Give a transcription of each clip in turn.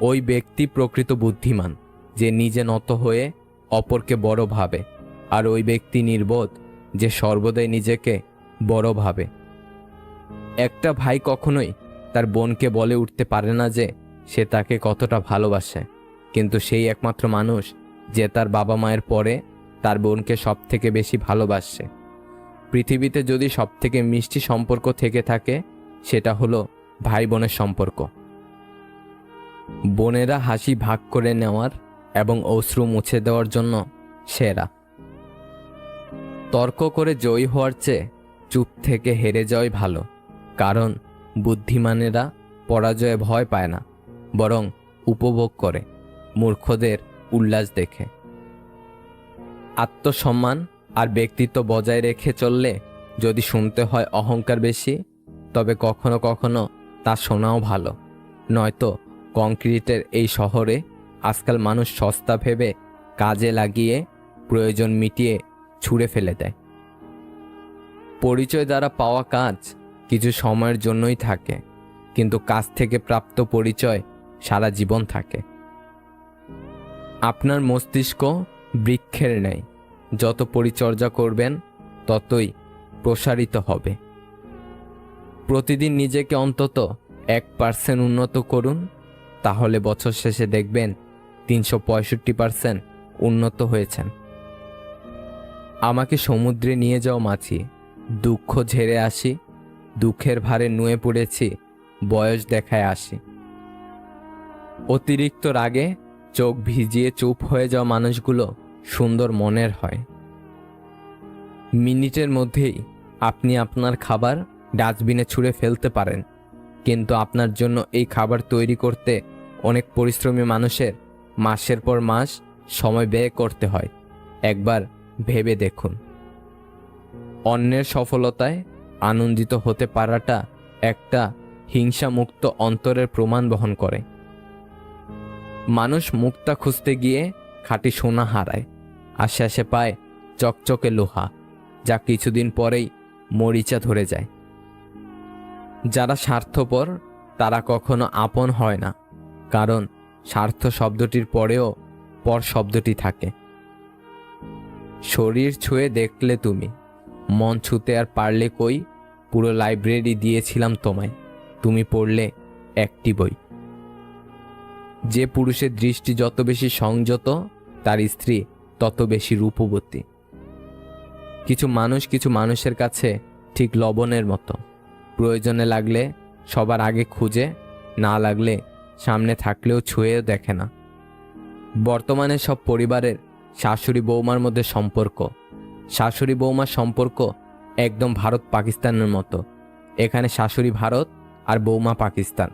ওই ব্যক্তি প্রকৃত বুদ্ধিমান, যে নিজে নত হয়ে অপরকে বড় ভাবে, আর ওই ব্যক্তি নির্বোধ, যে সর্বদাই নিজেকে বড় ভাবে। একটা ভাই কখনোই তার বোনকে বলে উঠতে পারে না যে সে তাকে কতটা ভালোবাসে, কিন্তু সেই একমাত্র মানুষ যে তার বাবা মায়ের পরে তার বোনকে সব থেকে বেশি ভালোবাসে। পৃথিবীতে যদি সব থেকে মিষ্টি সম্পর্ক থেকে থাকে, সেটা হলো ভাই বোনের সম্পর্ক। বোনেরা হাসি ভাগ করে নেওয়ার এবং অশ্রু মুছে দেওয়ার জন্য সেরা। তর্ক করে জয়ী হওয়ার চেয়ে চুপ থেকে হেরে যাওয়াই ভালো, কারণ বুদ্ধিমানেরা পরাজয়ে ভয় পায় না, বরং উপভোগ করে মূর্খদের উল্লাস দেখে। আত্মসম্মান আর ব্যক্তিত্ব বজায় রেখে চললে যদি শুনতে হয় অহংকার বেশি, তবে কখনো কখনো তা শোনাও ভালো। নয়তো কংক্রিটের এই শহরে আজকাল মানুষ সস্তা ভেবে কাজে লাগিয়ে প্রয়োজন মিটিয়ে ছুঁড়ে ফেলে দেয়। পরিচয় দ্বারা পাওয়া কাজ কিছু সময়ের জন্যই থাকে, কিন্তু কাজ থেকে প্রাপ্ত পরিচয় সারা জীবন থাকে। আপনার মস্তিষ্ক বৃক্ষের ন্যায়, যত পরিচর্যা করবেন ততই প্রসারিত হবে। প্রতিদিন নিজেকে অন্তত 1% উন্নত করুন, তাহলে বছর শেষে দেখবেন 365% উন্নত হয়েছেন। আমাকে সমুদ্রে নিয়ে যাও মাছি, দুঃখ ঝেড়ে আসি, দুঃখের ভারে নুয়ে পড়েছি, বয়স দেখায় আসি। অতিরিক্ত রাগে চোখ ভিজিয়ে চুপ হয়ে যাওয়া মানুষগুলো সুন্দর মনের হয়। মিনিটের মধ্যেই আপনি আপনার খাবার ডাস্টবিনে ছুঁড়ে ফেলতে পারেন, কিন্তু আপনার জন্য এই খাবার তৈরি করতে অনেক পরিশ্রমী মানুষের মাসের পর মাস সময় ব্যয় করতে হয়। একবার ভেবে দেখুন। অন্যের সফলতায় আনন্দিত হতে পারাটা একটা হিংসামুক্ত অন্তরের প্রমাণ বহন করে। মানুষ মুক্তা খুঁজতে গিয়ে খাঁটি সোনা হারায়, আর শেষে পায় চকচকে লোহা, যা কিছুদিন পরেই মরিচা ধরে যায়। যারা স্বার্থপর তারা কখনো আপন হয় না, কারণ স্বার্থ শব্দটির পরেও পর শব্দটি থাকে। শরীর ছুঁয়ে দেখলে তুমি, মন ছুঁতে আর পারলে কই, পুরো লাইব্রেরি দিয়েছিলাম তোমায়, তুমি পড়লে একটি বই। যে পুরুষের দৃষ্টি যত বেশি সংযত, তার স্ত্রী তত বেশি রূপবতী। কিছু মানুষের কাছে ঠিক লবণের মতো, প্রয়োজনে লাগলে সবার আগে খুঁজে, না লাগলে সামনে থাকলেও ছুঁয়েও দেখে না। বর্তমানে সব পরিবারের শাশুড়ি বৌমার মধ্যে সম্পর্ক, শাশুড়ি বৌমার সম্পর্ক একদম ভারত পাকিস্তানের মতো। এখানে শাশুড়ি ভারত আর বৌমা পাকিস্তান।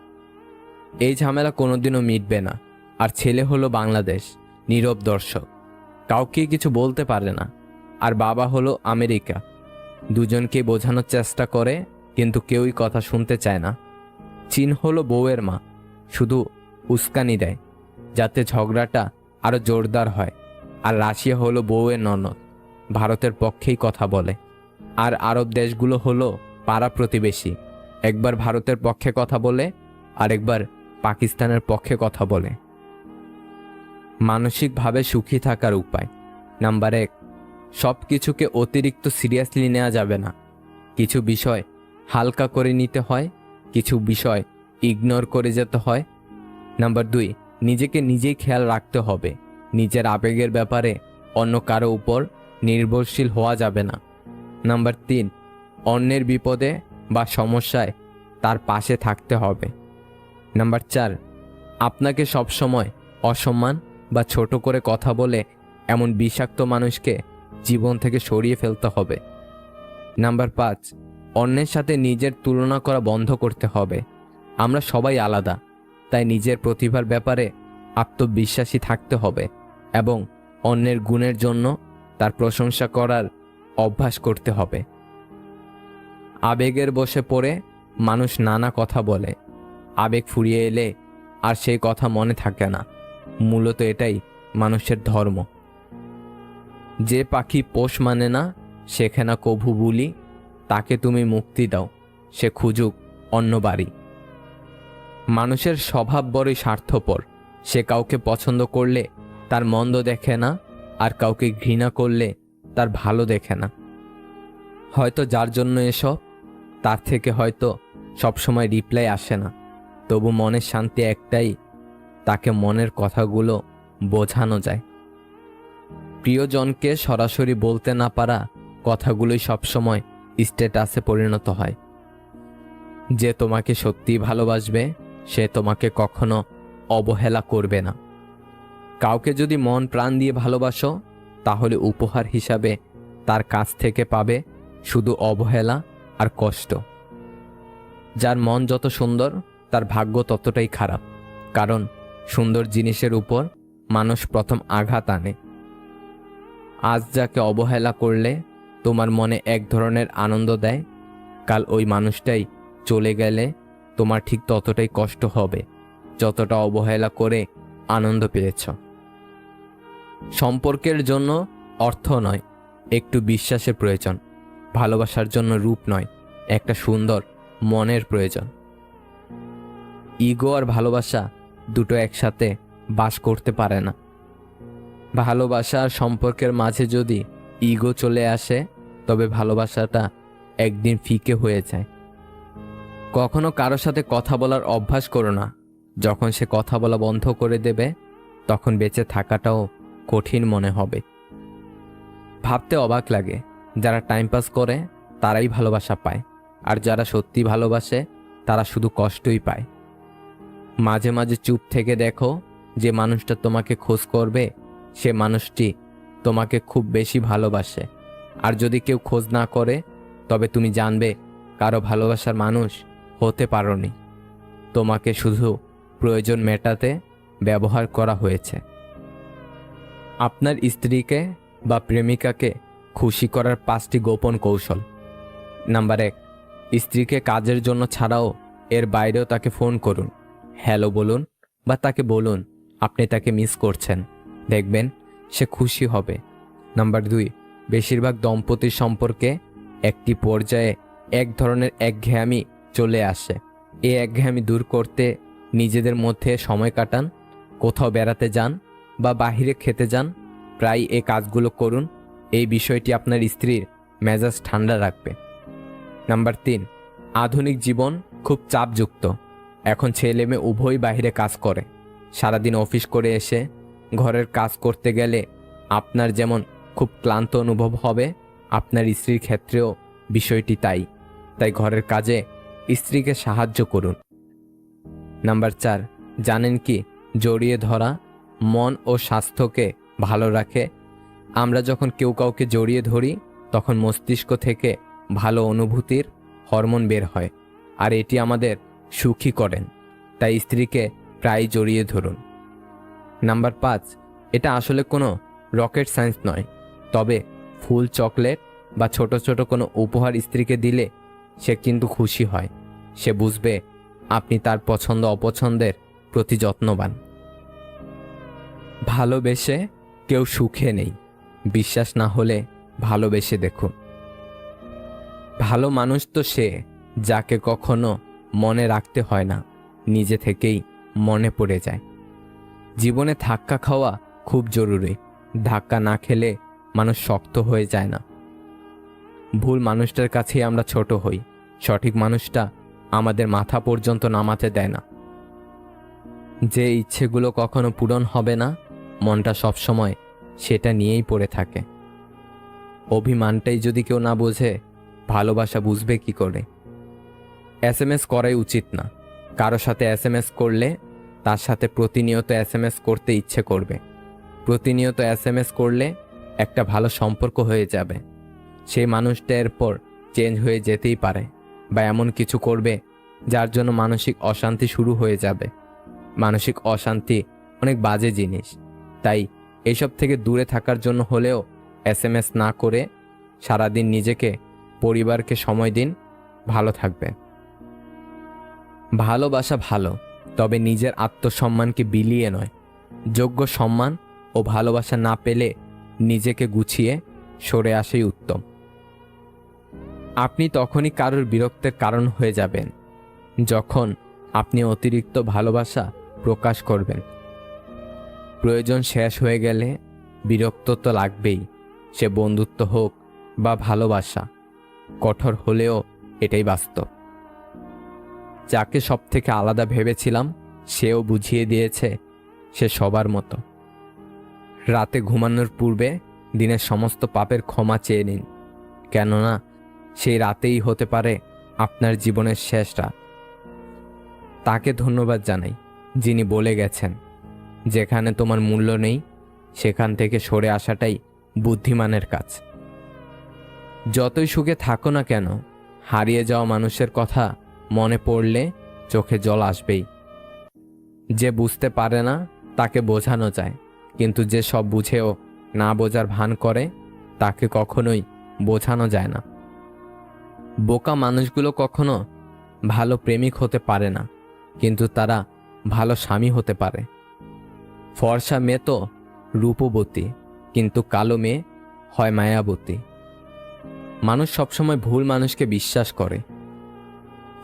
এই ঝামেলা কোনোদিনও মিটবে না। আর ছেলে হলো বাংলাদেশ, নীরব দর্শক, কাউকে কিছু বলতে পারে না। আর বাবা হলো আমেরিকা, দুজনকে বোঝানোর চেষ্টা করে, কিন্তু কেউই কথা শুনতে চায় না। চীন হলো বউয়ের মা, শুধু উস্কানি দেয় যাতে ঝগড়াটা আরো জোরদার হয়। আর রাশিয়া হলো বউয়ের ননদ, ভারতের পক্ষেই কথা বলে। আর আরব দেশগুলো হলো পাড়া প্রতিবেশী, একবার ভারতের পক্ষে কথা বলে আর একবার পাকিস্তানের পক্ষে কথা বলে। মানসিকভাবে সুখী থাকার উপায়। নাম্বার 1, সব কিছুকে অতিরিক্ত সিরিয়াসলি নেওয়া যাবে না। কিছু বিষয় হালকা করে নিতে হয়, কিছু বিষয় ইগনোর করে যেতে হয়। নাম্বার 2, নিজেকে নিজেই খেয়াল রাখতে হবে। নিজের আবেগের ব্যাপারে অন্য কারো উপর নির্ভরশীল হওয়া যাবে না। নাম্বার 3, অন্যের বিপদে বা সমস্যায় তার পাশে থাকতে হবে। নাম্বার 4, আপনাকে সবসময় অসম্মান বা ছোট করে কথা বলে এমন বিষাক্ত মানুষকে জীবন থেকে সরিয়ে ফেলতে হবে। নাম্বার 5, অন্যের সাথে নিজের তুলনা করা বন্ধ করতে হবে। আমরা সবাই আলাদা, তাই নিজের প্রতিভার ব্যাপারে আত্মবিশ্বাসী থাকতে হবে এবং অন্যের গুণের জন্য তার প্রশংসা করার অভ্যাস করতে হবে। আবেগের বশে পড়ে মানুষ নানা কথা বলে, আবেগ ফুরিয়ে এলে আর সেই কথা মনে থাকে না। মূলত এটাই মানুষের ধর্ম। যে পাখি পোষ মানে না, শেখে না কভু বুলি, তাকে তুমি মুক্তি দাও, সে খুঁজুক অন্য বাড়ি। মানুষের স্বভাব বড়ই স্বার্থপর, সে কাউকে পছন্দ করলে তার মন্দ দেখে না, আর কাউকে ঘৃণা করলে তার ভালো দেখে না। হয়তো যার জন্য এসব, তার থেকে হয়তো সবসময় রিপ্লাই আসে না, তবু মনের শান্তি একটাই, তাকে মনের কথাগুলো বোঝানো যায়। প্রিয়জনকে সরাসরি বলতে না পারা কথাগুলোই সবসময় স্ট্যাটাসে পরিণত হয়। যে তোমাকে সত্যিই ভালোবাসবে সে তোমাকে কখনো অবহেলা করবে না। কাউকে যদি মন প্রাণ দিয়ে ভালোবাসো, তাহলে উপহার হিসাবে তার কাছ থেকে পাবে শুধু অবহেলা আর কষ্ট। যার মন যত সুন্দর তার ভাগ্য ততটাই খারাপ, কারণ সুন্দর জিনিসের উপর মানুষ প্রথম আঘাত আনে। আজ যাকে অবহেলা করলে তোমার মনে এক ধরনের আনন্দ দেয়, কাল ওই মানুষটাই চলে গেলে তোমার ঠিক ততটাই কষ্ট হবে যতটা অবহেলা করে আনন্দ পেয়েছ। সম্পর্কের জন্য অর্থ নয়, একটু বিশ্বাসের প্রয়োজন। ভালোবাসার জন্য রূপ নয়, একটা সুন্দর মনের প্রয়োজন। ইগো আর ভালোবাসা দুটো একসাথে বাস করতে পারে না। ভালোবাসা আর সম্পর্কের মাঝে যদি ইগো চলে আসে, তবে ভালোবাসাটা একদিন ফিকে হয়ে যায়। কখনো কারো সাথে কথা বলার অভ্যাস করো না। যখন সে কথা বলা বন্ধ করে দেবে, তখন বেঁচে থাকাটাও কঠিন মনে হবে। ভাবতে অবাক লাগে, যারা টাইম পাস করে তারাই ভালোবাসা পায়, আর যারা সত্যি ভালোবাসে তারা শুধু কষ্টই পায়। মাঝে মাঝে চুপ থেকে দেখো, যে মানুষটা তোমাকে খোঁজ করবে সে মানুষটি তোমাকে খুব বেশি ভালোবাসে। আর যদি কেউ খোঁজ না করে, তবে তুমি জানবে কারো ভালোবাসার মানুষ হতে পারোনি, তোমাকে শুধু প্রয়োজন মেটাতে ব্যবহার করা হয়েছে। আপনার স্ত্রীকে বা প্রেমিকাকে খুশি করার 5টি গোপন কৌশল। নাম্বার 1, স্ত্রীকে কাজের জন্য ছাড়াও এর বাইরেও তাকে ফোন করুন, হ্যালো বলুন, বা তাকে বলুন আপনি তাকে মিস করছেন। দেখবেন সে খুশি হবে। নাম্বার 2, বেশিরভাগ দম্পতির সম্পর্কে একটি পর্যায়ে এক ধরনের একঘেয়ামি চলে আসে। এই একঘেয়ামি দূর করতে নিজেদের মধ্যে সময় কাটান, কোথাও বেড়াতে যান বা বাহিরে খেতে যান। প্রায় এই কাজগুলো করুন, এই বিষয়টি আপনার স্ত্রীর মেজাজ ঠান্ডা রাখবে। নাম্বার 3, আধুনিক জীবন খুব চাপযুক্ত। এখন ছেলে মেয়ে উভয়ই বাইরে কাজ করে। সারাদিন অফিস করে এসে ঘরের কাজ করতে গেলে আপনার যেমন খুব ক্লান্ত অনুভব হবে, আপনার স্ত্রীর ক্ষেত্রেও বিষয়টি তাই। ঘরের কাজে স্ত্রীকে সাহায্য করুন। নাম্বার 4, জানেন কি জড়িয়ে ধরা মন ও স্বাস্থ্যকে ভালো রাখে। আমরা যখন কেউ কাউকে জড়িয়ে ধরি, তখন মস্তিষ্ক থেকে ভালো অনুভূতির হরমোন বের হয়, আর এটি আমাদের সুখী করেন। তাই স্ত্রীকে প্রায় জড়িয়ে ধরুন। নাম্বার 5, এটা আসলে কোনো রকেট সায়েন্স নয়, তবে ফুল, চকলেট বা ছোট ছোট কোনো উপহার স্ত্রীকে দিলে সে কিন্তু খুশি হয়। সে বুঝবে আপনি তার পছন্দ অপছন্দের প্রতি যত্নবান। ভালোবেসে কেউ সুখে নেই, বিশ্বাস না হলে ভালোবেসে দেখুন। ভালো মানুষ তো সে যাকে কখনো মনে রাখতে হয় না, নিজে থেকেই মনে পড়ে যায়। জীবনে ধাক্কা খাওয়া খুব জরুরি। ধাক্কা না খেলে মানুষ শক্ত হয়ে যায় না। ভুল মানুষটার কাছেই আমরা ছোট হই, সঠিক মানুষটা আমাদের মাথা পর্যন্ত নামাতে দেয় না। যে ইচ্ছেগুলো কখনো পূরণ হবে না, মনটা সবসময় সেটা নিয়েই পড়ে থাকে। অভিমানটাই যদি কেউ না বোঝে, ভালোবাসা বুঝবে কি করে? SMS করাই উচিত না। কারো সাথে SMS করলে তার সাথে প্রতিনিয়ত SMS করতে ইচ্ছে করবে। প্রতিনিয়ত SMS করলে একটা ভালো সম্পর্ক হয়ে যাবে। সেই মানুষটা এরপর চেঞ্জ হয়ে যেতেই পারে, বা এমন কিছু করবে যার জন্য মানসিক অশান্তি শুরু হয়ে যাবে। মানসিক অশান্তি অনেক বাজে জিনিস, তাই এইসব থেকে দূরে থাকার জন্য হলেও SMS না করে সারাদিন নিজেকে, পরিবারকে সময় দিন। ভালো থাকবে। ভালোবাসা ভালো, তবে নিজের আত্মসম্মানকে বিলিয়ে নয়। যোগ্য সম্মান ও ভালোবাসা না পেলে নিজেকে গুছিয়ে সরে আসাই উত্তম। আপনি তখনই কারোর বিরক্তের কারণ হয়ে যাবেন, যখন আপনি অতিরিক্ত ভালোবাসা প্রকাশ করবেন। প্রয়োজন শেষ হয়ে গেলে বিরক্ত তো লাগবেই, সে বন্ধুত্ব হোক বা ভালোবাসা। কঠোর হলেও এটাই বাস্তব। যাকে সব থেকে আলাদা ভেবেছিলাম সেও বুঝিয়ে দিয়েছে সে সবার মতো। রাতে ঘুমানোর পূর্বে দিনের সমস্ত পাপের ক্ষমা চেয়ে নিন, কেননা সেই রাতেই হতে পারে আপনার জীবনের শেষ রাত। তাকে ধন্যবাদ জানাই যিনি বলে গেছেন, যেখানে তোমার মূল্য নেই সেখান থেকে সরে আসাটাই বুদ্ধিমানের কাজ। যতই সুখে থাকো না কেন, হারিয়ে যাওয়া মানুষের কথা মনে পড়লে চোখে জল আসবেই। যে বুঝতে পারে না তাকে বোঝানো যায়, কিন্তু যে সব বুঝেও না বোঝার ভান করে তাকে কখনোই বোঝানো যায় না। বোকা মানুষগুলো কখনো ভালো প্রেমিক হতে পারে না, কিন্তু তারা ভালো স্বামী হতে পারে। ফর্সা মেয়ে তো রূপবতী, কিন্তু কালো মেয়ে হয় মায়াবতী। মানুষ সবসময় ভুল মানুষকে বিশ্বাস করে।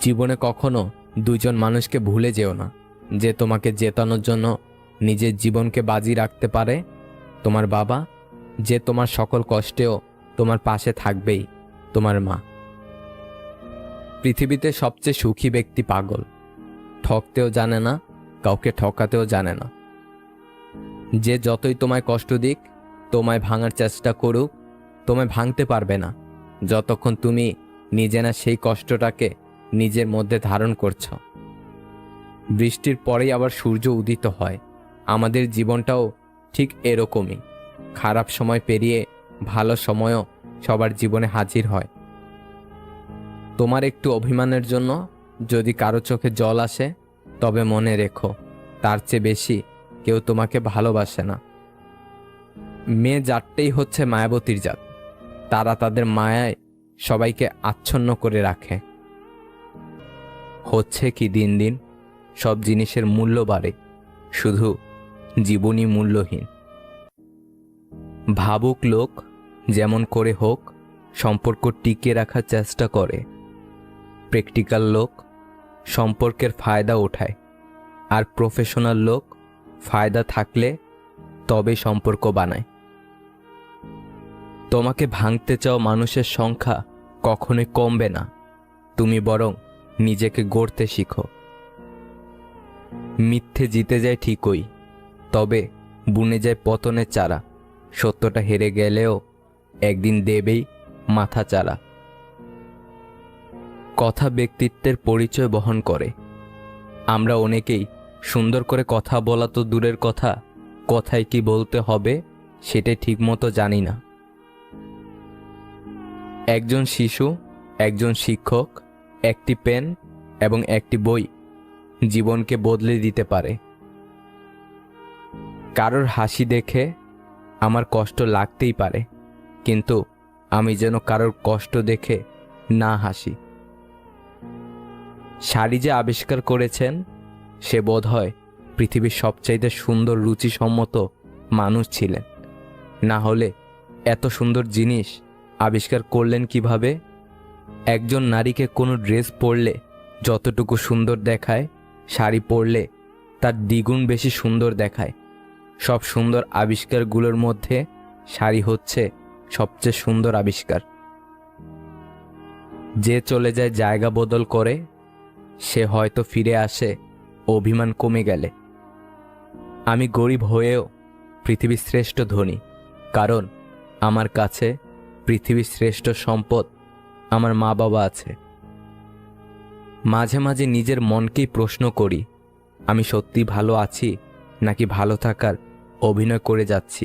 জীবনে কখনো দুজন মানুষকে ভুলে যেও না, যে তোমাকে জেতানোর জন্য নিজের জীবনকে বাজি রাখতে পারে। তোমার বাবা, যে তোমার সকল কষ্টেও তোমার পাশে থাকবেই, তোমার মা। পৃথিবীতে সবচেয়ে সুখী ব্যক্তি পাগল, ঠকতেও জানে না, কাউকে ঠকাতেও জানে না। যে যতই তোমায় কষ্ট দিক, তোমায় ভাঙার চেষ্টা করুক, তোমায় ভাঙতে পারবে না যতক্ষণ তুমি নিজে না সেই কষ্টটাকে নিজের মধ্যে ধারণ করছ। বৃষ্টির পরেই আবার সূর্য উদিত হয়। আমাদের জীবনটাও ঠিক এরকমই। খারাপ সময় পেরিয়ে ভালো সময়ও সবার জীবনে হাজির হয়। তোমার একটু অভিমানের জন্য যদি কারো চোখে জল আসে, তবে মনে রেখো তার চেয়ে বেশি কেউ তোমাকে ভালোবাসে না। মেয়ে জাতটাই হচ্ছে মায়াবতীর জাত। তারা তাদের মায়ায় সবাইকে আচ্ছন্ন করে রাখে। হচ্ছে কি দিন দিন সব জিনিসের মূল্য বাড়ে, শুধু জীবনই মূল্যহীন। ভাবুক লোক যেমন করে হোক সম্পর্ক টিকিয়ে রাখার চেষ্টা করে। প্র্যাকটিক্যাল লোক সম্পর্কের ফায়দা ওঠায়, আর প্রফেশনাল লোক ফায়দা থাকলে তবে সম্পর্ক বানায়। তোমাকে ভাঙতে চাও মানুষের সংখ্যা কখনোই কমবে না, তুমি বরং নিজেকে গড়তে শিখো। মিথ্যে জিতে যায় ঠিকই, তবে বুনে যায় পতনের চারা। সত্যটা হেরে গেলেও একদিন দেবেই মাথা চারা। কথা ব্যক্তিত্বের পরিচয় বহন করে। আমরা অনেকেই সুন্দর করে কথা বলা তো দূরের কথা, কথায় কি বলতে হবে সেটাই ঠিকমতো জানি না। একজন শিশু, একজন শিক্ষক, একটি পেন এবং একটি বই জীবনকে বদলে দিতে পারে। কারোর হাসি দেখে আমার কষ্ট লাগতেই পারে, কিন্তু আমি যেন কারোর কষ্ট দেখে না হাসি। শাড়ি যে আবিষ্কার করেছেন সে বোধহয় পৃথিবীর সবচাইতে সুন্দর রুচিসম্মত মানুষ ছিলেন, না হলে এত সুন্দর জিনিস আবিষ্কার করলেন কিভাবে? একজন নারীকে কোনো ড্রেস পরলে যতটুকু সুন্দর দেখায়, শাড়ি পরলে তার দ্বিগুণ বেশি সুন্দর দেখায়। সব সুন্দর আবিষ্কারগুলোর মধ্যে শাড়ি হচ্ছে সবচেয়ে সুন্দর আবিষ্কার। যে চলে যায় জায়গা বদল করে, সে হয়তো ফিরে আসে অভিমান কমে গেলে। আমি গরিব হয়েও পৃথিবীর শ্রেষ্ঠ ধনী, কারণ আমার কাছে পৃথিবীর শ্রেষ্ঠ সম্পদ আমার মা বাবা আছে। মাঝে মাঝে নিজের মনকেই প্রশ্ন করি, আমি সত্যি ভালো আছি নাকি ভালো থাকার অভিনয় করে যাচ্ছি।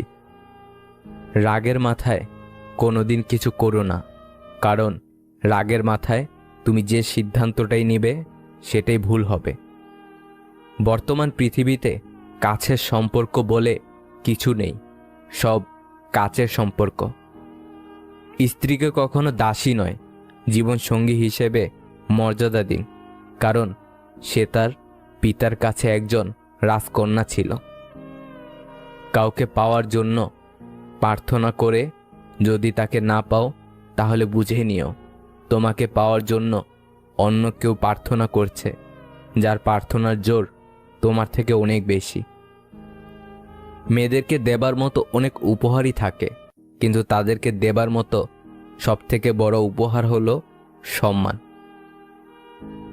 রাগের মাথায় কোনোদিন কিছু করো না, কারণ রাগের মাথায় তুমি যে সিদ্ধান্তটাই নিবে সেটাই ভুল হবে। বর্তমান পৃথিবীতে কাছের সম্পর্ক বলে কিছু নেই, সব কাছের সম্পর্ক। স্ত্রীকে কখনো দাসী নয়, জীবন সঙ্গী হিসেবে মর্যাদা দিন, কারণ সে তার পিতার কাছে একজন রাজকন্যা ছিল। কাউকে পাওয়ার জন্য প্রার্থনা করে যদি তাকে না পাও, তাহলে বুঝে নিও তোমাকে পাওয়ার জন্য অন্য কেউ প্রার্থনা করছে, যার প্রার্থনার জোর তোমার থেকে অনেক বেশি। মেয়েদেরকে দেবার মতো অনেক উপহারই থাকে, কিন্তু তাদেরকে দেবার মতো সবথেকে বড় উপহার হলো সম্মান।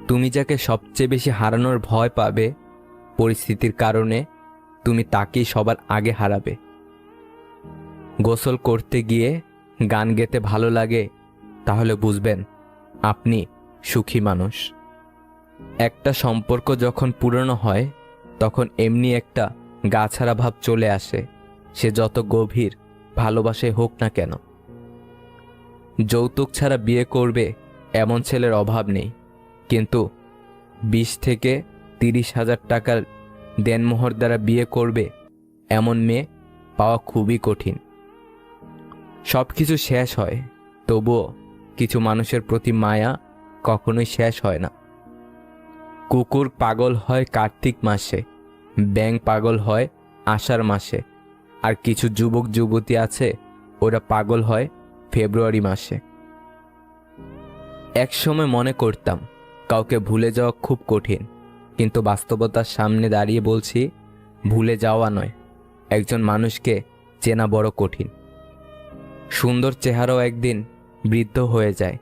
তুমি যাকে সবচেয়ে বেশি হারানোর ভয় পাবে, পরিস্থিতির কারণে তুমি তাকেই সবার আগে হারাবে। গোসল করতে গিয়ে গান গেতে ভালো লাগে, তাহলে বুঝবেন আপনি সুখী মানুষ। একটা সম্পর্ক যখন পুরনো হয়, তখন এমনি একটা গা ছাড়া ভাব চলে আসে, সে যত গভীর ভালোবাসায় হোক না কেন। যৌতুক ছাড়া বিয়ে করবে এমন ছেলের অভাব নেই, কিন্তু 20 থেকে 30,000 টাকার দেনমোহর দ্বারা বিয়ে করবে এমন মেয়ে পাওয়া খুবই কঠিন। সব কিছু শেষ হয়, তবুও কিছু মানুষের প্রতি মায়া কখনোই শেষ হয় না। কুকুর পাগল হয় কার্তিক মাসে, ব্যাঙ পাগল হয় আষাঢ় মাসে, আর কিছু যুবক যুবতী আছে ওরা পাগল হয় ফেব্রুয়ারি মাসে। একসময় মনে করতাম কাউকে ভুলে যাওয়া খুব কঠিন, কিন্তু বাস্তবতার সামনে দাঁড়িয়ে বলছি ভুলে যাওয়া নয়, একজন মানুষকে চেনা বড় কঠিন। সুন্দর চেহারাও একদিন বৃদ্ধ হয়ে যায়,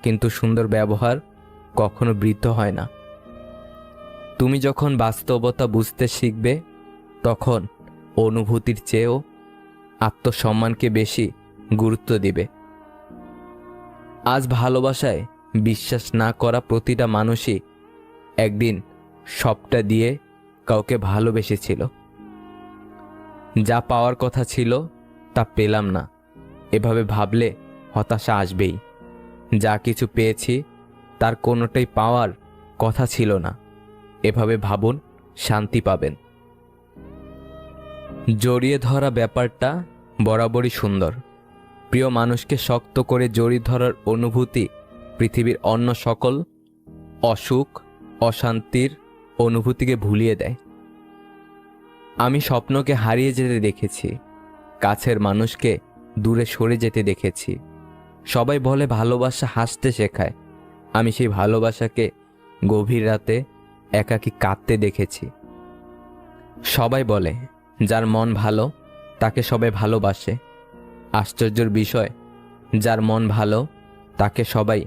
কিন্তু সুন্দর ব্যবহার কখনো বৃদ্ধ হয় না। তুমি যখন বাস্তবতা বুঝতে শিখবে, তখন অনুভূতির চেয়েও আত্মসম্মানকে বেশি গুরুত্ব দিবে। আজ ভালোবাসায় বিশ্বাস না করা প্রতিটা মানুষই একদিন সবটা দিয়ে কাউকে ভালোবেসেছিল। যা পাওয়ার কথা ছিল তা পেলাম না, এভাবে ভাবলে হতাশা আসবেই। যা কিছু পেয়েছি তার কোনোটাই পাওয়ার কথা ছিল না, এভাবে ভাবুন, শান্তি পাবেন। জড়িয়ে ধরা ব্যাপারটা বরাবরই সুন্দর। প্রিয় মানুষকে শক্ত করে জড়িয়ে ধরার অনুভূতি পৃথিবীর অন্য সকল অসুখ অশান্তির অনুভূতিকে ভুলিয়ে দেয়। আমি স্বপ্নকে হারিয়ে যেতে দেখেছি, কাছের মানুষকে দূরে সরে যেতে দেখেছি। সবাই বলে ভালোবাসা হাসতে শেখায়, আমি সেই ভালোবাসাকে গভীর রাতে একাকী কাঁদতে দেখেছি। সবাই বলে যার মন ভালো তাকে সবাই ভালোবাসে। আশ্চর্যের বিষয়, যার মন ভালো তাকে সবাই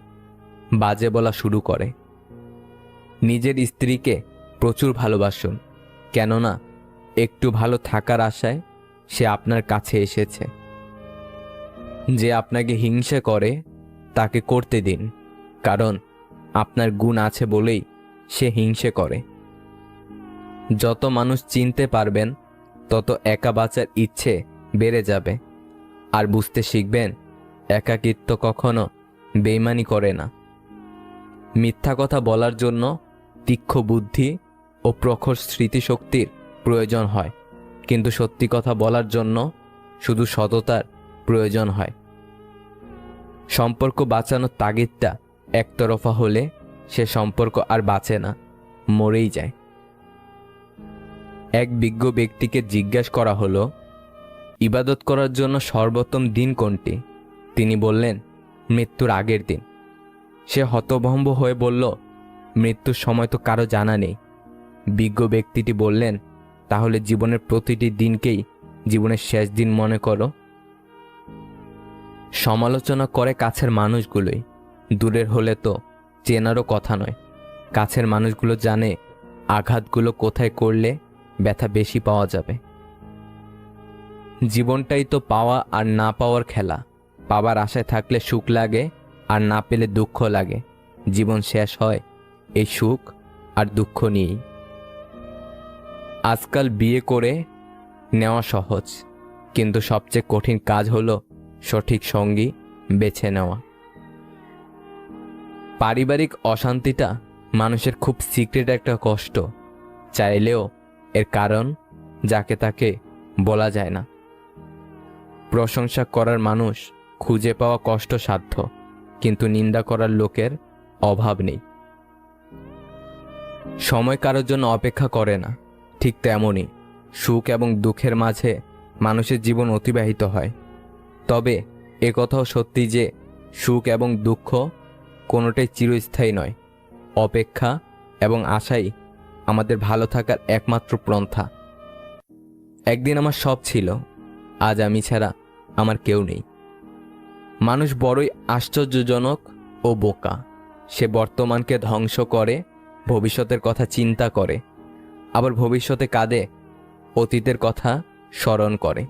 বাজে বলা শুরু করে। নিজের স্ত্রীকে প্রচুর ভালোবাসুন, কেননা একটু ভালো থাকার আশায় সে আপনার কাছে এসেছে। যে আপনাকে হিংসা করে তাকে করতে দিন, কারণ আপনার গুণ আছে বলেই সে হিংসে করে। যত মানুষ চিনতে পারবেন, তত একা বাঁচার ইচ্ছে বেড়ে যাবে, আর বুঝতে শিখবেন একাকিত্ব কখনো বেইমানি করে না। মিথ্যা কথা বলার জন্য তীক্ষ্ণ বুদ্ধি ও প্রখর স্মৃতিশক্তির প্রয়োজন হয়, কিন্তু সত্যি কথা বলার জন্য শুধু সততার প্রয়োজন হয়। সম্পর্ক বাঁচানোর তাগিদটা একতরফা হলে সে সম্পর্ক আর বাঁচে না, মরেই যায়। এক বিজ্ঞ ব্যক্তিকে জিজ্ঞাসা করা হলো, ইবাদত করার জন্য সর্বোত্তম দিন কোনটি? তিনি বললেন, মৃত্যুর আগের দিন। সে হতভম্ব হয়ে বলল, মৃত্যুর সময় তো কারো জানা নেই। বিজ্ঞ ব্যক্তিটি বললেন, তাহলে জীবনের প্রতিটি দিনকেই জীবনের শেষ দিন মনে করো। সমালোচনা করে কাছের মানুষগুলোই, দূরের হলে তো চেনারও কথা নয়। কাছের মানুষগুলো জানে আঘাতগুলো কোথায় করলে ব্যথা বেশি পাওয়া যাবে। জীবনটাই তো পাওয়া আর না পাওয়ার খেলা। পাবার আশায় থাকলে সুখ লাগে, আর না পেলে দুঃখ লাগে। জীবন শেষ হয় এই সুখ আর দুঃখ নিয়েই। আজকাল বিয়ে করে নেওয়া সহজ, কিন্তু সবচেয়ে কঠিন কাজ হলো সঠিক সঙ্গী বেছে নেওয়া। পারিবারিক অশান্তিটা মানুষের খুব সিক্রেট একটা কষ্ট, চাইলেও এর কারণ যাকে তাকে বলা যায় না। প্রশংসা করার মানুষ খুঁজে পাওয়া কষ্টসাধ্য, কিন্তু নিন্দা করার লোকের অভাব নেই। সময় কারোর জন্য অপেক্ষা করে না, ঠিক তেমনই সুখ এবং দুঃখের মাঝে মানুষের জীবন অতিবাহিত হয়। তবে একথাও সত্যি যে সুখ এবং দুঃখ কোনোটাই চিরস্থায়ী নয়। অপেক্ষা এবং আশাই আমাদের ভালো থাকার একমাত্র পন্থা। একদিন আমার সব ছিল, আজ আমি ছাড়া আমার কেউ নেই। মানুষ বড়ই আশ্চর্যজনক ও বোকা। সে বর্তমানকে ধ্বংস করে, ভবিষ্যতের কথা চিন্তা করে, আবার ভবিষ্যতে কাঁদে, অতীতের কথা স্মরণ করে।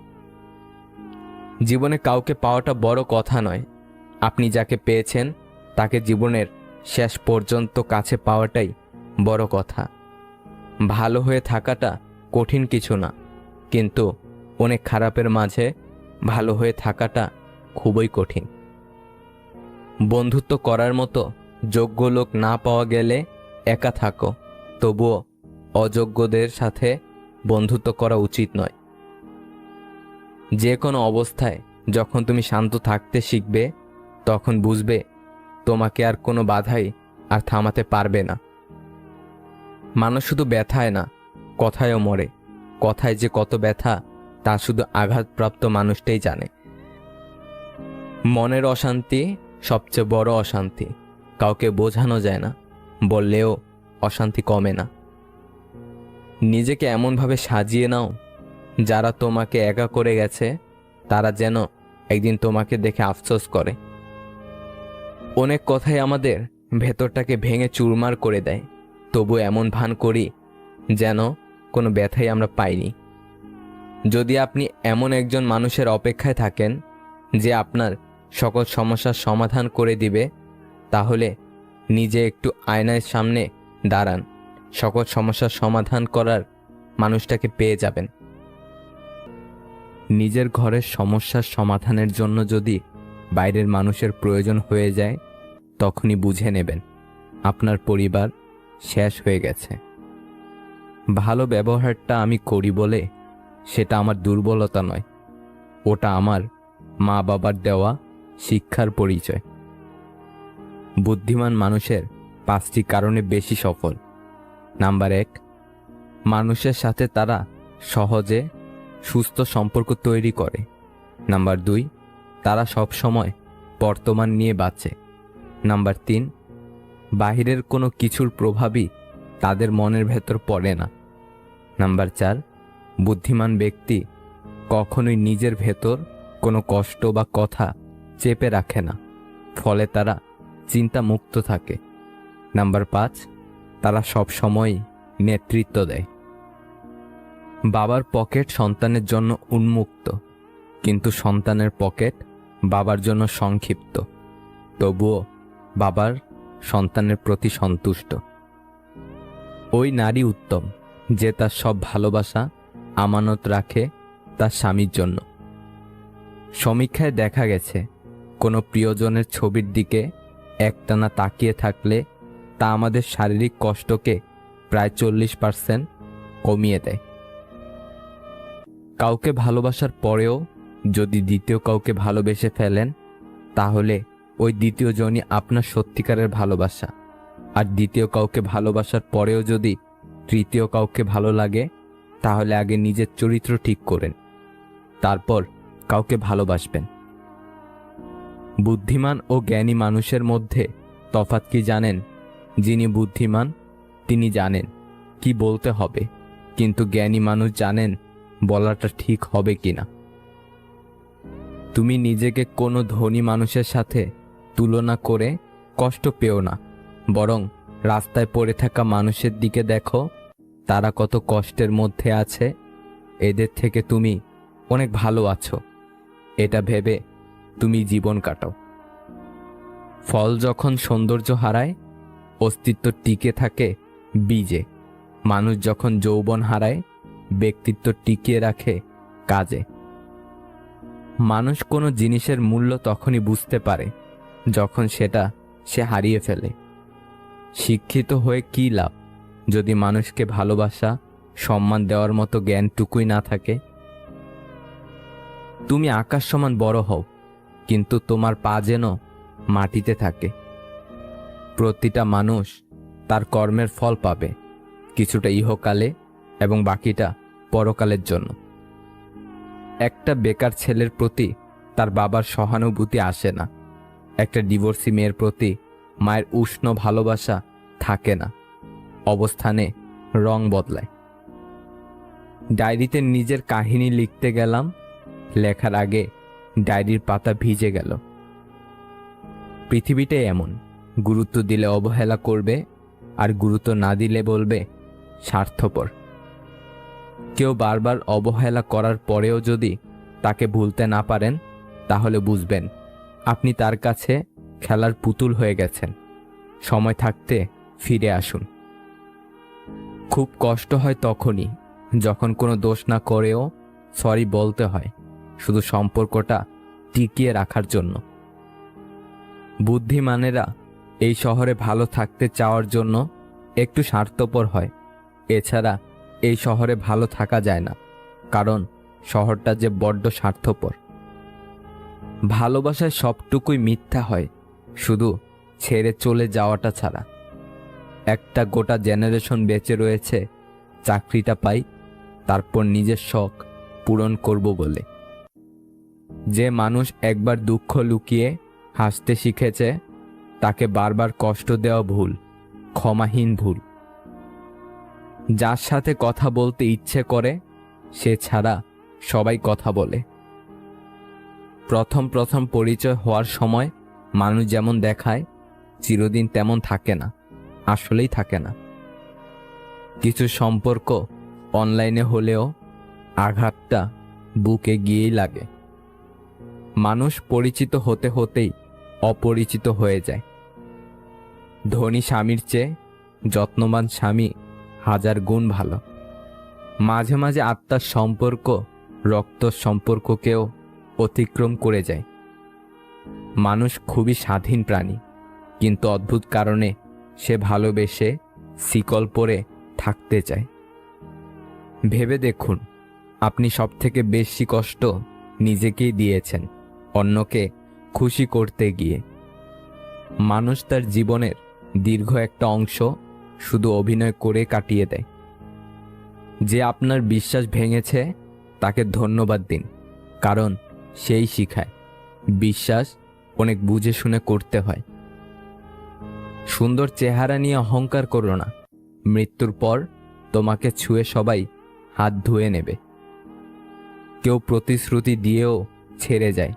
জীবনে কাউকে পাওয়াটা বড় কথা নয়, আপনি যাকে পেয়েছেন তাকে জীবনের শেষ পর্যন্ত কাছে পাওয়াটাই বড় কথা। ভালো হয়ে থাকাটা কঠিন কিছু না, কিন্তু অনেক খারাপের মাঝে ভালো হয়ে থাকাটা খুবই কঠিন। বন্ধুত্ব করার মতো যোগ্য লোক না পাওয়া গেলে একা থাকো, তবুও অযোগ্যদের সাথে বন্ধুত্ব করা উচিত নয়। যে কোনো অবস্থায় যখন তুমি শান্ত থাকতে শিখবে, তখন বুঝবে তোমাকে আর কোনো বাধাই আর থামাতে পারবে না। মানুষ শুধু ব্যথায় না, কথায়ও মরে। কথায় যে কত ব্যথা তা শুধু আঘাতপ্রাপ্ত মানুষটাই জানে। মনের অশান্তি সবচেয়ে বড় অশান্তি, কাউকে বোঝানো যায় না, বললেও অশান্তি কমে না। নিজেকে এমনভাবে সাজিয়ে নাও, যারা তোমাকে একা করে গেছে তারা যেন একদিন তোমাকে দেখে আফসোস করে। অনেক কথাই আমাদের ভেতরটাকে ভেঙে চুরমার করে দেয়, তবু এমন ভান করি যেন কোনো ব্যথাই আমরা পাইনি। যদি আপনি এমন একজন মানুষের অপেক্ষায় থাকেন যে আপনার সকল সমস্যার সমাধান করে দিবে, তাহলে নিজে একটু আয়নার সামনে দাঁড়ান, সকল সমস্যার সমাধান করার মানুষটাকে পেয়ে যাবেন। নিজের ঘরের সমস্যার সমাধানের জন্য যদি বাইরের মানুষের প্রয়োজন হয়ে যায়, তখনই বুঝে নেবেন আপনার পরিবার শেষ হয়ে গেছে। ভালো ব্যবহারটা আমি করি বলে সেটা আমার দুর্বলতা নয়, ওটা আমার মা বাবার দেওয়া শিক্ষার পরিচয়। বুদ্ধিমান মানুষের 5টি কারণে বেশি সফল। নাম্বার 1, মানুষের সাথে তারা সহজে সুস্থ সম্পর্ক তৈরি করে। নাম্বার 2, তারা সব সময় বর্তমান নিয়ে বাঁচে। নাম্বার 3, বাহিরের কোনো কিছুর প্রভাবই তাদের মনের ভেতর পড়ে না। নাম্বার 4, বুদ্ধিমান ব্যক্তি কখনোই নিজের ভেতর কোনো কষ্ট বা কথা চেপে রাখে না, ফলে তারা চিন্তা মুক্ত থাকে। নাম্বার 5, তারা সব সময় নেতৃত্ব দেয়। বাবার পকেট সন্তানের জন্য উন্মুক্ত, কিন্তু সন্তানের পকেট বাবার জন্য সংক্ষিপ্ত, তবুও বাবার সন্তানের প্রতি সন্তুষ্ট। ওই নারী উত্তম যে তার সব ভালোবাসা আমানত রাখে তার স্বামীর জন্য। সমীক্ষায় দেখা গেছে, কোনো প্রিয়জনের ছবির দিকে একটানা তাকিয়ে থাকলে তা আমাদের শারীরিক কষ্টকে প্রায় 40% কমিয়ে দেয়। কাউকে ভালোবাসার পরেও যদি দ্বিতীয় কাউকে ভালোবেসে ফেলেন, তাহলে ওই দ্বিতীয় জনই আপনার সত্যিকারের ভালোবাসা। আর দ্বিতীয় কাউকে ভালোবাসার পরেও যদি তৃতীয় কাউকে ভালো লাগে, তাহলে আগে নিজের চরিত্র ঠিক করেন, তারপর কাউকে ভালোবাসবেন। বুদ্ধিমান ও জ্ঞানী মানুষের মধ্যে তফাৎ কি জানেন? যিনি বুদ্ধিমান তিনি জানেন কি বলতে হবে, কিন্তু জ্ঞানী মানুষ জানেন বলাটা ঠিক হবে কিনা। তুমি নিজেকে কোনো ধনী মানুষের সাথে তুলনা করে কষ্ট পেও না, বরং রাস্তায় পড়ে থাকা মানুষের দিকে দেখো, তারা কত কষ্টের মধ্যে আছে। এদের থেকে তুমি অনেক ভালো আছো, এটা ভেবে তুমি জীবন কাটাও। ফল যখন সৌন্দর্য হারায়, অস্তিত্ব টিকে থাকে বীজে। মানুষ যখন যৌবন হারায়, ব্যক্তিত্ব টিকিয়ে রাখে কাজে। মানুষ কোনো জিনিসের মূল্য তখনই বুঝতে পারে যখন সেটা সে হারিয়ে ফেলে। শিক্ষিত হয়ে কী লাভ যদি মানুষকে ভালোবাসা সম্মান দেওয়ার মতো জ্ঞানটুকুই না থাকে? তুমি আকাশ সমান বড় হও, কিন্তু তোমার পা যেন মাটিতে থাকে। প্রতিটা মানুষ তার কর্মের ফল পাবে, কিছুটা ইহকালে এবং বাকিটা পরকালের জন্য। একটা বেকার ছেলের প্রতি তার বাবার সহানুভূতি আসে না, একটা ডিভোর্সি মেয়ের প্রতি মায়ের উষ্ণ ভালোবাসা থাকে না। অবস্থানে রং বদলায়। ডায়েরিতে নিজের কাহিনী লিখতে গেলাম, লেখার আগে ডায়েরির পাতা ভিজে গেল। পৃথিবীটাই এমন, গুরুত্ব দিলে অবহেলা করবে, আর গুরুত্ব না দিলে বলবে স্বার্থপর। কেউ বারবার অবহেলা করার পরেও যদি তাকে ভুলতে না পারেন, তাহলে বুঝবেন আপনি তার কাছে খেলার পুতুল হয়ে গেছেন। সময় থাকতে ফিরে আসুন। খুব কষ্ট হয় তখনই যখন কোনো দোষ না করেও সরি বলতে হয়, শুধু সম্পর্কটা টিকিয়ে রাখার জন্য। বুদ্ধিমানেরা এই শহরে ভালো থাকতে চাওয়ার জন্য একটু স্বার্থপর হয়, এছাড়া এই শহরে ভালো থাকা যায় না, কারণ শহরটা যে বড্ড স্বার্থপর। ভালোবাসায় সবটুকুই মিথ্যা হয়, শুধু ছেড়ে চলে যাওয়াটা ছাড়া। একটা গোটা জেনারেশন বেঁচে রয়েছে চাকরিটা পাই, তারপর নিজের শখ পূরণ করব বলে। যে মানুষ একবার দুঃখ লুকিয়ে হাসতে শিখেছে, তাকে বারবার কষ্ট দেওয়া ভুল, ক্ষমাহীন ভুল। যার সাথে কথা বলতে ইচ্ছে করে, সে ছাড়া সবাই কথা বলে। প্রথম প্রথম পরিচয় হওয়ার সময় মানুষ যেমন দেখায়, চিরদিন তেমন থাকে না, আসলেই থাকে না। কিছু সম্পর্ক অনলাইনে হলেও আঘাতটা বুকে গিয়েই লাগে। মানুষ পরিচিত হতে হতেই অপরিচিত হয়ে যায়। ধনী স্বামীর চেয়ে যত্নবান স্বামী 1000 গুণ ভালো। মাঝে মাঝে আত্মার সম্পর্ক রক্তর সম্পর্ককেও অতিক্রম করে যায়। মানুষ খুবই স্বাধীন প্রাণী, কিন্তু অদ্ভুত কারণে সে ভালোবেসে শিকল পরে থাকতে চায়। ভেবে দেখুন, আপনি সবথেকে বেশি কষ্ট নিজেকেই দিয়েছেন অন্যকে খুশি করতে গিয়ে। মানুষ তার জীবনের দীর্ঘ একটা অংশ শুধু অভিনয় করে কাটিয়ে দেয়। যে আপনার বিশ্বাস ভেঙেছে তাকে ধন্যবাদ দিন, কারণ সেই শিখায় বিশ্বাস অনেক বুঝে শুনে করতে হয়। সুন্দর চেহারা নিয়ে অহংকার করো না, মৃত্যুর পর তোমাকে ছুঁয়ে সবাই হাত ধুয়ে নেবে। কেউ প্রতিশ্রুতি দিয়েও ছেড়ে যায়,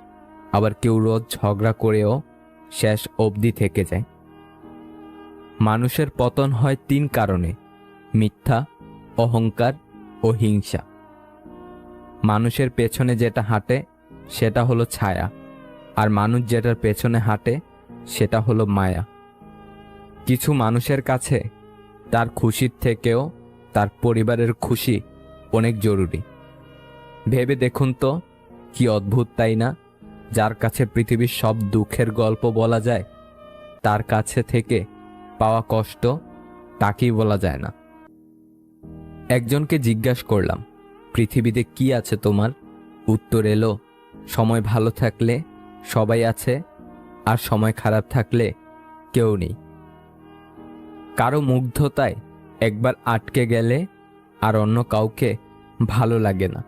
আবার কেউ রোজ ঝগড়া করেও শেষ অবধি থেকে যায়। মানুষের পতন হয় 3 কারণে: মিথ্যা, অহংকার ও হিংসা। মানুষের পেছনে যেটা হাঁটে সেটা হলো ছায়া, আর মানুষ যেটার পেছনে হাঁটে সেটা হলো মায়া। কিছু মানুষের কাছে তার খুশির থেকেও তার পরিবারের খুশি অনেক জরুরি। ভেবে দেখুন তো, কি অদ্ভুত তাই না? যার কাছে পৃথিবীর সব দুঃখের গল্প বলা যায়, তার কাছে থেকে পাওয়া কষ্ট তাকেই বলা যায় না। একজনকে জিজ্ঞাসা করলাম, পৃথিবীতে কি আছে তোমার? উত্তর এলো, সময় ভালো থাকলে সবাই আছে, আর সময় খারাপ থাকলে কেউ নেই। কারো মুগ্ধতায় একবার আটকে গেলে আর অন্য কাউকে ভালো লাগে না।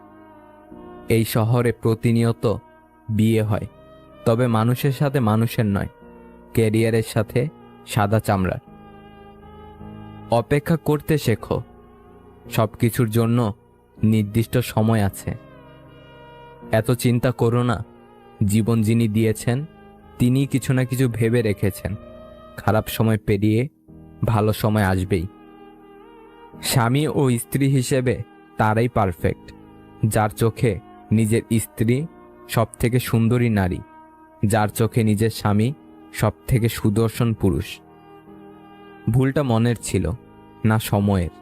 এই শহরে প্রতিনিয়ত বিয়ে হয়, তবে মানুষের সাথে মানুষের নয়, ক্যারিয়ারের সাথে সাদা চামড়ার। অপেক্ষা করতে শেখো, সবকিছুর জন্য নির্দিষ্ট সময় আছে। এত চিন্তা করো না, জীবন যিনি দিয়েছেন তিনি কিছু না কিছু ভেবে রেখেছেন। খারাপ সময় পেরিয়ে ভালো সময় আসবেই। স্বামী ও স্ত্রী হিসেবে তারাই পারফেক্ট, যার চোখে নিজের স্ত্রী সব থেকে সুন্দরী নারী, যার চোখে নিজের স্বামী সব থেকে সুদর্শন পুরুষ। ভুলটা মনের ছিল না সময়ের,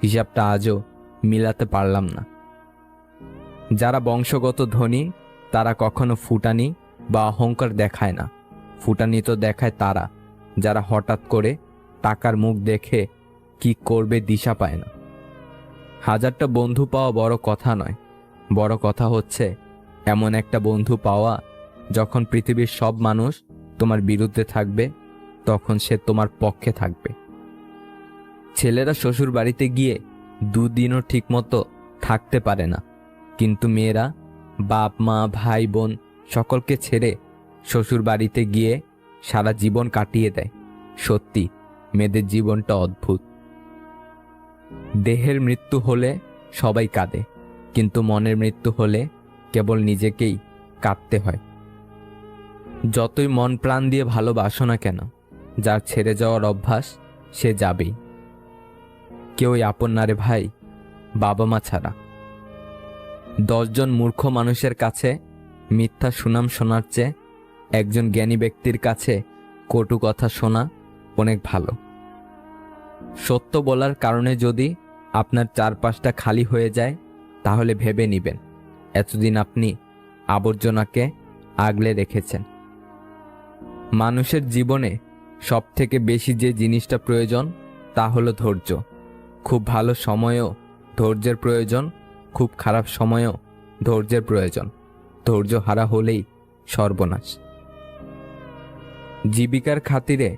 হিসাবটা আজও মিলাতে পারলাম না। যারা বংশগত ধনী তারা কখনো ফুটানি বা অহংকার দেখায় না। ফুটানি তো দেখায় তারা যারা হঠাৎ করে টাকার মুখ দেখে কি করবে দিশা পায় না। 1000টা বন্ধু পাওয়া বড় কথা নয়, বড় কথা হচ্ছে এমন একটা বন্ধু পাওয়া যখন পৃথিবীর সব মানুষ তোমার বিরুদ্ধে থাকবে, তখন সে তোমার পক্ষে থাকবে। ছেলেরা শ্বশুর বাড়িতে গিয়ে 2 দিনও ঠিকমতো থাকতে পারে না, কিন্তু মেয়েরা বাপ মা ভাই বোন সকলকে ছেড়ে শ্বশুর বাড়িতে গিয়ে সারা জীবন কাটিয়ে দেয়। সত্যি মেয়েদের জীবনটা অদ্ভুত। দেহের মৃত্যু হলে সবাই কাঁদে, কিন্তু মনের মৃত্যু হলে কেবল নিজেকেই কাঁদতে হয়। যতই মন প্রাণ দিয়ে ভালোবাসো না কেন, যার ছেড়ে যাওয়ার অভ্যাস সে যাবেই। কেউই আপন না রে ভাই, বাবা মা ছাড়া। 10 জন মূর্খ মানুষের কাছে মিথ্যা সুনাম শোনার চেয়ে একজন জ্ঞানী ব্যক্তির কাছে কটু কথা শোনা অনেক ভালো। সত্য বলার কারণে যদি আপনার চারপাশটা খালি হয়ে যায়, তাহলে ভেবে নেবেন এতদিন আপনি আবর্জনাকে আগলে রেখেছেন। মানুষের জীবনে সবথেকে বেশি যে জিনিসটা প্রয়োজন তা হলো ধৈর্য। খুব ভালো সময়েও ধৈর্যের প্রয়োজন, খুব খারাপ সময়েও ধৈর্যের প্রয়োজন। ধৈর্য হারা হলেই সর্বনাশ। জীবিকার খাতিরে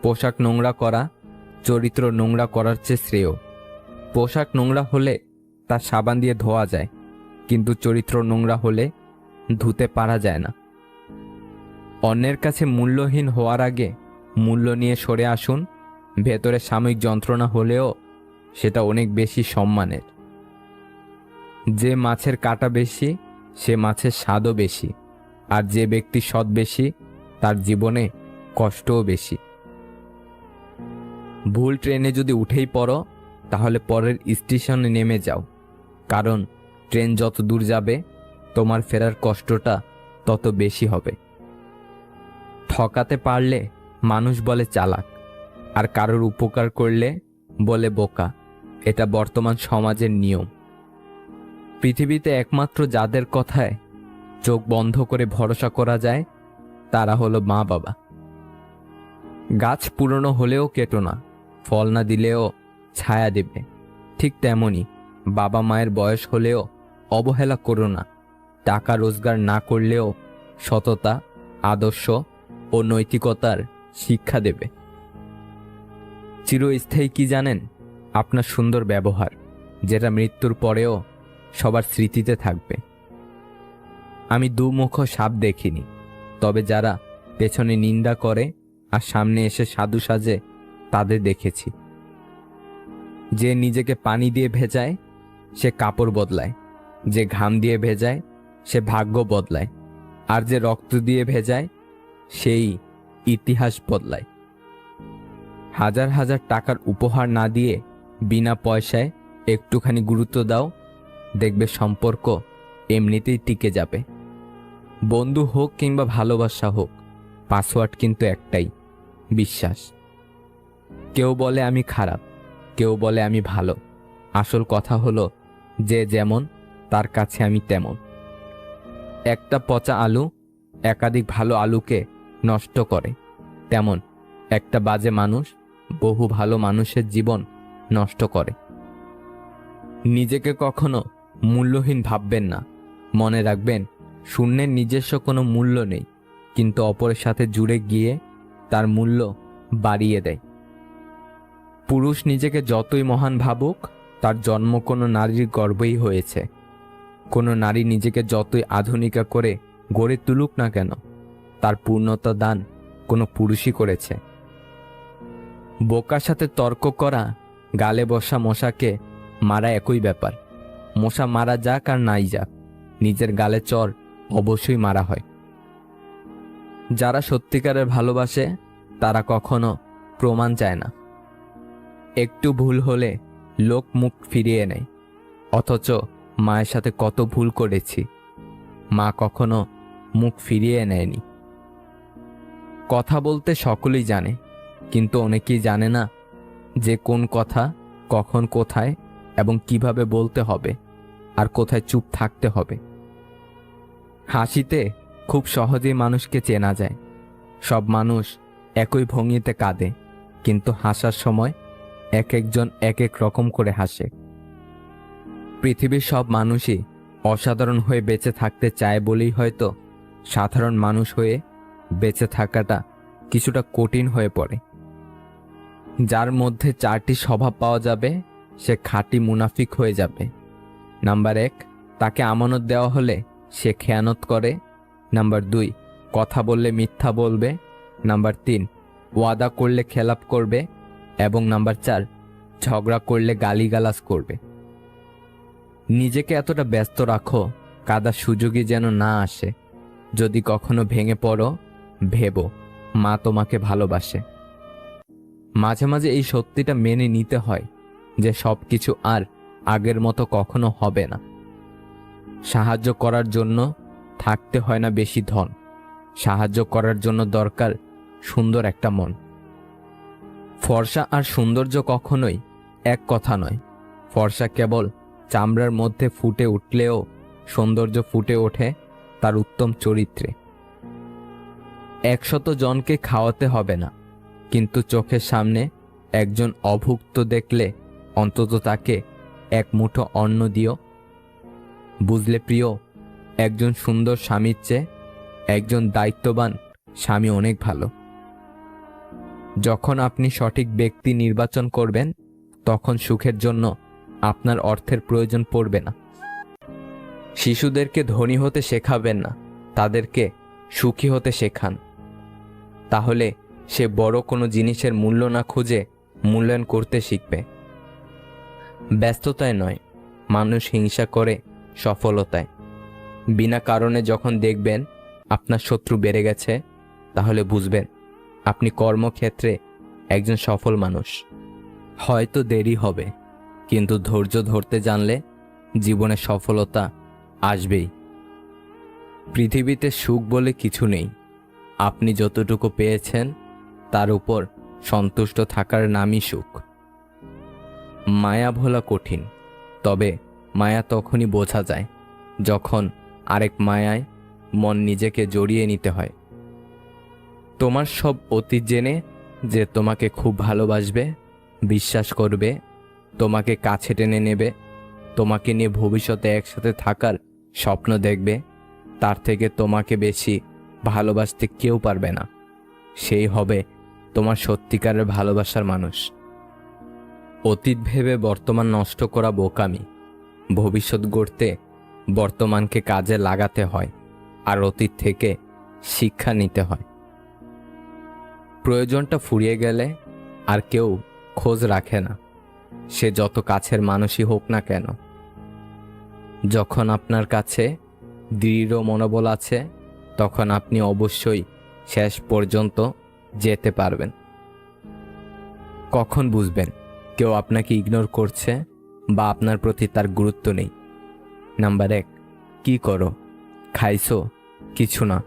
পোশাক নোংরা করা চরিত্র নোংরা করার চেয়ে শ্রেয়। পোশাক নোংরা হলে তা সাবান দিয়ে ধোয়া যায়, কিন্তু চরিত্র নোংরা হলে ধুতে পারা যায় না। অন্যের কাছে মূল্যহীন হওয়ার আগে মূল্য নিয়ে সরে আসুন। ভেতরে সাময়িক যন্ত্রণা হলেও সেটা অনেক বেশি সম্মানের। যে মাছের কাঁটা বেশি, সে মাছের স্বাদও বেশি। আর যে ব্যক্তি সৎ বেশি, তার জীবনে কষ্টও বেশি। ভুল ট্রেনে যদি উঠেই পড়ো, তাহলে পরের স্টেশনে নেমে যাও, কারণ ট্রেন যত দূর যাবে তোমার ফেরার কষ্টটা তত বেশি হবে। ঠকাতে পারলে মানুষ বলে চালাক, আর কারোর উপকার করলে বলে বোকা। এটা বর্তমান সমাজের নিয়ম। পৃথিবীতে একমাত্র যাদের কথায় চোখ বন্ধ করে ভরসা করা যায়, তারা হলো মা বাবা। গাছ পুরনো হলেও কেটো না, ফল না দিলেও ছায়া দেবে। ঠিক তেমনি বাবা মায়ের বয়স হলেও অবহেলা করো না। টাকা রোজগার না করলেও সততা, আদর্শ ও নৈতিকতার শিক্ষা দেবে। চিরস্থায়ী কি জানেন? আপনার সুন্দর ব্যবহার, যেটা মৃত্যুর পরেও সবার স্মৃতিতে থাকবে। আমি দুমুখো সাপ দেখিনি, তবে যারা পেছনে নিন্দা করে আর সামনে এসে সাধু সাজে তাদের দেখেছি। যে নিজেকে পানি দিয়ে ভেজায় সে কাপড় বদলায়, যে ঘাম দিয়ে ভেজায় সে ভাগ্য বদলায়, আর যে রক্ত দিয়ে ভেজায় সেই ইতিহাস বদলায়। হাজার হাজার টাকার উপহার না দিয়ে বিনা পয়সায় একটুখানি গুরুত্ব দাও, দেখবে সম্পর্ক এমনিতেই টিকে যাবে। বন্ধু হোক কিংবা ভালোবাসা হোক, পাসওয়ার্ড কিন্তু একটাই, বিশ্বাস। কেউ বলে আমি খারাপ, কেউ বলে আমি ভালো। আসল কথা হলো যে যেমন তার কাছে আমি তেমন। একটা পচা আলু একাধিক ভালো আলুকে নষ্ট করে, তেমন একটা বাজে মানুষ বহু ভালো মানুষের জীবন নষ্ট করে। নিজেকে কখনো মূল্যহীন ভাববেন না। মনে রাখবেন, শূন্যের নিজস্ব কোনো মূল্য নেই, কিন্তু অপরের সাথে জুড়ে গিয়ে তার মূল্য বাড়িয়ে দেয়। পুরুষ নিজেকে যতই মহান ভাবুক, তার জন্ম কোনো নারীর গর্ভেই হয়েছে। কোনো নারী নিজেকে যতই আধুনিকা করে গড়ে তুলুক না কেন, তার পূর্ণতা দান কোনো পুরুষই করেছে। বোকার সাথে তর্ক করা, গালে বসা মশাকে মারা একই ব্যাপার। মশা মারা যাক আর নাই যাক, নিজের গালে চর অবশ্যই মারা হয়। যারা সত্যিকারের ভালোবাসে তারা কখনো প্রমাণ চায় না। একটু ভুল হলে লোক মুখ ফিরিয়ে নেয়, অথচ মায়ের সাথে কত ভুল করেছি, মা কখনো মুখ ফিরিয়ে নেয়নি। কথা বলতে সকলেই জানে, কিন্তু অনেকেই জানে না যে কোন কথা কখন কোথায় এবং কিভাবে বলতে হবে আর কোথায় চুপ থাকতে হবে। হাসিতে খুব সহজেই মানুষকে চেনা যায়। সব মানুষ একই ভঙ্গিতে কাঁদে, কিন্তু হাসার সময় এক একজন এক এক রকম করে হাসে। পৃথিবীর সব মানুষই অসাধারণ হয়ে বেঁচে থাকতে চায় বলেই হয়তো সাধারণ মানুষ হয়ে বেঁচে থাকাটা কিছুটা কঠিন হয়ে পড়ে। যার মধ্যে 4টি স্বভাব পাওয়া যাবে, সে খাঁটি মুনাফিক হয়ে যাবে। নাম্বার 1, তাকে আমানত দেওয়া হলে সে খেয়ানত করে। নাম্বার 2, কথা বললে মিথ্যা বলবে। নাম্বার 3, ওয়াদা করলে খেলাপ করবে। এবং নাম্বার 4, ঝগড়া করলে গালিগালাজ করবে। নিজেকে এতটা ব্যস্ত রাখো, কাদার সুযোগই যেন না আসে। যদি কখনো ভেঙে পড়ো, ভেবো মা তোমাকে ভালোবাসে। মাঝে মাঝে এই সত্যিটা মেনে নিতে হয় যে সব কিছু আর আগের মতো কখনো হবে না। সাহায্য করার জন্য থাকতে হয় না বেশি ধন, সাহায্য করার জন্য দরকার সুন্দর একটা মন। ফর্সা আর সৌন্দর্য কখনোই এক কথা নয়। ফর্সা কেবল চামড়ার মধ্যে ফুটে উঠলেও সৌন্দর্য ফুটে ওঠে তার উত্তম চরিত্রে। 100 জনকে খাওয়াতে হবে না, কিন্তু চোখের সামনে একজন অভুক্ত দেখলে অন্তত তাকে এক মুঠো অন্ন দিও। বুঝলে প্রিয়, একজন সুন্দর স্বামীর চেয়ে একজন দায়িত্ববান স্বামী অনেক ভালো। যখন আপনি সঠিক ব্যক্তি নির্বাচন করবেন, তখন সুখের জন্য আপনার অর্থের প্রয়োজন পড়বে না। শিশুদেরকে ধনী হতে শেখাবেন না, তাদেরকে সুখী হতে শেখান। তাহলে সে বড় কোনো জিনিসের মূল্য না খুঁজে মূল্যায়ন করতে শিখবে। ব্যস্ততায় নয়, মানুষ হিংসা করে সফলতায়। বিনা কারণে যখন দেখবেন আপনার শত্রু বেড়ে গেছে, তাহলে বুঝবেন আপনি কর্মক্ষেত্রে একজন সফল মানুষ। হয়তো দেরি হবে, কিন্তু ধৈর্য ধরতে জানলে জীবনে সফলতা আসবেই। পৃথিবীতে সুখ বলে কিছু নেই। আপনি যতটুকু পেয়েছেন তার উপর সন্তুষ্ট থাকার নামই সুখ। মায়া ভোলা কঠিন, তবে মায়া তখনই বোঝা যায় যখন আরেক মায়ায় মন নিজেকে জড়িয়ে নিতে হয়। তোমার সব অতীত জেনে যে তোমাকে খুব ভালোবাসবে, বিশ্বাস করবে, তোমাকে কাছে টেনে নেবে, তোমাকে নিয়ে ভবিষ্যতে একসাথে থাকার স্বপ্ন দেখবে, তার থেকে তোমাকে বেশি ভালোবাসতে কেউ পারবে না। সেই হবে তোমার সত্যিকারের ভালোবাসার মানুষ। অতীত ভেবে বর্তমান নষ্ট করা বোকামি। ভবিষ্যৎ গড়তে বর্তমানকে কাজে লাগাতে হয়, আর অতীত থেকে শিক্ষা নিতে হয়। প্রয়োজনটা ফুরিয়ে গেলে আর কেউ খোঁজ রাখে না, সে যত কাছের মানুষই হোক না কেন। যখন আপনার কাছে দৃঢ় মনোবল আছে, তখন আপনি অবশ্যই শেষ পর্যন্ত যেতে পারবেন। কখন বুঝবেন কেউ আপনাকে ইগনোর করছে বা আপনার প্রতি তার গুরুত্ব নেই? নাম্বার 1, কি করো? খাইছো? কিছু না।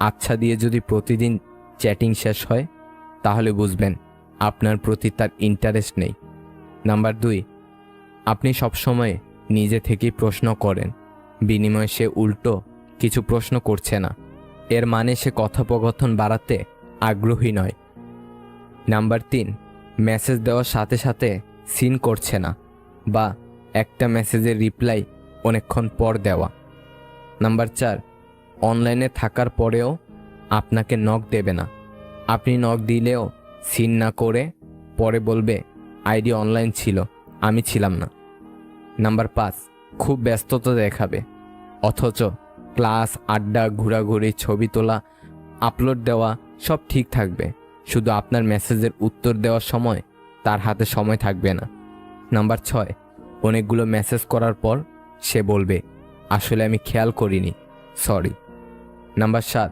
আচ্ছা দিয়ে যদি প্রতিদিন চ্যাটিং শেষ হয়, তাহলে বুঝবেন আপনার প্রতি তার ইন্টারেস্ট নেই। নাম্বার 2, আপনি সবসময় নিজে থেকেই প্রশ্ন করেন, বিনিময়ে সে উল্টো কিছু প্রশ্ন করছে না, এর মানে সে কথোপকথন বাড়াতে আগ্রহী নয়। নাম্বার 3, মেসেজ দেওয়ার সাথে সাথে সিন করছে না, বা একটা মেসেজের রিপ্লাই অনেকক্ষণ পর দেওয়া। নাম্বার 4, অনলাইনে থাকার পরেও আপনাকে নক দেবে না, আপনি নক দিলেও সিন না করে পরে বলবে আইডি অনলাইন ছিল, আমি ছিলাম না। নাম্বার 5, খুব ব্যস্ততা দেখাবে, অথচ ক্লাস, আড্ডা, ঘোরাঘুরি, ছবি তোলা, আপলোড দেওয়া সব ঠিক থাকবে, শুধু আপনার মেসেজের উত্তর দেওয়ার সময় তার হাতে সময় থাকবে না। নাম্বার 6, অনেকগুলো মেসেজ করার পর সে বলবে আসলে আমি খেয়াল করিনি, সরি। নাম্বার 7,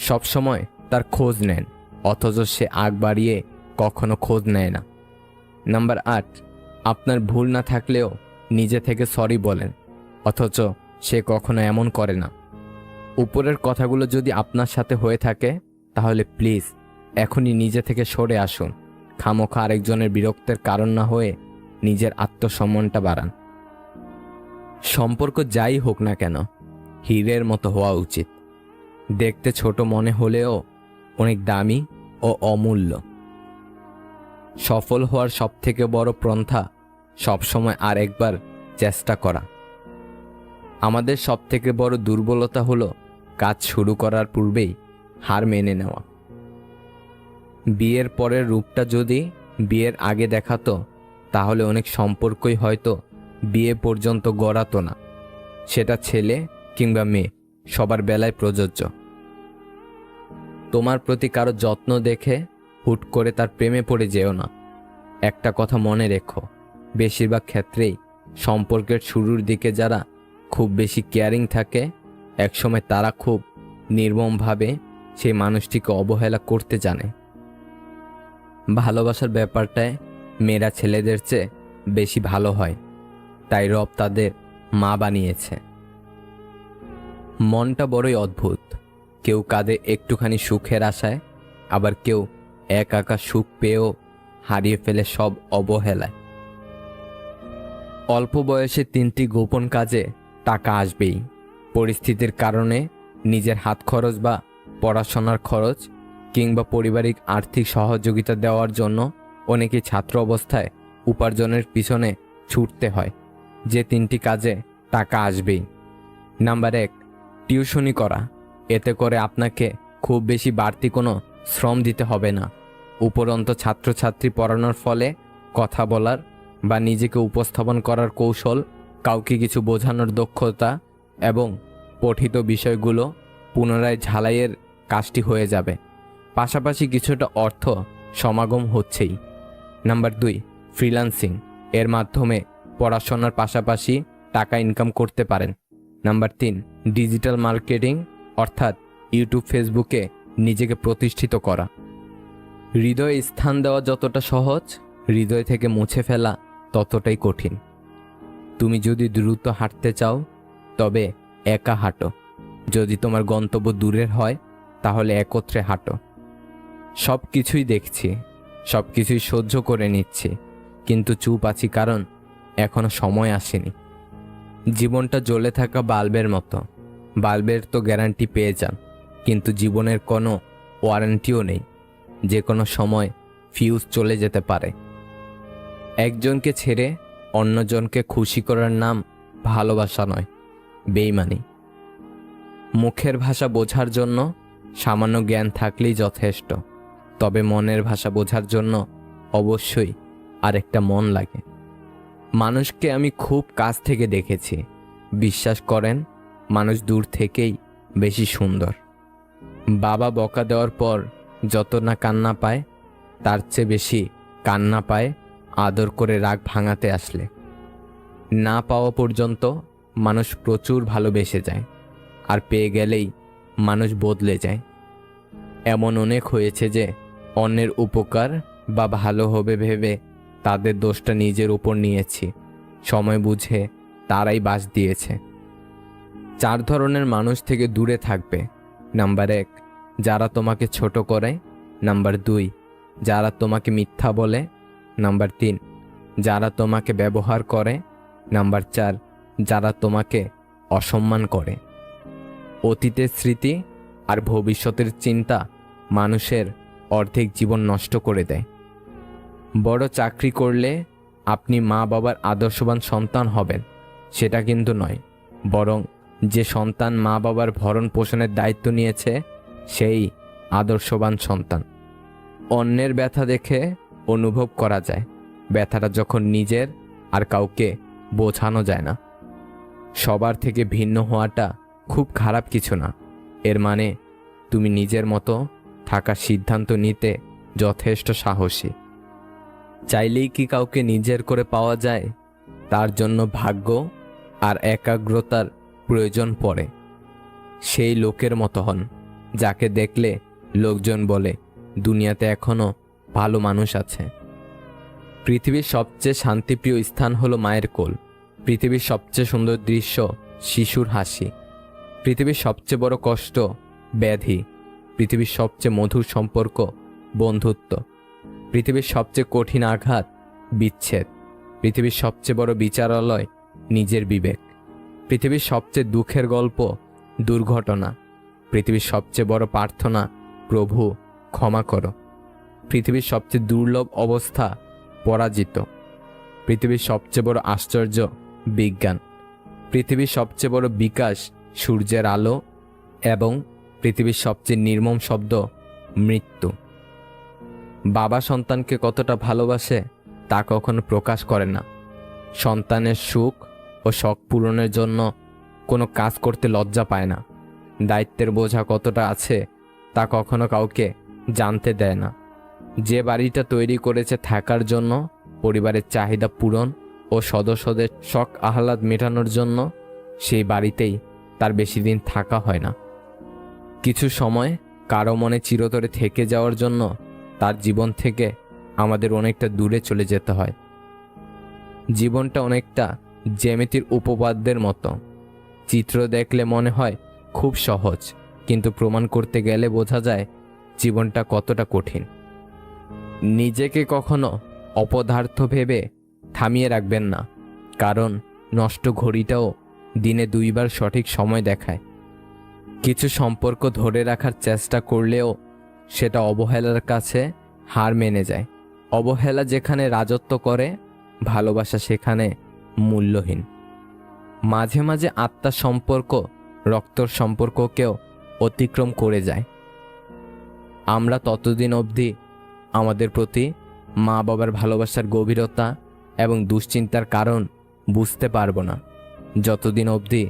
সব সময় তার খোঁজ নেন, অথচ সে আগ বাড়িয়ে কখনো খোঁজ নেয় না। নাম্বার 8, আপনার ভুল না থাকলেও নিজে থেকে সরি বলেন, অথচ সে কখনো এমন করে না। উপরের কথাগুলো যদি আপনার সাথে হয়ে থাকে, তাহলে প্লিজ এখনই নিজে থেকে সরে আসুন। খামোখা আরেকজনের বিরক্তের কারণ না হয়ে নিজের আত্মসম্মানটা বাড়ান। সম্পর্ক যাই হোক না কেন, হীরের মতো হওয়া উচিত। দেখতে ছোট মনে হলেও অনেক দামি ও অমূল্য। সফল হওয়ার সবথেকে বড় পন্থা সবসময় আর একবার চেষ্টা করা। আমাদের সবথেকে বড় দুর্বলতা হলো কাজ শুরু করার পূর্বেই হার মেনে নেওয়া। বিয়ের পরের রূপটা যদি বিয়ের আগে দেখাতো, তাহলে অনেক সম্পর্কই হয়তো বিয়ে পর্যন্ত গড়াতো না। সেটা ছেলে কিংবা মেয়ে, সবার বেলায় প্রযোজ্য। তোমার প্রতি কারো যত্ন দেখে হুট করে তার প্রেমে পড়ে যেও না। একটা কথা মনে রেখো, বেশিরভাগ ক্ষেত্রেই সম্পর্কের শুরুর দিকে যারা খুব বেশি কেয়ারিং থাকে, একসময় তারা খুব নির্মমভাবে সেই মানুষটিকে অবহেলা করতে জানে। ভালোবাসার ব্যাপারটায় মেয়েরা ছেলেদের চেয়ে বেশি ভালো হয়, তাই রব তাদের মা বানিয়েছে। মনটা বড়ই অদ্ভুত। কেউ কাঁদে একটুখানি সুখের আশায়, আবার কেউ একা সুখ পেয়েও হারিয়ে ফেলে সব অবহেলায়। অল্প বয়সে 3টি গোপন কাজে টাকা আসবেই। পরিস্থিতির কারণে নিজের হাত খরচ বা পড়াশোনার খরচ কিংবা পারিবারিক আর্থিক সহযোগিতা দেওয়ার জন্য অনেকেই ছাত্র অবস্থায় উপার্জনের পিছনে ছুটতে হয়। যে 3টি কাজে টাকা আসবেই। নাম্বার 1, টিউশনি করা। এতে করে আপনাকে খুব বেশি বাড়তি কোনো শ্রম দিতে হবে না। উপরন্ত ছাত্রছাত্রী পড়ানোর ফলে কথা বলার বা নিজেকে উপস্থাপন করার কৌশল, কাউকে কিছু বোঝানোর দক্ষতা এবং পঠিত বিষয়গুলো পুনরায় ঝালাইয়ের কাজটি হয়ে যাবে। পাশাপাশি কিছুটা অর্থ সমাগম হচ্ছেই। Number 2, freelancing. এর মাধ্যমে পড়াশোনার পাশাপাশি টাকা ইনকাম করতে পারেন। নাম্বার 3, ডিজিটাল মার্কেটিং, অর্থাৎ ইউটিউব, ফেসবুকে নিজেকে প্রতিষ্ঠিত করা। হৃদয়ে স্থান দেওয়া যতটা সহজ, হৃদয় থেকে মুছে ফেলা ততটাই কঠিন। তুমি যদি দ্রুত হাঁটতে চাও তবে একা হাঁটো। যদি তোমার গন্তব্য দূরের হয় তাহলে একত্রে হাঁটো। সব কিছুই দেখছি, সব কিছুই সহ্য করে নিচ্ছি, কিন্তু চুপ আছি কারণ এখনো সময় আসেনি। জীবনটা জ্বলে থাকা বাল্বের মতো। বাল্বের তো গ্যারান্টি পেয়ে যান, কিন্তু জীবনের কোনো ওয়ারেন্টিও নেই। যে কোনো সময় ফিউজ চলে যেতে পারে। একজনকে ছেড়ে অন্যজনকে খুশি করার নাম ভালোবাসা নয়, বেইমানি। মুখের ভাষা বোঝার জন্য সামান্য জ্ঞান থাকলেই যথেষ্ট, তবে মনের ভাষা বোঝার জন্য অবশ্যই আরেকটা মন লাগে। মানুষকে আমি খুব কাছ থেকে দেখেছি। বিশ্বাস করেন, মানুষ দূর থেকেই বেশি সুন্দর। বাবা বকা দেওয়ার পর যত না কান্না পায়, তার চেয়ে বেশি কান্না পায় আদর করে রাগ ভাঙাতে আসলে। না পাওয়া পর্যন্ত মানুষ প্রচুর ভালোবেসে যায়, আর পেয়ে গেলেই মানুষ বদলে যায়। এমন অনেক হয়েছে যে অন্যের উপকার বা ভালো হবে ভেবে তাদের দোষটা নিজের উপর নিয়েছি। সময় বুঝে তারাই বাস দিয়েছে। 4 ধরনের মানুষ থেকে দূরে থাকবে। নাম্বার 1, যারা তোমাকে ছোট করে। নাম্বার 2, যারা তোমাকে মিথ্যা বলে। নাম্বার 3, যারা তোমাকে ব্যবহার করে। নাম্বার 4, যারা তোমাকে অসম্মান করে। অতীতের স্মৃতি আর ভবিষ্যতের চিন্তা মানুষের অর্ধেক জীবন নষ্ট করে দেয়। বড় চাকরি করলে আপনি মা বাবার আদর্শবান সন্তান হবেন, সেটা কিন্তু নয়। বরং যে সন্তান মা বাবার ভরণ পোষণের দায়িত্ব নিয়েছে সেই আদর্শবান সন্তান। অন্যের ব্যথা দেখে অনুভব করা যায়, ব্যথাটা যখন নিজের আর কাউকে বোঝানো যায় না। সবার থেকে ভিন্ন হওয়াটা খুব খারাপ কিছু না। এর মানে তুমি নিজের মতো থাকার সিদ্ধান্ত নিতে যথেষ্ট সাহসী। চাইলেই কি কাউকে নিজের করে পাওয়া যায়? তার জন্য ভাগ্য আর একাগ্রতার প্রয়োজন পড়ে। সেই লোকের মতো হন যাকে দেখলে লোকজন বলে দুনিয়াতে এখনো ভালো মানুষ আছে। পৃথিবীর সবচেয়ে শান্তিপ্রিয় স্থান হলো মায়ের কোল। পৃথিবীর সবচেয়ে সুন্দর দৃশ্য শিশুর হাসি। পৃথিবীর সবচেয়ে বড় কষ্ট ব্যাধি। পৃথিবীর সবচেয়ে মধুর সম্পর্ক বন্ধুত্ব। পৃথিবীর সবচেয়ে কঠিন আঘাত বিচ্ছেদ। পৃথিবীর সবচেয়ে বড় বিচারালয় নিজের বিবেক। পৃথিবীর সবচেয়ে দুঃখের গল্প দুর্ঘটনা। পৃথিবীর সবচেয়ে বড় প্রার্থনা, প্রভু ক্ষমা করো। পৃথিবীর সবচেয়ে দুর্লভ অবস্থা পরাজিত। পৃথিবীর সবচেয়ে বড় আশ্চর্য বিজ্ঞান। পৃথিবীর সবচেয়ে বড় বিকাশ সূর্যের আলো। এবং পৃথিবীর সবচেয়ে নির্মম শব্দ মৃত্যু। বাবা সন্তানকে কতটা ভালোবাসে তা কখনো প্রকাশ করে না। সন্তানের সুখ ও শখ পূরণের জন্য কোনো কাজ করতে লজ্জা পায় না। দায়িত্বের বোঝা কতটা আছে তা কখনো কাউকে জানতে দেয় না। যে বাড়িটা তৈরি করেছে থাকার জন্য, পরিবারের চাহিদা পূরণ ও সদস্যদের শখ আহ্লাদ মেটানোর জন্য সেই বাড়িতেই তার বেশি দিন থাকা হয় না। কিছু সময় কারো মনে চিরতরে থেকে যাওয়ার জন্য তার জীবন থেকে আমাদের অনেকটা দূরে চলে যেতে হয়। জীবনটা অনেকটা জ্যামিতির উপপাদ্যের মতো। চিত্র দেখলে মনে হয় খুব সহজ, কিন্তু প্রমাণ করতে গেলে বোঝা যায় জীবনটা কতটা কঠিন। নিজেকে কখনো অপদার্থ ভেবে থামিয়ে রাখবেন না, কারণ নষ্ট ঘড়িটাও দিনে 2 বার সঠিক সময় দেখায়। কিছু সম্পর্ক ধরে রাখার চেষ্টা করলেও সেটা অবহেলার কাছে হার মেনে যায়। অবহেলা যেখানে রাজত্ব করে, ভালোবাসা সেখানে মূল্যহীন। মাঝে মাঝে আত্মার সম্পর্ক রক্তর সম্পর্ককেও অতিক্রম করে যায়। আমরা ততদিন অবধি আমাদের প্রতি মা বাবার ভালোবাসার গভীরতা এবং দুশ্চিন্তার কারণ বুঝতে পারবো না, যতদিন অবধি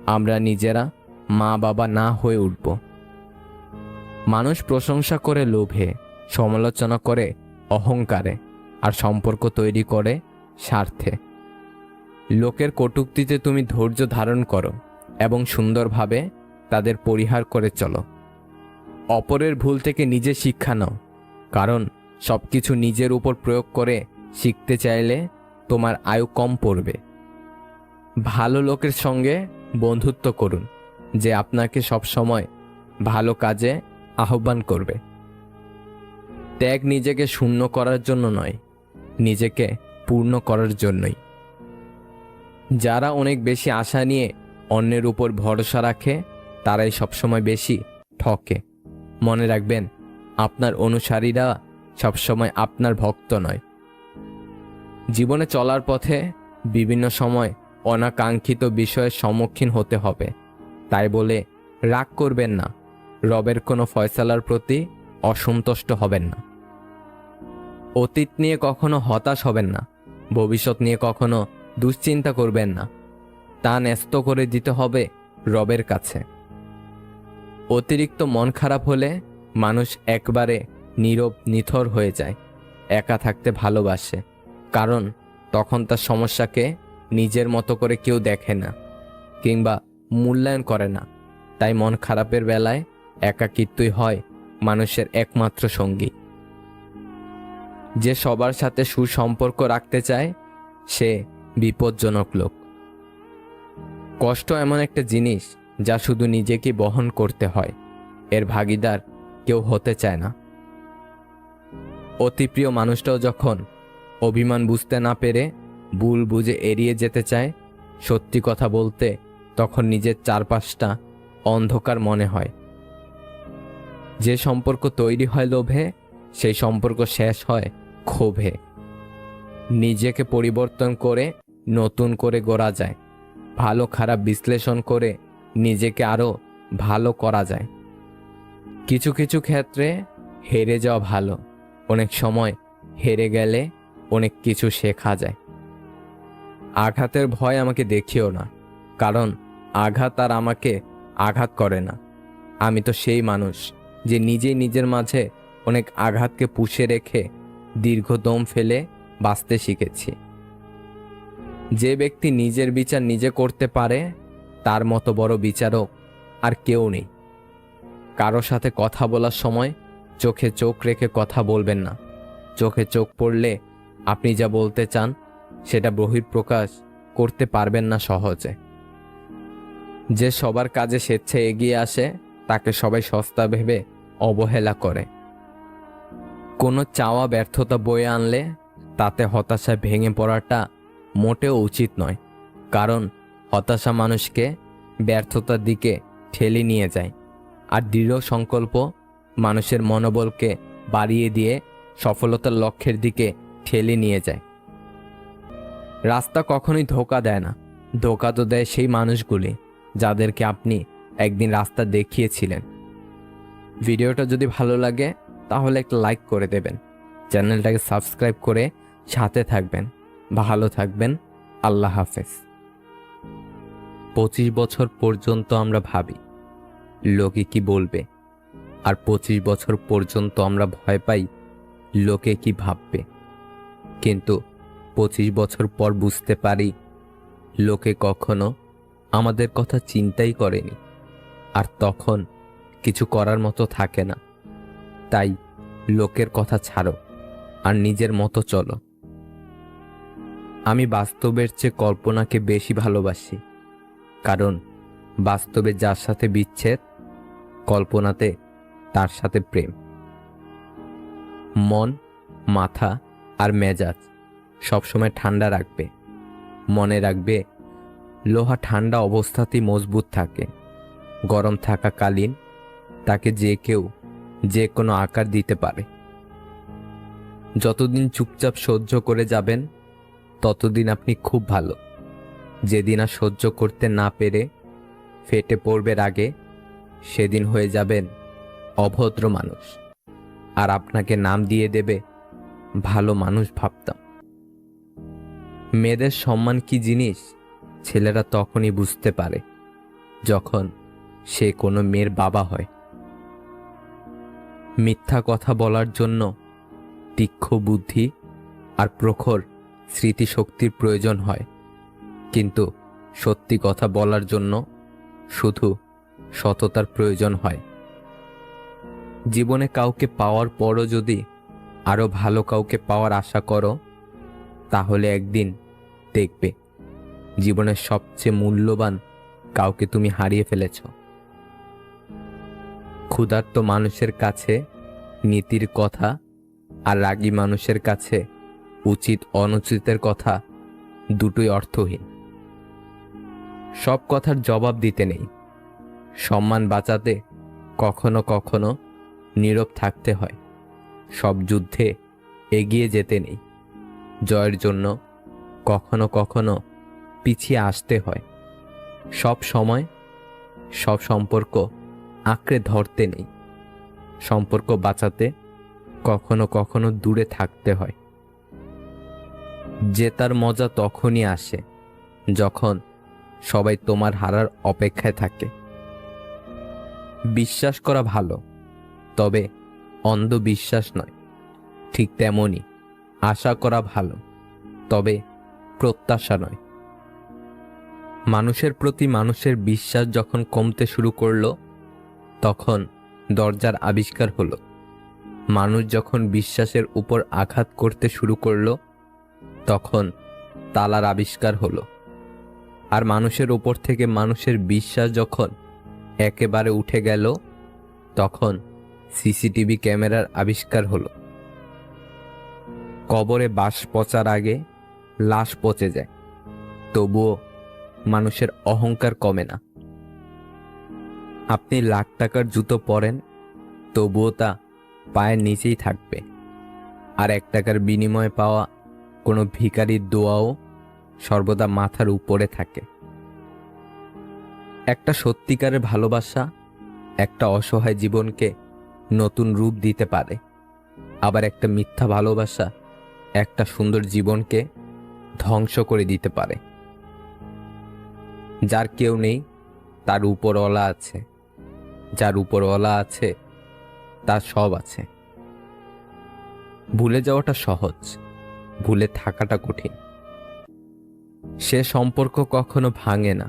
আমরা নিজেরা মা বাবা না হয়ে উঠব। মানুষ প্রশংসা করে লোভে, সমালোচনা করে অহংকারে, আর সম্পর্ক তৈরি করে স্বার্থে। লোকের কটূক্তিতে তুমি ধৈর্য ধারণ করো এবং সুন্দরভাবে তাদের পরিহার করে চলো। অপরের ভুল থেকে নিজে শিক্ষা নাও, কারণ সব কিছু নিজের উপর প্রয়োগ করে শিখতে চাইলে তোমার আয়ু কম পড়বে। ভালো লোকের সঙ্গে বন্ধুত্ব করুন, যে আপনাকে সবসময় ভালো কাজে আহ্বান করবে। ত্যাগ নিজেকে শূন্য করার জন্য নয়, নিজেকে পূর্ণ করার জন্যই। যারা অনেক বেশি আশা নিয়ে অন্যের উপর ভরসা রাখে, তারাই সবসময় বেশি ঠকে। মনে রাখবেন, আপনার অনুসারীরা সবসময় আপনার ভক্ত নয়। জীবনে চলার পথে বিভিন্ন সময় অনাকাঙ্ক্ষিত বিষয়ের সম্মুখীন হতে হবে, তাই বলে রাগ করবেন না। রবের কোনো ফয়সালার প্রতি অসন্তুষ্ট হবেন না। অতীত নিয়ে কখনো হতাশ হবেন না, ভবিষ্যৎ নিয়ে কখনো দুশ্চিন্তা করবেন না। তা ন্যস্ত করে দিতে হবে রবের কাছে। অতিরিক্ত মন খারাপ হলে মানুষ একবারে নীরব নিথর হয়ে যায়, একা থাকতে ভালোবাসে, কারণ তখন তার সমস্যাকে নিজের মতো করে কেউ দেখে না কিংবা মূল্যায়ন করে না। তাই মন খারাপের বেলায় একাকিত্বই হয় মানুষের একমাত্র সঙ্গী। যে সবার সাথে সুসম্পর্ক রাখতে চায়, সে বিপজ্জনক লোক। কষ্ট এমন একটা জিনিস যা শুধু নিজেকে বহন করতে হয়, এর ভাগিদার কেউ হতে চায় না। অতি প্রিয় মানুষটাও যখন অভিমান বুঝতে না পেরে ভুল বুঝে এড়িয়ে যেতে চায়, সত্যি কথা বলতে তখন নিজের চারপাশটা অন্ধকার মনে হয়। যে সম্পর্ক তৈরি হয় লোভে, সেই সম্পর্ক শেষ হয় ক্ষোভে। নিজেকে পরিবর্তন করে নতুন করে গড়া যায়, ভালো খারাপ বিশ্লেষণ করে নিজেকে আরও ভালো করা যায়। কিছু কিছু ক্ষেত্রে হেরে যাওয়া ভালো, অনেক সময় হেরে গেলে অনেক কিছু শেখা যায়। আঘাতের ভয় আমাকে দেখিও না, কারণ আঘাত আর আমাকে আঘাত করে না। আমি তো সেই মানুষ যে নিজেই নিজের মাঝে অনেক আঘাতকে পুষে রেখে দীর্ঘ দম ফেলে বাঁচতে শিখেছি। যে ব্যক্তি নিজের বিচার নিজে করতে পারে, তার মতো বড় বিচারক আর কেউ নেই। কারো সাথে কথা বলার সময় চোখে চোখ রেখে কথা বলবেন না। চোখে চোখ পড়লে আপনি যা বলতে চান সেটা বহিঃপ্রকাশ করতে পারবেন না সহজে। যে সবার কাজে স্বেচ্ছায় এগিয়ে আসে, তাকে সবাই সস্তা ভেবে অবহেলা করে। কোনো চাওয়া ব্যর্থতা বয়ে আনলে তাতে হতাশায় ভেঙে পড়াটা মোটেও উচিত নয়, কারণ হতাশা মানুষকে ব্যর্থতার দিকে ঠেলে নিয়ে যায়, আর দৃঢ় সংকল্প মানুষের মনোবলকে বাড়িয়ে দিয়ে সফলতার লক্ষ্যের দিকে ঠেলে নিয়ে যায়। রাস্তা কখনোই ধোঁকা দেয় না, ধোঁকা তো দেয় সেই মানুষগুলি যাদেরকে আপনি একদিন রাস্তা দেখিয়েছিলেন। ভিডিওটা যদি ভালো লাগে তাহলে একটা লাইক করে দেবেন, চ্যানেলটাকে সাবস্ক্রাইব করে সাথে থাকবেন। ভালো থাকবেন। আল্লাহ হাফেজ। 25 বছর পর্যন্ত আমরা ভাবি লোকে কি বলবে, আর 25 বছর পর্যন্ত আমরা ভয় পাই লোকে কি ভাববে। কিন্তু 25 বছর পর বুঝতে পারি লোকে কখনো আমাদের কথা চিন্তাই করেনি, আর তখন কিছু করার মতো থাকে না। তাই লোকের কথা ছাড়ো আর নিজের মতো চলো। আমি বাস্তবের চেয়ে কল্পনাকে বেশি ভালোবাসি, কারণ বাস্তবে যার সাথে বিচ্ছেদ, কল্পনাতে তার সাথে প্রেম। মন, মাথা আর মেজাজ সবসময় ঠান্ডা রাখবে। মনে রাখবে, লোহা ঠান্ডা অবস্থাতেই মজবুত থাকে। গরম থাকাকালীন তাকে যে কেউ যে কোনো আকার দিতে পারে। যতদিন চুপচাপ সহ্য করে যাবেন, ততদিন আপনি খুব ভালো। যেদিন আর সহ্য করতে না পেরে ফেটে পড়বে আগে, সেদিন হয়ে যাবেন অভদ্র মানুষ, আর আপনাকে নাম দিয়ে দেবে ভালো মানুষ ভাবতাম। মেয়েদের সম্মান কি জিনিস ছেলেরা তখনই বুঝতে পারে যখন সে কোনো মেয়ের বাবা হয়। মিথ্যা কথা বলার জন্য তীক্ষ্ণ বুদ্ধি আর প্রখর স্মৃতিশক্তির প্রয়োজন হয়, কিন্তু সত্যি কথা বলার জন্য শুধু সততার প্রয়োজন হয়। জীবনে কাউকে পাওয়ার পরও যদি আরো ভালো কাউকে পাওয়ার আশা করো, তাহলে একদিন দেখবে জীবনের সবচেয়ে মূল্যবান কাউকে তুমি হারিয়ে ফেলেছ। ক্ষুধার্ত মানুষের কাছে নীতির কথা আর রাগী মানুষের কাছে উচিত অনুচিতের কথা দুটোই অর্থহীন। সব কথার জবাব দিতে নেই। সম্মান বাঁচাতে কখনো কখনো নীরব থাকতে হয়। সব যুদ্ধে এগিয়ে যেতে নেই। জয়ের জন্য কখনো কখনো পিছিয়ে আসতে হয়। সব সময় সব সম্পর্ক আঁকড়ে ধরতে নেই। সম্পর্ক বাঁচাতে কখনো কখনো দূরে থাকতে হয়। জেতার মজা তখনই আসে যখন সবাই তোমার হারার অপেক্ষায় থাকে। বিশ্বাস করা ভালো, তবে অন্ধবিশ্বাস নয়। ঠিক তেমনই আশা করা ভালো, তবে প্রত্যাশা নয়। মানুষের প্রতি মানুষের বিশ্বাস যখন কমতে শুরু করলো, তখন দরজার আবিষ্কার হলো। মানুষ যখন বিশ্বাসের উপর আঘাত করতে শুরু করলো, তখন তালার আবিষ্কার হলো। আর মানুষের উপর থেকে মানুষের বিশ্বাস যখন একেবারে উঠে গেল, তখন সিসিটিভি ক্যামেরার আবিষ্কার হলো। কবরে বাঁশ পচার আগে লাশ পচে যায়, তবুও মানুষের অহংকার কমে না। আপনি লাখ টাকার জুতো পরেন, তবুও তা পায়ের নিচেই থাকবে। আর 1 টাকার বিনিময়ে পাওয়া কোনো ভিখারির দোয়াও সর্বদা মাথার উপরে থাকে। একটা সত্যিকারের ভালোবাসা একটা অসহায় জীবনকে নতুন রূপ দিতে পারে, আবার একটা মিথ্যা ভালোবাসা একটা সুন্দর জীবনকে ধ্বংস করে দিতে পারে। যার কেউ নেই তার উপরওয়ালা আছে, যার উপরওয়ালা আছে তার সব আছে। ভুলে যাওয়াটা সহজ, ভুলে থাকাটা কঠিন। সে সম্পর্ক কখনো ভাঙে না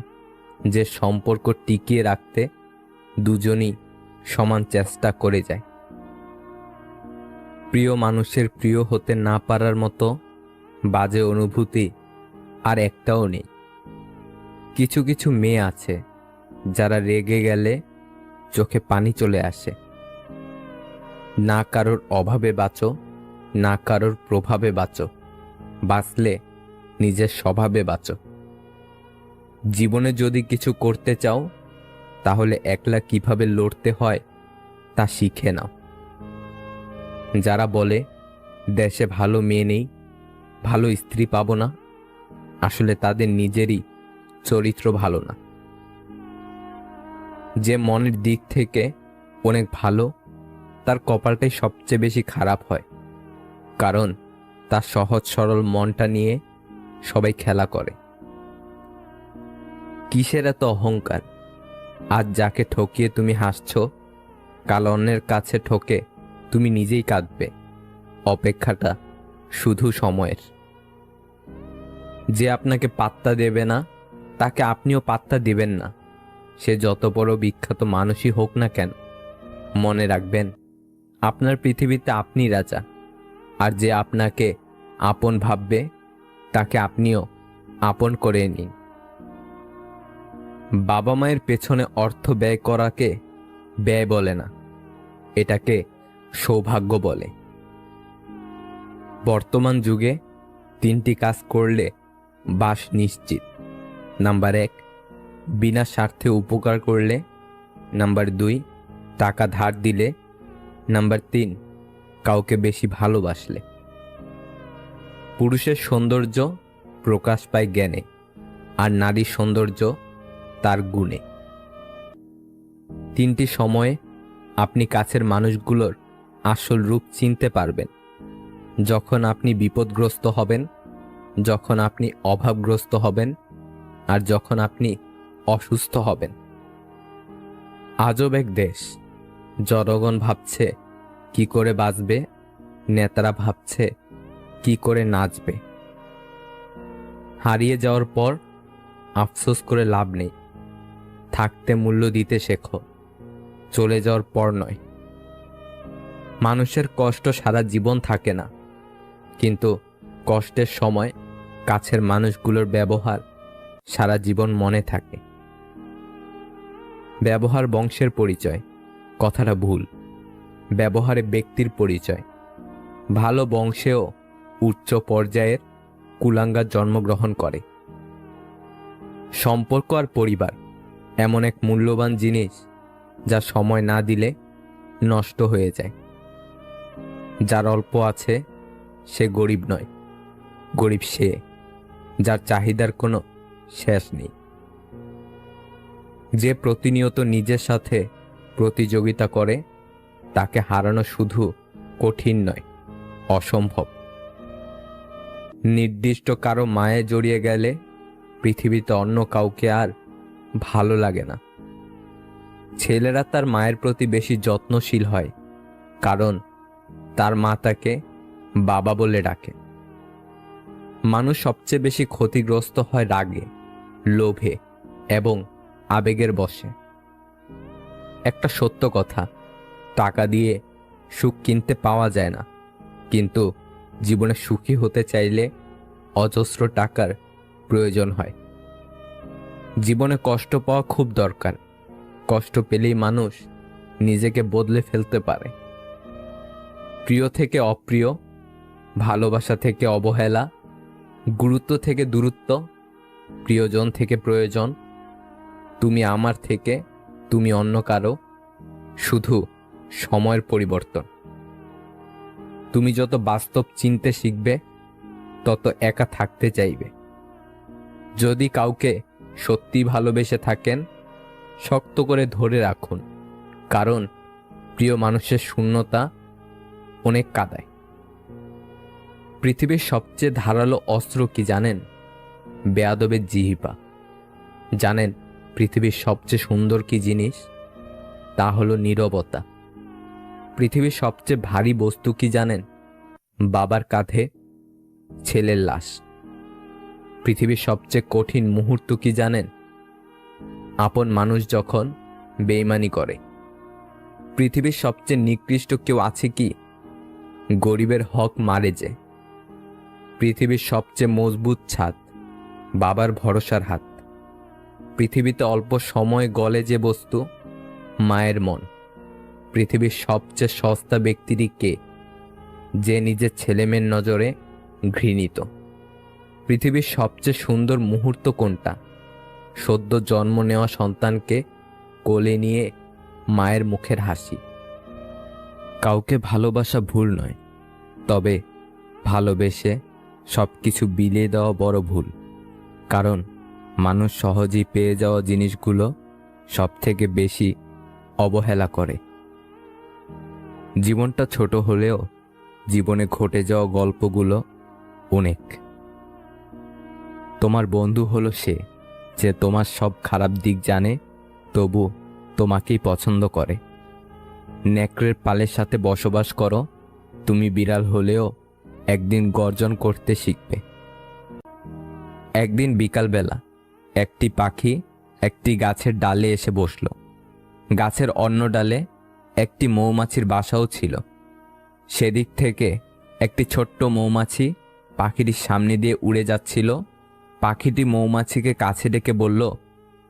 যে সম্পর্ক টিকিয়ে রাখতে দুজনই সমান চেষ্টা করে যায়। প্রিয় মানুষের প্রিয় হতে না পারার মতো বাজে অনুভূতি আর একটাও নেই। কিছু কিছু মেয়ে আছে যারা রেগে গেলে চোখে পানি চলে আসে। না কারোর অভাবে বাঁচো, না কারোর প্রভাবে বাঁচো, বাঁচলে নিজের স্বভাবে বাঁচো। জীবনে যদি কিছু করতে চাও, তাহলে একলা কিভাবে লড়তে হয় তা শিখে নাও। যারা বলে দেশে ভালো মেয়ে নেই, ভালো স্ত্রী পাবো না, আসলে তাদের নিজেরই চরিত্র ভালো না। যে মনের দিক থেকে অনেক ভালো, তার কপালটাই সবচেয়ে বেশি খারাপ হয়, কারণ তার সহজ সরল মনটা নিয়ে সবাই খেলা করে। কিসের এত অহংকার? আজ যাকে ঠকিয়ে তুমি হাসছো, কাল অন্যের কাছে ঠকে তুমি নিজেই কাঁদবে। অপেক্ষাটা শুধু সময়ের। যে আপনাকে পাত্তা দেবে না তাকে আপনিও পাত্তা দিবেন না, সে যত বড় বিখ্যাত মানুষই হোক না কেন। মনে রাখবেন, আপনার পৃথিবীতে আপনি রাজা, আর যে আপনাকে আপন ভাববে তাকে আপনিও আপন করে নিন। বাবা মায়ের পেছনে অর্থ ব্যয় করাকে ব্যয় বলে না, এটাকে সৌভাগ্য বলে। বর্তমান যুগে 3টি কাজ করলে বাস নিশ্চিত। নাম্বার 1, বিনা স্বার্থে উপকার করলে। নাম্বার 2, টাকা ধার দিলে। নাম্বার 3, কাউকে বেশি ভালোবাসলে। পুরুষের সৌন্দর্য প্রকাশ পায় জ্ঞানে, আর নারীর সৌন্দর্য তার গুণে। 3টি সময়ে আপনি কাছের মানুষগুলোর আসল রূপ চিনতে পারবেন: যখন আপনি বিপদগ্রস্ত হবেন, যখন আপনি অভাবগ্রস্ত হবেন, আর যখন আপনি অসুস্থ হবেন। আজব এক দেশ, জনগণ ভাবছে কি করে বাঁচবে, নেতারা ভাবছে কি করে নাচবে। হারিয়ে যাওয়ার পর আফসোস করে লাভ নেই, থাকতে মূল্য দিতে শেখো, চলে যাওয়ার পর নয়। মানুষের কষ্ট সারা জীবন থাকে না, কিন্তু কষ্টের সময় কাছের মানুষগুলোর ব্যবহার সারা জীবন মনে থাকে। ব্যবহার বংশের পরিচয়, কথাটা ভুল। ব্যবহারে ব্যক্তির পরিচয়। ভালো বংশেও উচ্চ পর্যায়ের কুলাঙ্গার জন্মগ্রহণ করে। সম্পর্ক আর পরিবার এমন এক মূল্যবান জিনিস যা সময় না দিলে নষ্ট হয়ে যায়। যার অল্প আছে সে গরিব নয়, গরিব সে যার চাহিদার কোনো শেষ নেই। যে প্রতিনিয়ত নিজের সাথে প্রতিযোগিতা করে তাকে হারানো শুধু কঠিন নয়, অসম্ভব। নির্দিষ্ট কারো মায়ে জড়িয়ে গেলে পৃথিবীতে অন্য কাউকে আর ভালো লাগে না। ছেলেরা তার মায়ের প্রতি বেশি যত্নশীল হয়, কারণ তার মা তাকে বাবা বলে ডাকে। মানুষ সবচেয়ে বেশি ক্ষতিগ্রস্ত হয় রাগে, লোভে এবং আবেগের বশে। একটা সত্য কথা, টাকা দিয়ে সুখ কিনতে পাওয়া যায় না, কিন্তু জীবনে সুখী হতে চাইলে অজস্র টাকার প্রয়োজন হয়। জীবনে কষ্ট পাওয়া খুব দরকার, কষ্ট পেলেই মানুষ নিজেকে বদলে ফেলতে পারে। প্রিয় থেকে অপ্রিয়, ভালোবাসা থেকে অবহেলা, গুরুত্ব থেকে দূরত্ব, প্রিয়জন থেকে প্রয়োজন, তুমি আমার থেকে তুমি অন্য কারো, শুধু সময়ের পরিবর্তন। তুমি যত বাস্তব চিনতে শিখবে তত একা থাকতে চাইবে। যদি কাউকে সত্যি ভালোবেসে থাকেন, শক্ত করে ধরে রাখুন, কারণ প্রিয় মানুষের শূন্যতা অনেক কাঁদায়। পৃথিবীর সবচেয়ে ধারালো অস্ত্র কি জানেন? বেয়াদবের জিহ্বা। জানেন পৃথিবীর সবচেয়ে সুন্দর কি জিনিস? তা হলো নীরবতা। পৃথিবীর সবচেয়ে ভারী বস্তু কি জানেন? বাবার কাঁধে ছেলের লাশ। পৃথিবীর সবচেয়ে কঠিন মুহূর্ত কি জানেন? আপন মানুষ যখন বেইমানি করে। পৃথিবীর সবচেয়ে নিকৃষ্ট কেউ আছে কি? গরিবের হক মারে যে। পৃথিবীর সবচেয়ে মজবুত ছাদ বাবার ভরসার হাত। পৃথিবীতে অল্প সময় গলে যে বস্তু, মায়ের মন। পৃথিবীর সবচেয়ে সস্তা ব্যক্তিটি কে? যে নিজের ছেলেমেয়ের নজরে ঘৃণিত। পৃথিবীর সবচেয়ে সুন্দর মুহূর্ত কোনটা? সদ্য জন্ম নেওয়া সন্তানকে কোলে নিয়ে মায়ের মুখের হাসি। কাউকে ভালোবাসা ভুল নয়, তবে ভালোবেসে সবকিছু বিলিয়ে দেওয়া বড় ভুল। কারণ মানুষ সহজেই পেয়ে যাওয়া জিনিসগুলো সবথেকে বেশি অবহেলা করে। জীবনটা ছোট হলেও জীবনে ঘটে যাওয়া গল্পগুলো অনেক। তোমার বন্ধু হলো সে যে তোমার সব খারাপ দিক জানে, তবু তোমাকেই পছন্দ করে। নেকড়ের পালের সাথে বসবাস করো, তুমি বিড়াল হলেও একদিন গর্জন করতে শিখবে। একদিন বিকালবেলা একটি পাখি একটি গাছের ডালে এসে বসল। গাছের অন্য ডালে একটি মৌমাছির বাসাও ছিল। সেদিক থেকে একটি ছোট্ট মৌমাছি পাখিটির সামনে দিয়ে উড়ে যাচ্ছিল। পাখিটি মৌমাছিকে কাছে ডেকে বলল,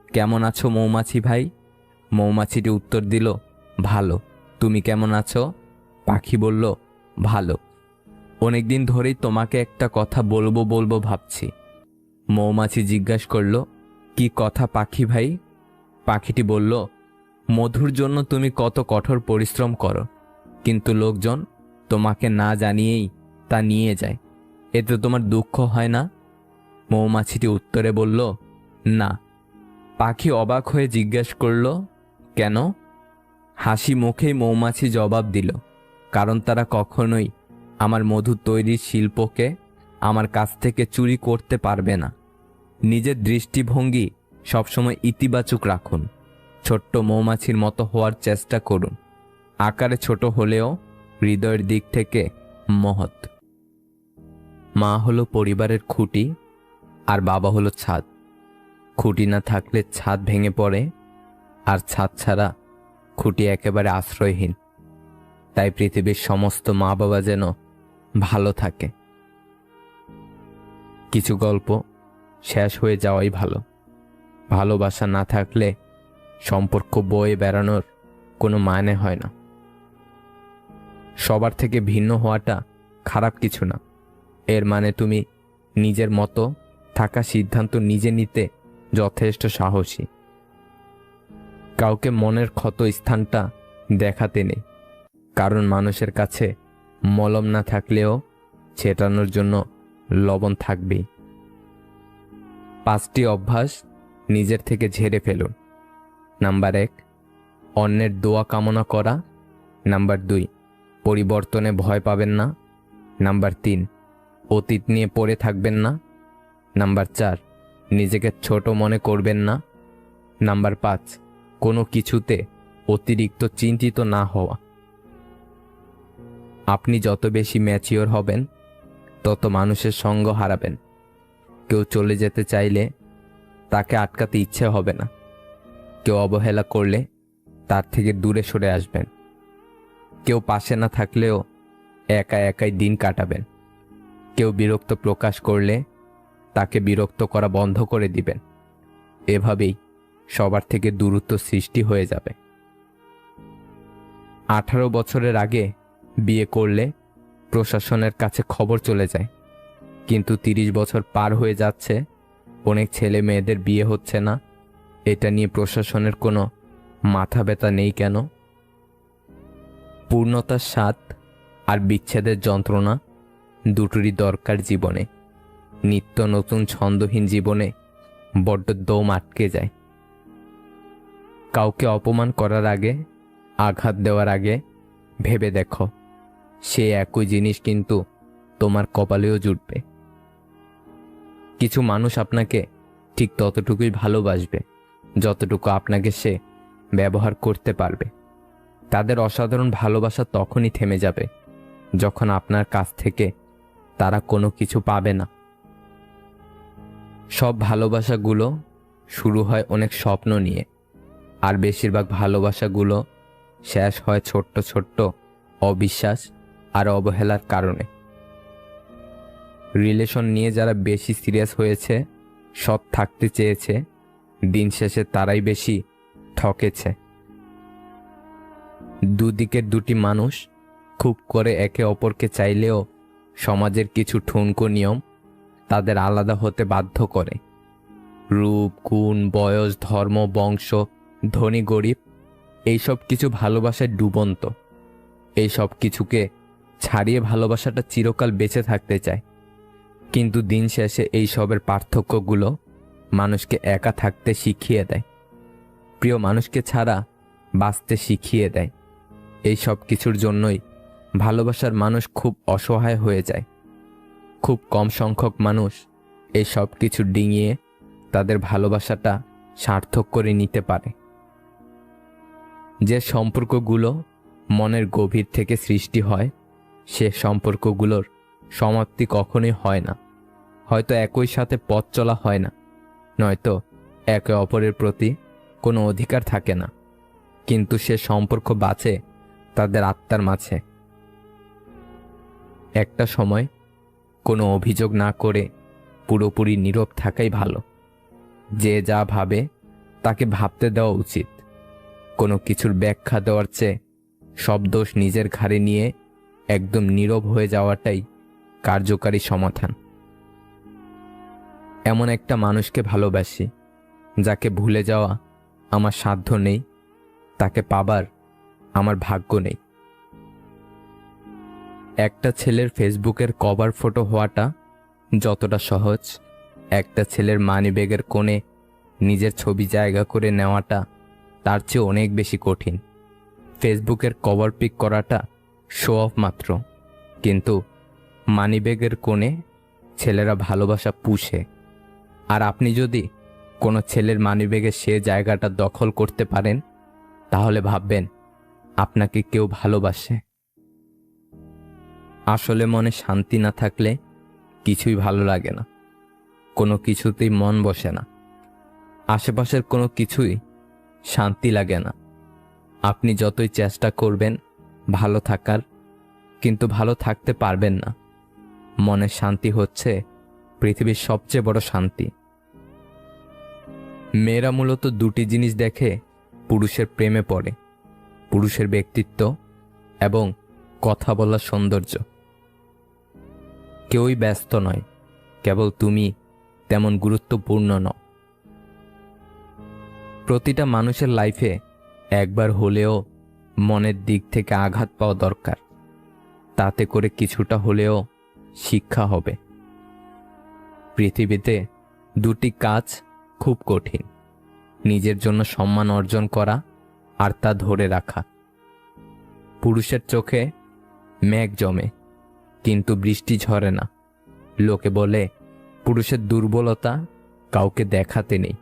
কেমন আছো মৌমাছি ভাই? মৌমাছিটি উত্তর দিল, ভালো। তুমি কেমন আছো? পাখি বলল, ভালো। অনেকদিন ধরেই তোমাকে একটা কথা বলবো বলবো ভাবছি। মৌমাছি জিজ্ঞাসা করল, কি কথা পাখি ভাই? পাখিটি বলল, মধুর জন্য তুমি কত কঠোর পরিশ্রম করো, কিন্তু লোকজন তোমাকে না জানিয়েই তা নিয়ে যায়। এতে তোমার দুঃখ হয় না? মৌমাছিটি উত্তরে বলল, না। পাখি অবাক হয়ে জিজ্ঞাসা করল, কেন? হাসি মুখেই মৌমাছি জবাব দিল, কারণ তারা কখনোই আমার মধু তৈরির শিল্পকে আমার কাছ থেকে চুরি করতে পারবে না। নিজের দৃষ্টিভঙ্গি সবসময় ইতিবাচক রাখুন। ছোট্ট মৌমাছির মতো হওয়ার চেষ্টা করুন। আকারে ছোট হলেও হৃদয়ের দিক থেকে মহৎ। মা হলো পরিবারের খুঁটি, আর বাবা হলো ছাদ। খুঁটি না থাকলে ছাদ ভেঙে পড়ে, আর ছাদ ছাড়া খুঁটি একেবারে আশ্রয়হীন। তাই পৃথিবীর সমস্ত মা বাবা যেন ভালো থাকে। কিছু গল্প শেষ হয়ে যাওয়াই ভালো। ভালোবাসা না থাকলে সম্পর্ক বয়ে বেড়ানোর কোনো মানে হয় না। সবার থেকে ভিন্ন হওয়াটা খারাপ কিছু না। এর মানে তুমি নিজের মতো থাকা সিদ্ধান্ত নিজে নিতে যথেষ্ট সাহসী। কাউকে মনের ক্ষত স্থানটা দেখাতে নেই, কারণ মানুষের কাছে মলম না থাকলেও ছেটানোর জন্য লবণ থাকবেই। 5টি অভ্যাস নিজের থেকে ঝেড়ে ফেলুন। নাম্বার 1, অন্যের দোয়া কামনা করা। নাম্বার 2, পরিবর্তনে ভয় পাবেন না। নাম্বার 3, অতীত নিয়ে পড়ে থাকবেন না। নাম্বার 4, নিজেকে ছোট মনে করবেন না। নাম্বার 5, কোনো কিছুতে অতিরিক্ত চিন্তিত না হওয়া। আপনি যত বেশি ম্যাচিওর হবেন, তত মানুষের সঙ্গ হারাবেন। কেউ চলে যেতে চাইলে তাকে আটকাতে ইচ্ছে হবে না। কেউ অবহেলা করলে তার থেকে দূরে সরে আসবেন। কেউ পাশে না থাকলেও একা একাই দিন কাটাবেন। কেউ বিরক্ত প্রকাশ করলে তাকে বিরক্ত করা বন্ধ করে দিবেন। এভাবেই সবার থেকে দূরত্ব সৃষ্টি হয়ে যাবে। 18 বছরের আগে বিয়ে করলে প্রশাসনের কাছে খবর চলে যায়, কিন্তু 30 বছর পার হয়ে যাচ্ছে, অনেক ছেলে মেয়েদের বিয়ে হচ্ছে না। এটা নিয়ে প্রশাসনের কোনো মাথা ব্যথা নেই কেন? পূর্ণতার স্বাদ আর বিচ্ছেদের যন্ত্রণা দুটোরই দরকার জীবনে। নিত্য নতুন ছন্দহীন জীবনে বড্ড দম আটকে যায়। কাউকে অপমান করার আগে, আঘাত দেওয়ার আগে ভেবে দেখো, সে একই জিনিস কিন্তু তোমার কপালেও জুটবে। কিছু মানুষ আপনাকে ঠিক ততটুকুই ভালোবাসবে যতটুকু আপনাকে সে ব্যবহার করতে পারবে। তাদের অসাধারণ ভালোবাসা তখনই থেমে যাবে যখন আপনার কাছ থেকে তারা কোনো কিছু পাবে না। সব ভালোবাসাগুলো শুরু হয় অনেক স্বপ্ন নিয়ে, আর বেশিরভাগ ভালোবাসাগুলো শেষ হয় ছোট্ট ছোট্ট অবিশ্বাস আর অবহেলার কারণে। রিলেশন নিয়ে যারা বেশি সিরিয়াস হয়েছে, সৎ থাকতে চেয়েছে, দিন শেষে তারাই বেশি ঠকেছে। দুদিকের দুটি মানুষ খুব করে একে অপরকে চাইলেও সমাজের কিছু ঠুনকো নিয়ম তাদের আলাদা হতে বাধ্য করে। রূপ, গুণ, বয়স, ধর্ম, বংশ, ধনী গরিব, এইসব কিছু ভালোবাসায় ডুবন্ত। এই সব কিছুকে ছাড়িয়ে ভালোবাসাটা চিরকাল বেঁচে থাকতে চায়, কিন্তু দিন শেষে এই সবের পার্থক্যগুলো মানুষকে একা থাকতে শিখিয়ে দেয়, প্রিয় মানুষকে ছাড়া বাঁচতে শিখিয়ে দেয়। এই সব কিছুর জন্যই ভালোবাসার মানুষ খুব অসহায় হয়ে যায়। খুব কম সংখ্যক মানুষ এই সব কিছু ডিঙিয়ে তাদের ভালোবাসাটা সার্থক করে নিতে পারে। যে সম্পর্কগুলো মনের গভীর থেকে সৃষ্টি হয়, সে সম্পর্কগুলোর সমাপ্তি কখনোই হয় না। হয়তো একই সাথে পথ চলা হয় না, নয়তো একে অপরের প্রতি কোনো অধিকার থাকে না, কিন্তু সে সম্পর্ক বাঁচে তাদের আত্মার মাঝে। একটা সময় কোনো অভিযোগ না করে পুরোপুরি নীরব থাকাই ভালো। যে যা ভাবে তাকে ভাবতে দেওয়া উচিত। কোনো কিছুর ব্যাখ্যা দেওয়ার চেয়ে সব দোষ নিজের ঘাড়ে নিয়ে একদম নীরব হয়ে যাওয়াটাই কার্যকারী সমাধান। এমন একটা মানুষকে ভালোবাসি যাকে ভুলে যাওয়া আমার সাধ্য নেই, তাকে পাবার আমার ভাগ্য নেই। একটা ছেলের ফেসবুকের কভার ফটো হওয়াটা যতটা সহজ, একটা ছেলের মানিব্যাগের কোণে নিজের ছবি জায়গা করে নেওয়াটা তার চেয়ে অনেক বেশি কঠিন। ফেসবুকের কভার পিক করাটা শো অফ মাত্র, কিন্তু মানিব্যাগের কোণে ছেলেরা ভালোবাসা পুষে। আর আপনি যদি কোনো ছেলের মানিব্যাগের সে জায়গাটা দখল করতে পারেন, তাহলে ভাববেন আপনাকে কেউ ভালোবাসে। আসলে মনে শান্তি না থাকলে কিছুই ভালো লাগে না, কোনো কিছুতেই মন বসে না, আশেপাশের কোনো কিছুই শান্তি লাগে না। আপনি যতই চেষ্টা করবেন ভালো থাকার, কিন্তু ভালো থাকতে পারবেন না। মনের শান্তি হচ্ছে পৃথিবীর সবচেয়ে বড় শান্তি। মেয়েরা মূলত দুটি জিনিস দেখে পুরুষের প্রেমে পড়ে: পুরুষের ব্যক্তিত্ব এবং কথা বলার সৌন্দর্য। কেউই ব্যস্ত নয়, কেবল তুমি তেমন গুরুত্বপূর্ণ নও। প্রতিটা মানুষের লাইফে একবার হলেও মনের দিক থেকে আঘাত পাওয়া দরকার, তাতে করে কিছুটা হলেও শিক্ষা হবে। পৃথিবীতে দুটি কাজ খুব কঠিন: নিজের জন্য সম্মান অর্জন করা আর তা ধরে রাখা। পুরুষের চোখে মেঘ জমে, কিন্তু বৃষ্টি ঝরে না। লোকে বলে পুরুষের দুর্বলতা কাউকে দেখাতে নেই।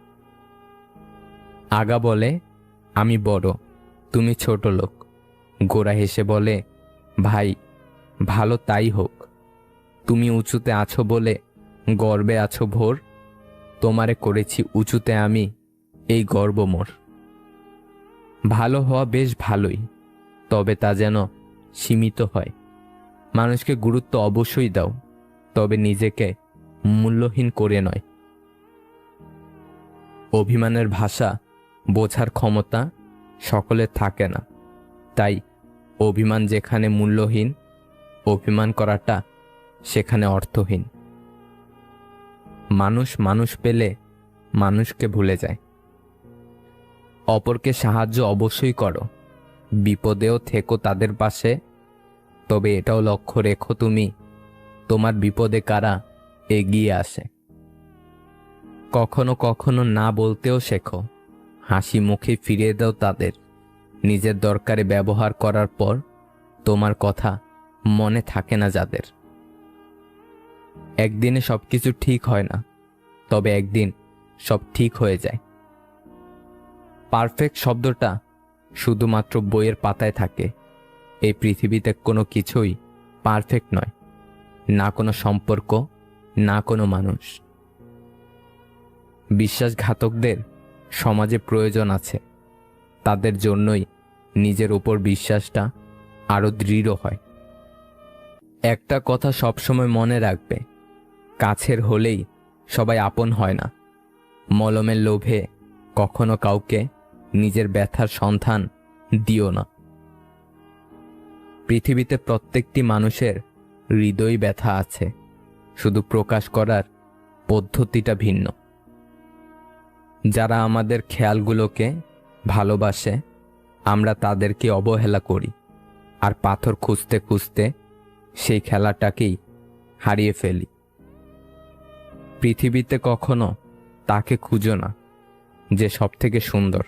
আগা বলে আমি বড়, তুমি ছোট লোক। গোরা হেসে বলে ভাই ভালো তাই হোক, তুমি উঁচুতে আছো বলে গর্বে আছো ভোর, তোমারে করেছি উঁচুতে আমি, এই গর্ব মোর। ভালো হওয়া বেশ ভালোই, তবে তা যেন সীমিত হয়। মানুষকে গুরুত্ব অবশ্যই দাও, তবে নিজেকে মূল্যহীন করে নয়। অভিমানের ভাষা বোঝার ক্ষমতা সকলের থাকে না, তাই অভিমান যেখানে মূল্যহীন, অভিমান করাটা সেখানে অর্থহীন। মানুষ মানুষ পেলে মানুষকে ভুলে যায়। অপরকে সাহায্য অবশ্যই করো, বিপদেও থেকো তাদের পাশে, তবে এটাও লক্ষ্য রেখো তুমি তোমার বিপদে কারা এগিয়ে আসে। কখনো কখনো না বলতেও শেখো, হাসি মুখে ফিরিয়ে দাও তাদের। নিজের দরকারে ব্যবহার করার পর তোমার কথা মনে থাকে না যাদের। একদিনে সবকিছু ঠিক হয় না, তবে একদিন সব ঠিক হয়ে যায়। পারফেক্ট শব্দটা শুধুমাত্র বইয়ের পাতায় থাকে। এই পৃথিবীতে কোনো কিছুই পারফেক্ট নয়, না কোনো সম্পর্ক, না কোনো মানুষ। বিশ্বাসঘাতকদের সমাজে প্রয়োজন আছে, তাদের জন্যই নিজের উপর বিশ্বাসটা আরো দৃঢ় হয়। একটা কথা সবসময় মনে রাখবে, কাছের হলেই সবাই আপন হয় না। মলমের লোভে কখনো কাউকে নিজের ব্যথার সন্ধান দিও না। পৃথিবীতে প্রত্যেকটি মানুষের হৃদয় ব্যথা আছে, শুধু প্রকাশ করার পদ্ধতিটা ভিন্ন। যারা আমাদের খেয়ালগুলোকে ভালোবাসে, আমরা তাদেরকে অবহেলা করি, আর পাথর খুঁজতে খুঁজতে সেই খেলাটাকেই হারিয়ে ফেলি। পৃথিবীতে কখনো তাকে খুঁজো না যে সবথেকে সুন্দর,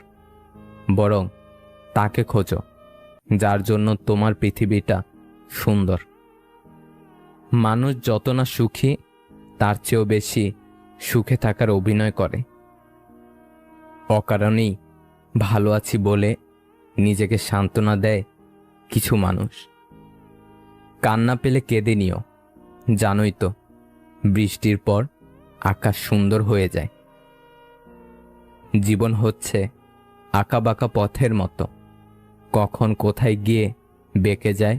বরং তাকে খোঁজো যার জন্য তোমার পৃথিবীটা সুন্দর। মানুষ যত না সুখী, তার চেয়েও বেশি সুখে থাকার অভিনয় করে। অকারণেই ভালো আছি বলে নিজেকে সান্ত্বনা দেয় কিছু মানুষ। কান্না পেলে কেঁদে নিও, জানোই তো বৃষ্টির পর আকাশ সুন্দর হয়ে যায়। জীবন হচ্ছে আঁকাবাঁকা পথের মতো, কখন কোথায় গিয়ে বেঁকে যায়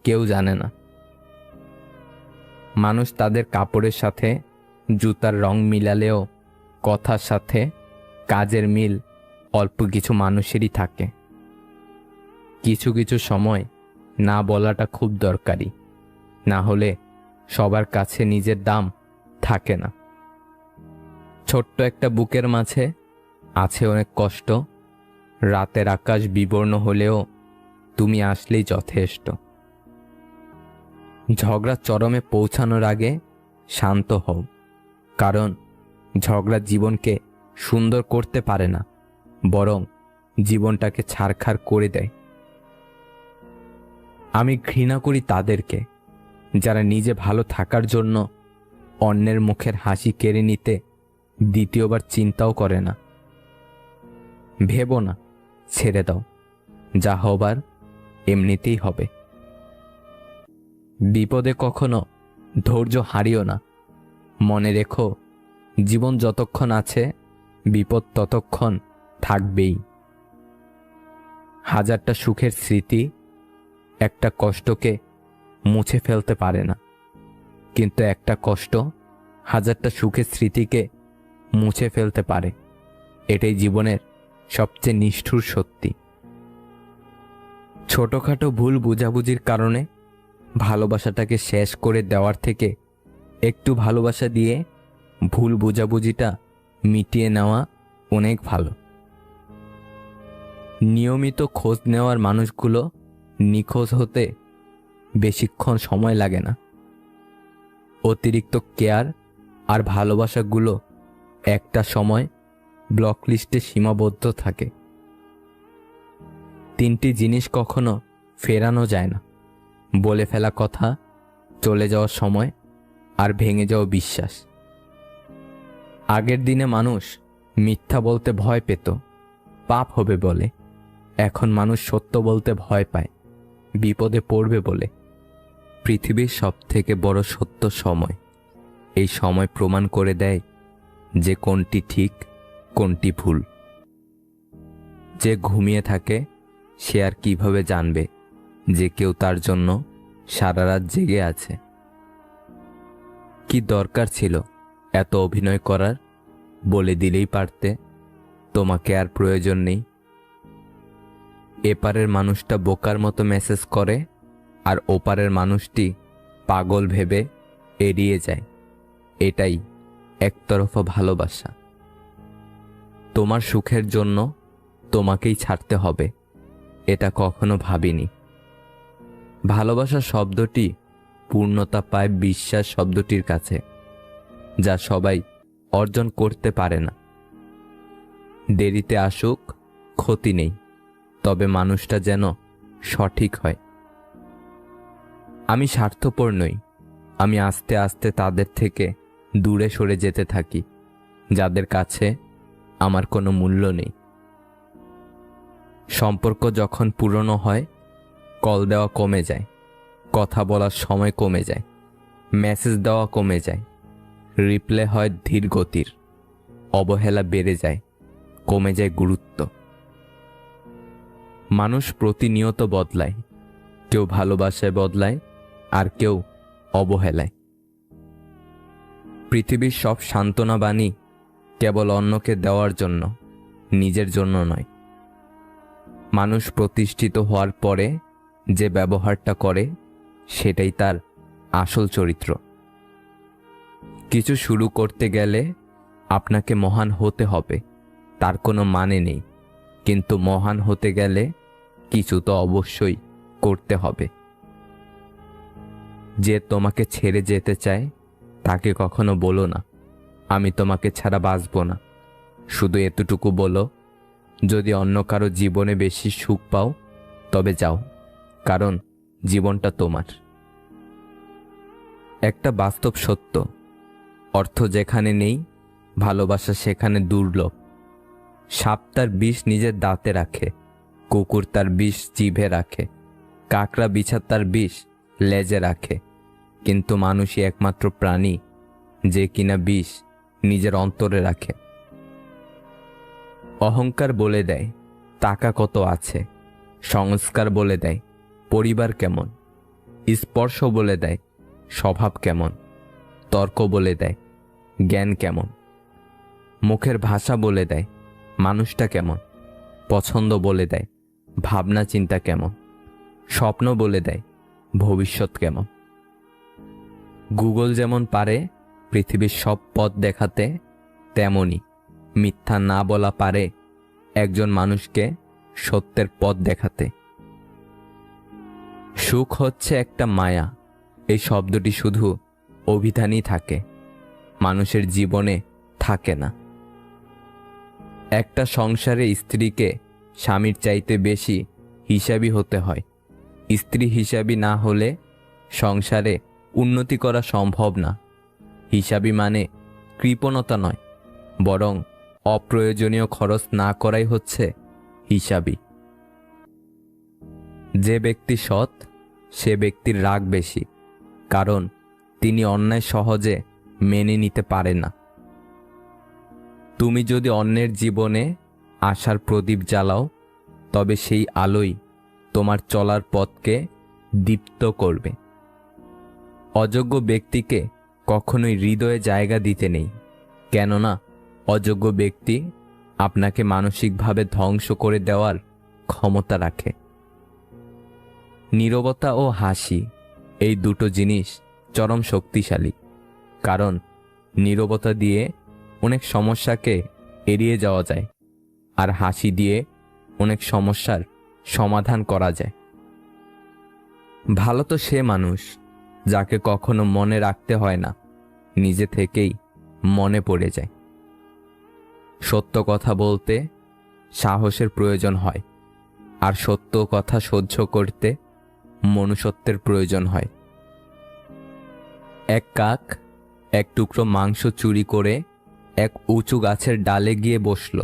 কেউ জানে না। মানুষ তাদের কাপড়ের সাথে জুতার রং মিলালেও কথার সাথে কাজের মিল অল্প কিছু মানুষেরই থাকে। কিছু কিছু সময় না বলাটা খুব দরকারি, না হলে সবার কাছে নিজের দাম থাকে না। ছোট্ট একটা বুকের মাঝে আছে অনেক কষ্ট, রাতের আকাশ বিবর্ণ হলেও তুমি আসলেই যথেষ্ট। ঝগড়া চরমে পৌঁছানোর আগে শান্ত হও, কারণ ঝগড়া জীবনকে সুন্দর করতে পারে না, বরং জীবনটাকে ছারখার করে দেয়। আমি ঘৃণা করি তাদেরকে যারা নিজে ভালো থাকার জন্য অন্যের মুখের হাসি কেড়ে নিতে দ্বিতীয়বার চিন্তাও করে না। ভেবো না, ছেড়ে দাও, যা হবার এমনিতেই হবে। বিপদে কখনো ধৈর্য হারিও না, মনে রেখো জীবন যতক্ষণ আছে বিপদ ততক্ষণ থাকবেই। হাজারটা সুখের স্মৃতি একটা কষ্টকে মুছে ফেলতে পারে না, কিন্তু একটা কষ্ট হাজারটা সুখের স্মৃতিকে মুছে ফেলতে পারে। এটাই জীবনের সবচেয়ে নিষ্ঠুর সত্যি। ছোটখাটো ভুল বুঝাবুঝির কারণে ভালোবাসাটাকে শেষ করে দেওয়ার থেকে একটু ভালোবাসা দিয়ে ভুল বুঝাবুঝিটা মিটিয়ে নেওয়া অনেক ভালো। নিয়মিত খোঁজ নেওয়ার মানুষগুলো নিখোঁজ হতে বেশিক্ষণ সময় লাগে না। অতিরিক্ত কেয়ার আর ভালোবাসাগুলো একটা সময় ব্লক লিস্টে সীমাবদ্ধ থাকে। 3টি জিনিস কখনো ফেরানো যায় না: বলে ফেলা কথা, চলে যাওয়ার সময়, আর ভেঙে যাওয়া বিশ্বাস। আগের দিনে মানুষ মিথ্যা বলতে ভয় পেত, পাপ হবে বলে। এখন মানুষ সত্য বলতে ভয় পায়, বিপদে পড়বে বলে। পৃথিবীর সবথেকে বড় সত্য সময়। এই সময় প্রমাণ করে দেয় যে কোনটি ঠিক, কোনটি ভুল। যে ঘুমিয়ে থাকে সে আর কিভাবে জানবে যে কেউ তার জন্য সারা রাত জেগে আছে? কি দরকার ছিল এত অভিনয় করার? বলে দিলেই পারতে তোমাকে আর প্রয়োজন নেই। এপারের মানুষটা বোকার মতো মেসেজ করে, আর ওপারের মানুষটি পাগল ভেবে এড়িয়ে যায়। এটাই একতরফা ভালোবাসা। তোমার সুখের জন্য তোমাকেই ছাড়তে হবে, এটা কখনো ভাবিনি। ভালোবাসা শব্দটি পূর্ণতা পায় বিশ্বাস শব্দটির কাছে, যা সবাই অর্জন করতে পারে না। দেরিতে আসুক ক্ষতি নেই, তবে মানুষটা যেন সঠিক হয়। আমি স্বার্থপর নই, আমি আস্তে আস্তে তাদের থেকে দূরে সরে যেতে থাকি যাদের কাছে আমার কোনো মূল্য নেই। সম্পর্ক যখন পুরনো হয়, কল দেওয়া কমে যায়, কথা বলার সময় কমে যায়, মেসেজ দেওয়া কমে যায়, রিপ্লে হয় ধীর গতির, অবহেলা বেড়ে যায়, কমে যায় গুরুত্ব। মানুষ প্রতিনিয়ত বদলায়, কেউ ভালোবাসায় বদলায়, আর কেউ অবহেলায়। পৃথিবীর সব সান্ত্বনা বাণী কেবল অন্যকে দেওয়ার জন্য, নিজের জন্য নয়। মানুষ প্রতিষ্ঠিত হওয়ার পরে যে ব্যবহারটা করে সেটাই তার আসল চরিত্র। কিছু শুরু করতে গেলে আপনাকে মহান হতে হবে, তার কোনো মানে নেই, কিন্তু মহান হতে গেলে কিছু তো অবশ্যই করতে হবে। যে তোমাকে ছেড়ে যেতে চায় তাকে কখনো বলো না আমি তোমাকে ছাড়া বাঁচব না। শুধু এতটুকু বলো, যদি অন্য কারো জীবনে বেশি সুখ পাও তবে যাও, কারণ জীবনটা তোমার। একটা বাস্তব সত্য, অর্থ যেখানে নেই ভালোবাসা সেখানে দুর্লভ। সাপ তার বিষ নিজের দাঁতে রাখে, কুকুর তার বিষ জিভে রাখে, কাকড়া বিছা তার বিষ লেজে রাখে, কিন্তু মানুষই একমাত্র প্রাণী যে কিনা বিষ নিজের অন্তরে রাখে। অহংকার বলে দেয় টাকা কত আছে, সংস্কার বলে দেয় পরিবার কেমন, স্পর্শ বলে দেয় স্বভাব কেমন, তর্ক বলে দেয় জ্ঞান কেমন, মুখের ভাষা বলে দেয় মানুষটা কেমন, পছন্দ বলে দেয় ভাবনা চিন্তা কেমন, স্বপ্ন বলে দেয় ভবিষ্যৎ কেমন। গুগল যেমন পারে পৃথিবীর সব পথ দেখাতে, তেমনি মিথ্যা না বলা পারে একজন মানুষকে সত্যের পথ দেখাতে। সুখ হচ্ছে একটা মায়া, এই শব্দটি শুধু অভিধানই থাকে, মানুষের জীবনে থাকে না। একটা সংসারে স্ত্রীকে স্বামীর চাইতে বেশি হিসাবি হতে হয়। স্ত্রী হিসাবি না হলে সংসারে উন্নতি করা সম্ভব না। হিসাবি মানে কৃপণতা নয়, বরং অপ্রয়োজনীয় খরচ না করাই হচ্ছে হিসাবি। যে ব্যক্তি সৎ, সে ব্যক্তির রাগ বেশি, কারণ তিনি অন্যায় সহজে মেনে নিতে পারে না। তুমি যদি অন্যের জীবনে আশার প্রদীপ জ্বালাও, তবে সেই আলোই তোমার চলার পথকে দীপ্ত করবে। অযোগ্য ব্যক্তিকে কখনোই হৃদয়ে জায়গা দিতে নেই, কেননা অযোগ্য ব্যক্তি আপনাকে মানসিকভাবে ধ্বংস করে দেওয়ার ক্ষমতা রাখে। নীরবতা ও হাসি, এই দুটো জিনিস চরম শক্তিশালী, কারণ নীরবতা দিয়ে অনেক সমস্যাকে এড়িয়ে যাওয়া যায়, আর হাসি দিয়ে অনেক সমস্যার সমাধান করা যায়। ভালো তো সে মানুষ যাকে কখনো মনে রাখতে হয় না, নিজে থেকেই মনে পড়ে যায়। সত্য কথা বলতে সাহসের প্রয়োজন হয়, আর সত্য কথা সহ্য করতে মনুষ্যত্বের প্রয়োজন হয়। এক কাক এক টুকরো মাংস চুরি করে এক উঁচু গাছের ডালে গিয়ে বসল।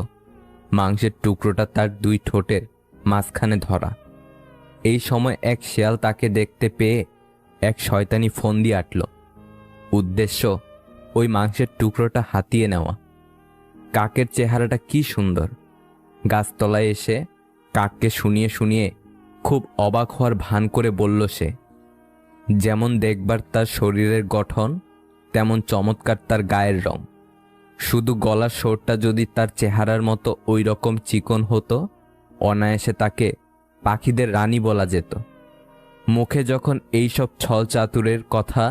মাংসের টুকরোটা তার দুই ঠোঁটের মাঝখানে ধরা। এই সময় এক শেয়াল তাকে দেখতে পেয়ে এক শয়তানি ফন্দি আঁটল। উদ্দেশ্য ওই মাংসের টুকরোটা হাতিয়ে নেওয়া। কাকের চেহারাটা কি সুন্দর! গাছতলায় এসে কাককে শুনিয়ে শুনিয়ে খুব অবাক হওয়ার ভান করে বলল সে, যেমন দেখবার তার শরীরের গঠন, তেমন চমৎকার তার গায়ের রং। শুধু গলার স্বরটা যদি তার চেহারার মতো ওই রকম চিকন হতো, অনায়াসে তাকে পাখিদের রানী বলা যেত। মুখে যখন এইসব ছল চাতুরের কথা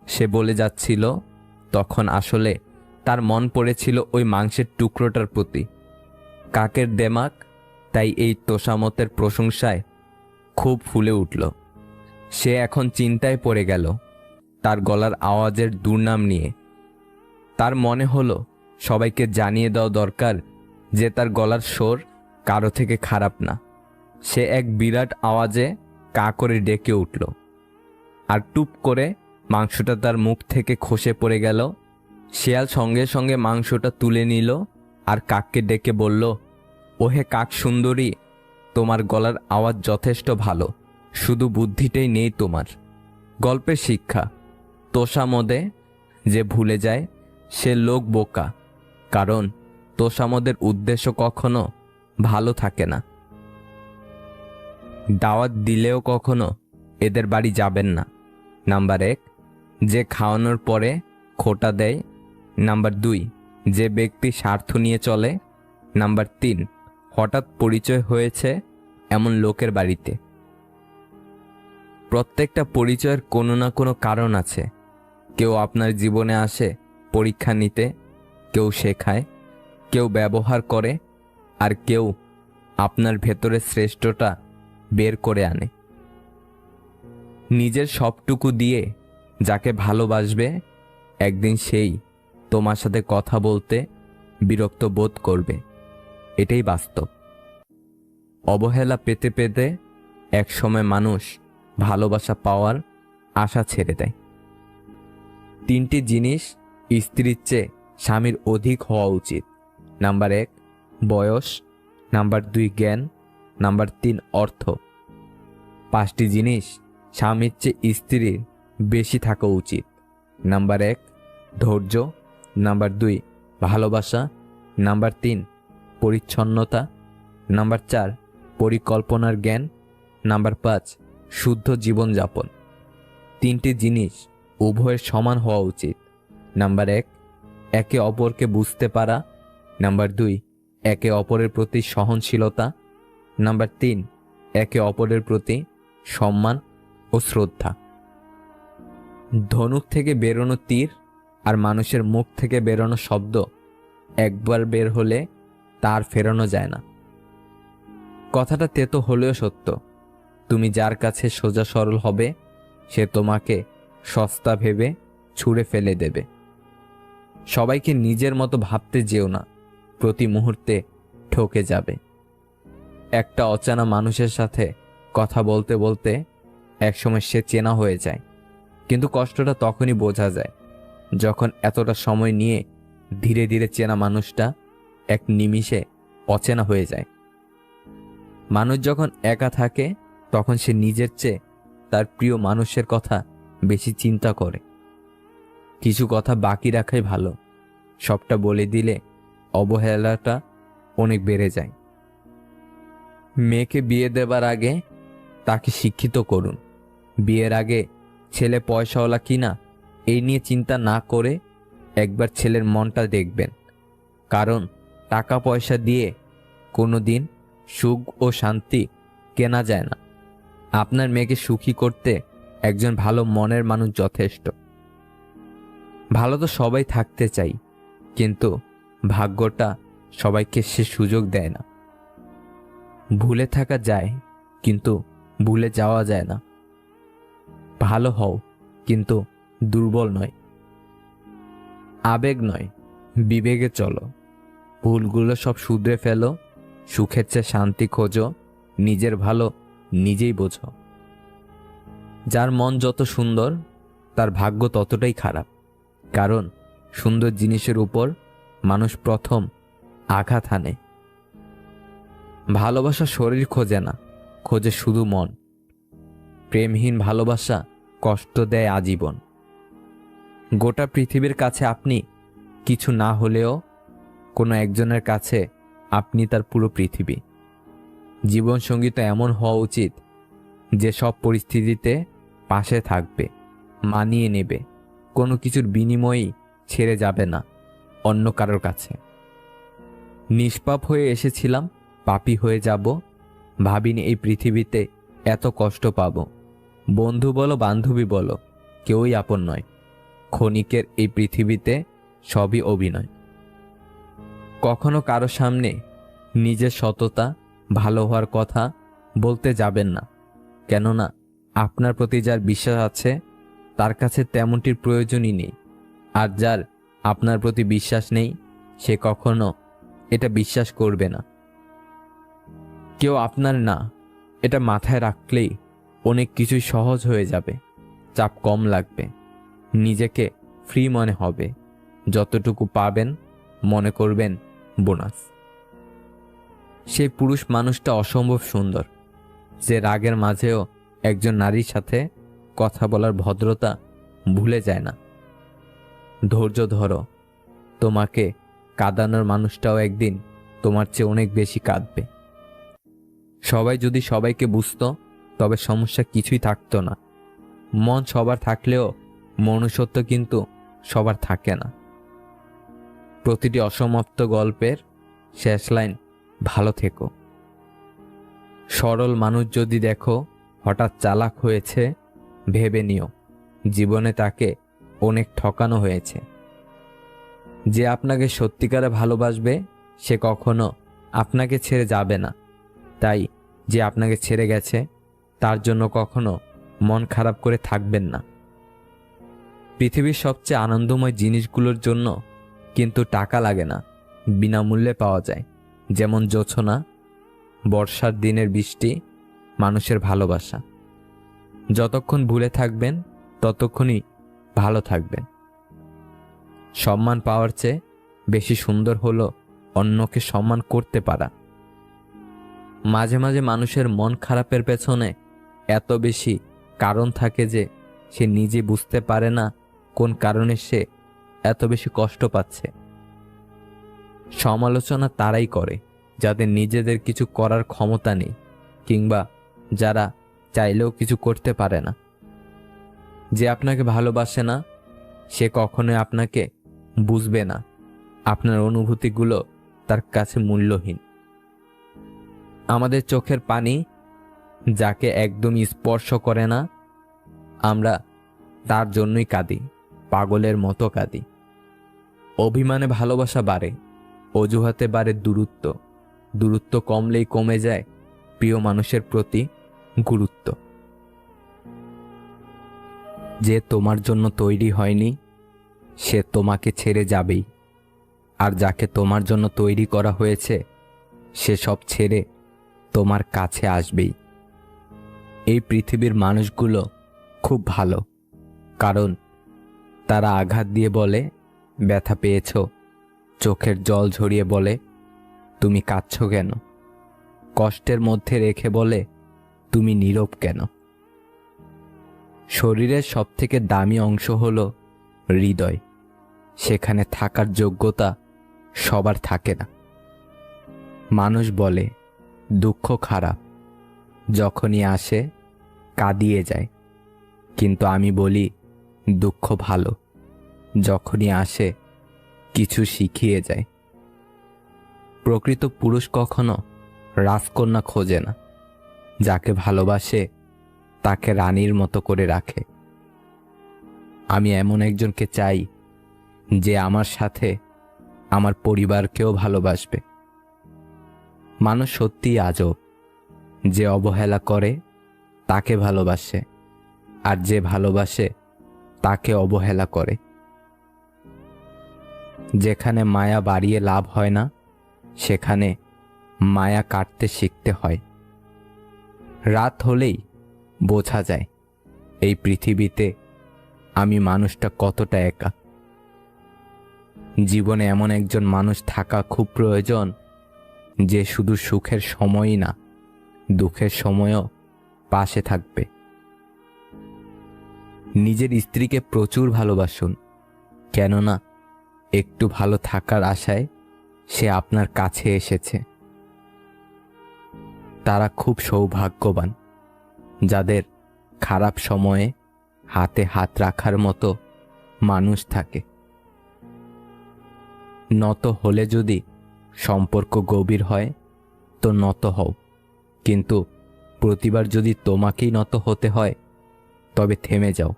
সে বলে যাচ্ছিল, তখন আসলে তার মন পড়েছিল ওই মাংসের টুকরোটার প্রতি। কাকের দেমাক তাই এই তোষামতের প্রশংসায় খুব ফুলে উঠল। সে এখন চিন্তায় পড়ে গেল তার গলার আওয়াজের দুর্নাম নিয়ে। তার মনে হলো সবাইকে জানিয়ে দেওয়া দরকার যে তার গলার স্বর কারো থেকে খারাপ না। সে এক বিরাট আওয়াজে কা করে ডেকে উঠল, আর টুপ করে মাংসটা তার মুখ থেকে খসে পড়ে গেল। শেয়াল সঙ্গে সঙ্গে মাংসটা তুলে নিল আর কাককে ডেকে বলল, ওহে কাক সুন্দরী, তোমার গলার আওয়াজ যথেষ্ট ভালো, শুধু বুদ্ধিটাই নেই তোমার। গল্পের শিক্ষা, তোষামদে যে ভুলে যায় সে লোক বোকা, কারণ তোষামদের উদ্দেশ্য কখনো ভালো থাকে না। দাওয়াত দিলেও কখনো এদের বাড়ি যাবেন না। নাম্বার 1, যে খাওয়ানোর পরে খোটা দেয়। নাম্বার 2, যে ব্যক্তি স্বার্থ নিয়ে চলে। নাম্বার 3, হঠাৎ পরিচয় হয়েছে এমন লোকের বাড়িতে। প্রত্যেকটা পরিচয়ের কোনো না কোনো কারণ আছে। কেউ আপনার জীবনে আসে পরীক্ষা নিতে, কেউ শেখায়, কেউ ব্যবহার করে, আর কেউ আপনার ভেতরে শ্রেষ্ঠটা বের করে আনে। নিজের সবটুকু দিয়ে যাকে ভালোবাসবে, একদিন সেই তোমার সাথে কথা বলতে বিরক্ত বোধ করবে। এটাই বাস্তব। অবহেলা পেতে পেতে একসময় মানুষ ভালোবাসা পাওয়ার আশা ছেড়ে দেয়। 3টি জিনিস স্ত্রীর চেয়ে স্বামীর অধিক হওয়া উচিত। নাম্বার 1, বয়স। নাম্বার 2, জ্ঞান। নাম্বার 3, অর্থ। 5টি জিনিস স্বামীর চেয়ে স্ত্রীর বেশি থাকা উচিত। নাম্বার 1, ধৈর্য। নাম্বার 2, ভালোবাসা। নাম্বার 3 পরিচ্ছন্নতা। নাম্বার 4 পরিকল্পনার জ্ঞান। নাম্বার 5 শুদ্ধ জীবনযাপন। 3টি জিনিস উভয়ের সমান হওয়া উচিত। নাম্বার 1 একে অপরকে বুঝতে পারা। নাম্বার 2 একে অপরের প্রতি সহনশীলতা। নাম্বার 3 একে অপরের প্রতি সম্মান ও শ্রদ্ধা। ধনুক থেকে বেরোনো তীর আর মানুষের মুখ থেকে বেরোনো শব্দ একবার বের হলে তার ফেরানো যায় না। কথাটা তেতো হলেও সত্য। তুমি যার কাছে সোজা সরল হবে, সে তোমাকে সস্তা ভেবে ছুঁড়ে ফেলে দেবে। সবাইকে নিজের মতো ভাবতে যেও না, প্রতি মুহূর্তে ঠকে যাবে। একটা অচেনা মানুষের সাথে কথা বলতে বলতে একসময় সে চেনা হয়ে যায়, কিন্তু কষ্টটা তখনই বোঝা যায় যখন এতটা সময় নিয়ে ধীরে ধীরে চেনা মানুষটা এক নিমিষে অচেনা হয়ে যায়। মানুষ যখন একা থাকে তখন সে নিজের চেয়ে তার প্রিয় মানুষের কথা বেশি চিন্তা করে। কিছু কথা বাকি রাখাই ভালো, সবটা বলে দিলে অবহেলাটা অনেক বেড়ে যায়। মেয়েকে বিয়ে দেবার আগে তাকে শিক্ষিত করুন। বিয়ের আগে ছেলে পয়সাওয়ালা কিনা এই নিয়ে চিন্তা না করে একবার ছেলের মনটা দেখবেন, কারণ টাকা পয়সা দিয়ে কোনো দিন সুখ ও শান্তি কেনা যায় না। আপনার মেয়েকে সুখী করতে একজন ভালো মনের মানুষ যথেষ্ট। ভালো তো সবাই থাকতে চাই, কিন্তু ভাগ্যটা সবাইকে সে সুযোগ দেয় না। ভুলে থাকা যায়, কিন্তু ভুলে যাওয়া যায় না। ভালো হও, কিন্তু দুর্বল নয়। আবেগ নয়, বিবেকে চলো। ভুলগুলো সব শুধরে ফেলো। সুখের চেয়ে শান্তি খোঁজো। নিজের ভালো নিজেই বোঝো। যার মন যত সুন্দর, তার ভাগ্য ততটাই খারাপ, কারণ সুন্দর জিনিসের উপর মানুষ প্রথম আঘাত হানে। ভালোবাসা শরীর খোঁজে না, খোঁজে শুধু মন। প্রেমহীন ভালোবাসা কষ্ট দেয় আজীবন। গোটা পৃথিবীর কাছে আপনি কিছু না হলেও কোনো একজনের কাছে আপনি তার পুরো পৃথিবী। জীবনসঙ্গী তো এমন হওয়া উচিত যে সব পরিস্থিতিতে পাশে থাকবে, মানিয়ে নেবে, কোনো কিছুর বিনিময়েই ছেড়ে যাবে না অন্য কারোর কাছে। নিষ্পাপ হয়ে এসেছিলাম, পাপী হয়ে যাব। ভাবিনি এই পৃথিবীতে এত কষ্ট পাব। বন্ধু বলো বান্ধবী বলো, কেউই আপন নয়। ক্ষণিকের এই পৃথিবীতে সবই অভিনয়। কখনো কারো সামনে নিজের সততা, ভালো হওয়ার কথা বলতে যাবেন না, কেননা আপনার প্রতি যার বিশ্বাস আছে তার কাছে তেমনটির প্রয়োজনই নেই। আর যার আপনার প্রতি বিশ্বাস নেই, সে কখনো এটা বিশ্বাস করবে না। কেউ আপনার না, এটা মাথায় রাখলেই অনেক কিছুই সহজ হয়ে যাবে। চাপ কম লাগবে, নিজেকে ফ্রি মনে হবে। যতটুকু পাবেন মনে করবেন বোনাস। সেই পুরুষ মানুষটা অসম্ভব সুন্দর, যে রাগের মাঝেও একজন নারীর সাথে কথা বলার ভদ্রতা ভুলে যায় না। ধৈর্য ধরো, তোমাকে কাঁদানোর মানুষটাও একদিন তোমার চেয়ে অনেক বেশি কাঁদবে। সবাই যদি সবাইকে বুঝতো, তবে সমস্যা কিছুই থাকতো না। মন সবার থাকলেও মনুষ্যত্ব কিন্তু সবার থাকে না। প্রতিটি অসমাপ্ত গল্পের শেষ লাইন ভালো থেকো। সরল মানুষ যদি দেখো হঠাৎ চালাক হয়েছে, ভেবে নিও জীবনে তাকে অনেক ঠকানো হয়েছে। যে আপনাকে সত্যিকারে ভালোবাসবে সে কখনো আপনাকে ছেড়ে যাবে না। তাই যে আপনাকে ছেড়ে গেছে তার জন্য কখনো মন খারাপ করে থাকবেন না। পৃথিবীর সবচেয়ে আনন্দময় জিনিসগুলোর জন্য কিন্তু টাকা লাগে না, বিনামূল্যে পাওয়া যায়। যেমন জোছনা, বর্ষার দিনের বৃষ্টি, মানুষের ভালোবাসা। যতক্ষণ ভুলে থাকবেন ততক্ষণই ভালো থাকবেন। সম্মান পাওয়ার চেয়ে বেশি সুন্দর হলো অন্যকে সম্মান করতে পারা। মাঝে মাঝে মানুষের মন খারাপের পেছনে এত বেশি কারণ থাকে যে সে নিজে বুঝতে পারে না কোন কারণে সে এত বেশি কষ্ট পাচ্ছে। সমালোচনা তারাই করে যাদের নিজেদের কিছু করার ক্ষমতা নেই, কিংবা যারা চাইলেও কিছু করতে পারে না। যে আপনাকে ভালোবাসে না সে কখনোই আপনাকে বুঝবে না। আপনার অনুভূতিগুলো তার কাছে মূল্যহীন। আমাদের চোখের পানি যাকে একদমই স্পর্শ করে না, আমরা তার জন্যই কাঁদি, পাগলের মতো কাঁদি। অভিমানে ভালোবাসা বাড়ে, অজুহাতে বাড়ে দূরত্ব, দূরত্ব কমলেই কমে যায় প্রিয় মানুষের প্রতি গুরুত্ব। যে তোমার জন্য তৈরি হয়নি সে তোমাকে ছেড়ে যাবেই, আর যাকে তোমার জন্য তৈরি করা হয়েছে সে সব ছেড়ে তোমার কাছে আসবেই। এই পৃথিবীর মানুষগুলো খুব ভালো, কারণ তারা আঘাত দিয়ে বলে ব্যথা পেয়েছ, চোখের জল ঝরিয়ে বলে তুমি কাঁদছ কেন, কষ্টের মধ্যে রেখে বলে তুমি নীরব কেন। শরীরের সবথেকে দামি অংশ হলো হৃদয়, সেখানে থাকার যোগ্যতা সবার থাকে না। মানুষ বলে দুঃখ খারাপ, যখনই আসে কাঁদিয়ে যায়, কিন্তু আমি বলি দুঃখ ভালো, যখনই আসে কিছু শিখিয়ে যায়। প্রকৃত পুরুষ কখনো রাজকন্যা খোঁজে না, যাকে ভালোবাসে তাকে রানীর মতো করে রাখে। আমি এমন একজনকে চাই যে আমার সাথে আমার পরিবারকেও ভালোবাসবে। মানুষ সত্যিই আজব, যে অবহেলা করে তাকে ভালোবাসে, আর যে ভালোবাসে তাকে অবহেলা করে। যেখানে মায়া বাড়িয়ে লাভ হয় না সেখানে মায়া কাটতে শিখতে হয়। রাত হলেই বোঝা যায় এই পৃথিবীতে আমি মানুষটা কতটা একা। জীবনে এমন একজন মানুষ থাকা খুব প্রয়োজন, যে শুধু সুখের সময়ই না, দুঃখের সময়ও পাশে থাকবে। নিজের স্ত্রীকে প্রচুর ভালোবাসুন, কেননা একটু ভালো থাকার আশায় সে আপনার কাছে এসেছে। তারা খুব সৌভাগ্যবান যাদের খারাপ সময়ে হাতে হাত রাখার মতো মানুষ থাকে। নত হলে যদি সম্পর্ক গভীর হয় তো নত হও, কিন্তু প্রতিবার যদি তোমাকেই নত হতে হয় তবে থেমে যাও,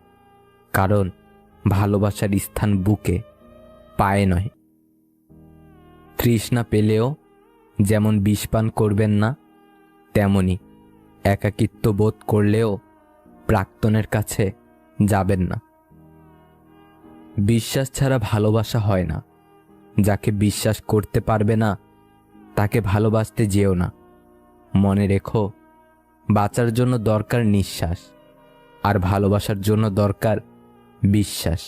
কারণ ভালোবাসার স্থান বুকে, পায়ে নয়। তৃষ্ণা পেলেও যেমন বিষ পান করবেন না, তেমনি একাকিত্ব বোধ করলেও প্রাক্তনের কাছে যাবেন না। বিশ্বাস ছাড়া ভালোবাসা হয় না। যাকে বিশ্বাস করতে পারবে না তাকে ভালোবাসতে যেও না। মনে রেখো, বাঁচার জন্য দরকার নিঃশ্বাস, আর ভালোবাসার জন্য দরকার বিশ্বাস।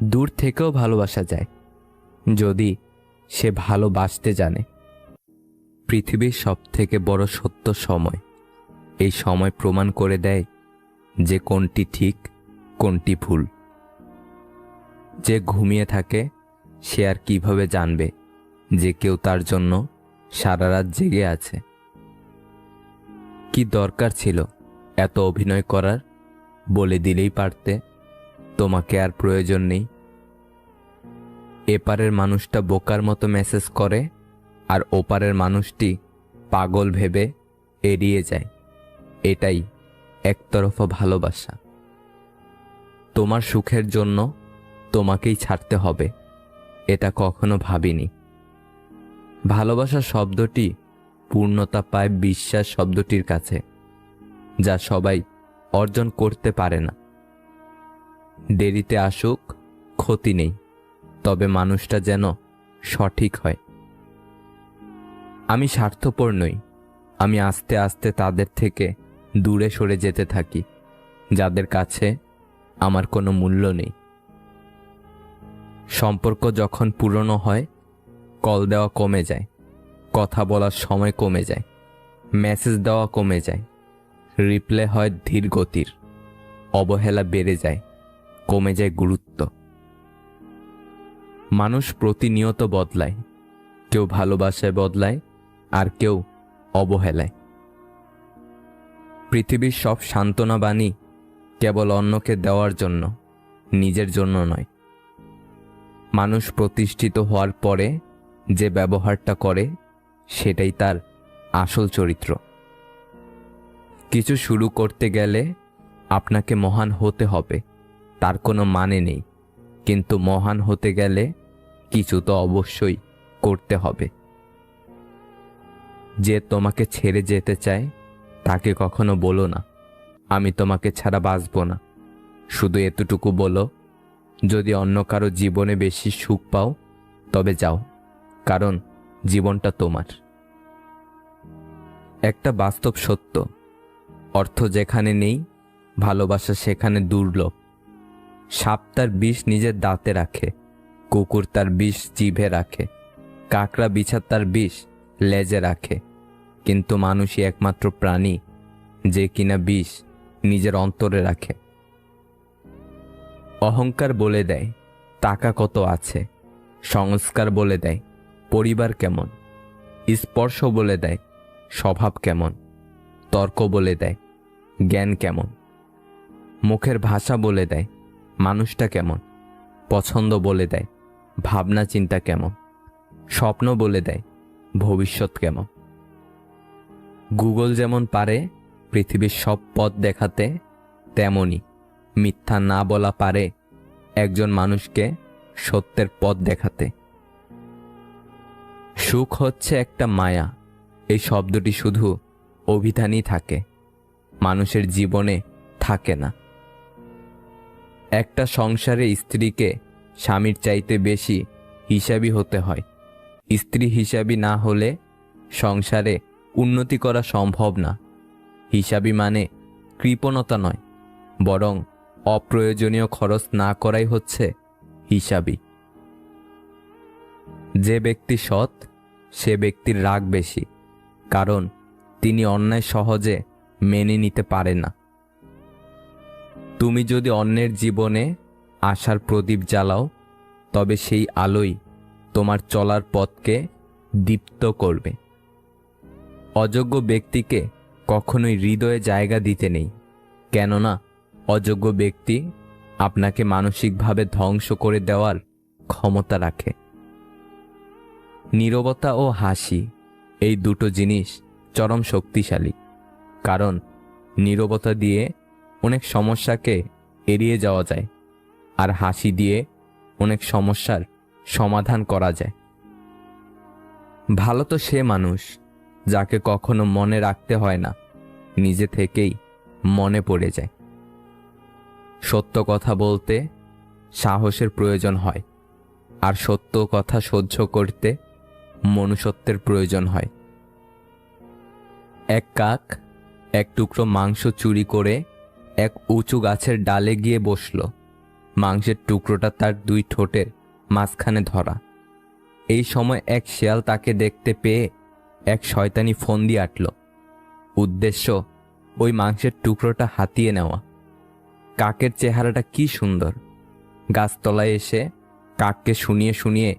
দূর থেকেও ভালোবাসা যায় যদি সে ভালোবাসতে জানে। পৃথিবীর সবথেকে বড় সত্য সময়। এই সময় প্রমাণ করে দেয় যে কোনটি ঠিক কোনটি ভুল। যে ঘুমিয়ে থাকে সে আর কিভাবে জানবে যে কেউ তার জন্য সারা রাত জেগে আছে। কি দরকার ছিল এত অভিনয় করার? বলে দিলেই পারতে তোমাকে আর প্রয়োজন নেই। এপারের মানুষটা বোকার মতো মেসেজ করে, আর ওপারের মানুষটি পাগল ভেবে এড়িয়ে যায়। এটাই একতরফা ভালোবাসা। তোমার সুখের জন্য তোমাকেই ছাড়তে হবে, এটা কখনো ভাবিনি। ভালোবাসা শব্দটি পূর্ণতা পায় বিশ্বাস শব্দটির কাছে, যা সবাই অর্জন করতে পারে না। দেরিতে আসুক ক্ষতি নেই, তবে মানুষটা যেন সঠিক হয়। আমি স্বার্থপর নই, আমি আস্তে আস্তে তাদের থেকে দূরে সরে যেতে থাকি যাদের কাছে আমার কোনো মূল্য নেই। সম্পর্ক যখন পুরনো হয় কল দেওয়া কমে যায়, কথা বলার সময় কমে যায়, মেসেজ দেওয়া কমে যায়, রিপ্লে হয় ধীর গতির, অবহেলা বেড়ে যায়, কমে যায় গুরুত্ব। মানুষ প্রতিনিয়ত বদলায়, কেউ ভালোবাসায় বদলায় আর কেউ অবহেলায়। পৃথিবীর সব সান্ত্বনা বাণী কেবল অন্যকে দেওয়ার জন্য, নিজের জন্য নয়। মানুষ প্রতিষ্ঠিত হওয়ার পরে যে ব্যবহারটা করে সেটাই তার আসল চরিত্র। কিছু শুরু করতে গেলে আপনাকে মহান হতে হবে, তার কোনো মানে নেই, কিন্তু মহান হতে গেলে কিছু তো অবশ্যই করতে হবে। যে তোমাকে ছেড়ে যেতে চায় তাকে কখনো বলো না, আমি তোমাকে ছাড়া বাঁচব না। শুধু এতটুকু বলো, যদি অন্য কারো জীবনে বেশি সুখ পাও তবে যাও, কারণ জীবনটা তোমার। একটা বাস্তব সত্য, অর্থ যেখানে নেই, ভালোবাসা সেখানে দুর্লভ। সাপ তার বিষ নিজের দাঁতে রাখে, কুকুর তার বিষ জিভে রাখে, কাকড়া বিছা তার বিষ লেজে রাখে, কিন্তু মানুষই একমাত্র প্রাণী যে কিনা বিষ নিজের অন্তরে রাখে। অহংকার বলে দেয় টাকা কত আছে, সংস্কার বলে দেয় পরিবার কেমন, স্পর্শ বলে দেয় স্বভাব কেমন, তর্ক বলে দেয় জ্ঞান কেমন, মুখের ভাষা বলে দেয় মানুষটা কেমন, পছন্দ বলে দেয় ভাবনা চিন্তা কেমন, স্বপ্ন বলে দেয় ভবিষ্যৎ কেমন। গুগল যেমন পারে পৃথিবীর সব পথ দেখাতে, তেমনি মিথ্যা না বলা পারে একজন মানুষকে সত্যের পথ দেখাতে। সুখ হচ্ছে একটা মায়া, এই শব্দটি শুধু অভিধানই থাকে, মানুষের জীবনে থাকে না। একটা সংসারে স্ত্রীকে স্বামীর চাইতে বেশি হিসাবি হতে হয়। স্ত্রী হিসাবি না হলে সংসারে উন্নতি করা সম্ভব না। হিসাবি মানে কৃপণতা নয়, বরং অপ্রয়োজনীয় খরচ না করাই হচ্ছে হিসাবি। যে ব্যক্তি সৎ সে ব্যক্তির রাগ বেশি, কারণ তিনি অন্যায় সহজে মেনে নিতে পারে না। তুমি যদি অন্যের জীবনে আশার প্রদীপ জ্বালাও, তবে সেই আলোই তোমার চলার পথকে দীপ্ত করবে। অযোগ্য ব্যক্তিকে কখনোই হৃদয়ে জায়গা দিতে নেই, কেননা অযোগ্য ব্যক্তি আপনাকে মানসিকভাবে ধ্বংস করে দেওয়ার ক্ষমতা রাখে। নীরবতা ও হাসি, এই দুটো জিনিস চরম শক্তিশালী, কারণ নীরবতা দিয়ে অনেক সমস্যাকে এড়িয়ে যাওয়া যায়, আর হাসি দিয়ে অনেক সমস্যার সমাধান করা যায়। ভালো তো সে মানুষ যাকে কখনো মনে রাখতে হয় না, নিজে থেকেই মনে পড়ে যায়। সত্য কথা বলতে সাহসের প্রয়োজন হয়, আর সত্য কথা সহ্য করতে মনুষ্যত্বের প্রয়োজন হয়। এক কাক এক টুকরো মাংস চুরি করে এক উঁচু গাছের ডালে গিয়ে বসল। মাংসের টুকরোটা তার দুই ঠোঁটের মাঝখানে ধরা। এই সময় এক শেয়াল তাকে দেখতে পেয়ে এক শয়তানি ফন্দি আঁটল। উদ্দেশ্য ওই মাংসের টুকরোটা হাতিয়ে নেওয়া। কাকের চেহারাটা কি সুন্দর! গাছতলায় এসে কাককে শুনিয়ে শুনিয়ে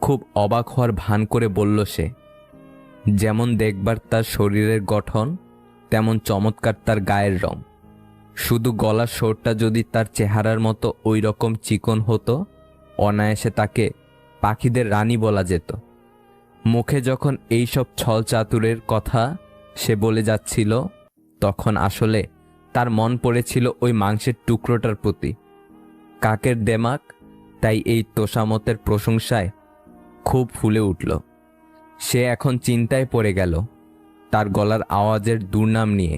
খুব অবাক হওয়ার ভান করে বলল সে, যেমন দেখবার তার শরীরের গঠন, তেমন চমৎকার তার গায়ের রং। শুধু গলার স্বরটা যদি তার চেহারার মতো ওই রকম চিকন হতো, অনায়াসে তাকে পাখিদের রানী বলা যেত। মুখে যখন এইসব ছল চাতুরের কথা সে বলে যাচ্ছিল, তখন আসলে তার মন পড়েছিল ওই মাংসের টুকরোটার প্রতি। কাকের দেমাক তাই এই তোষামতের প্রশংসায় খুব ফুলে উঠল। সে এখন চিন্তায় পড়ে গেল তার গলার আওয়াজের দুর্নাম নিয়ে।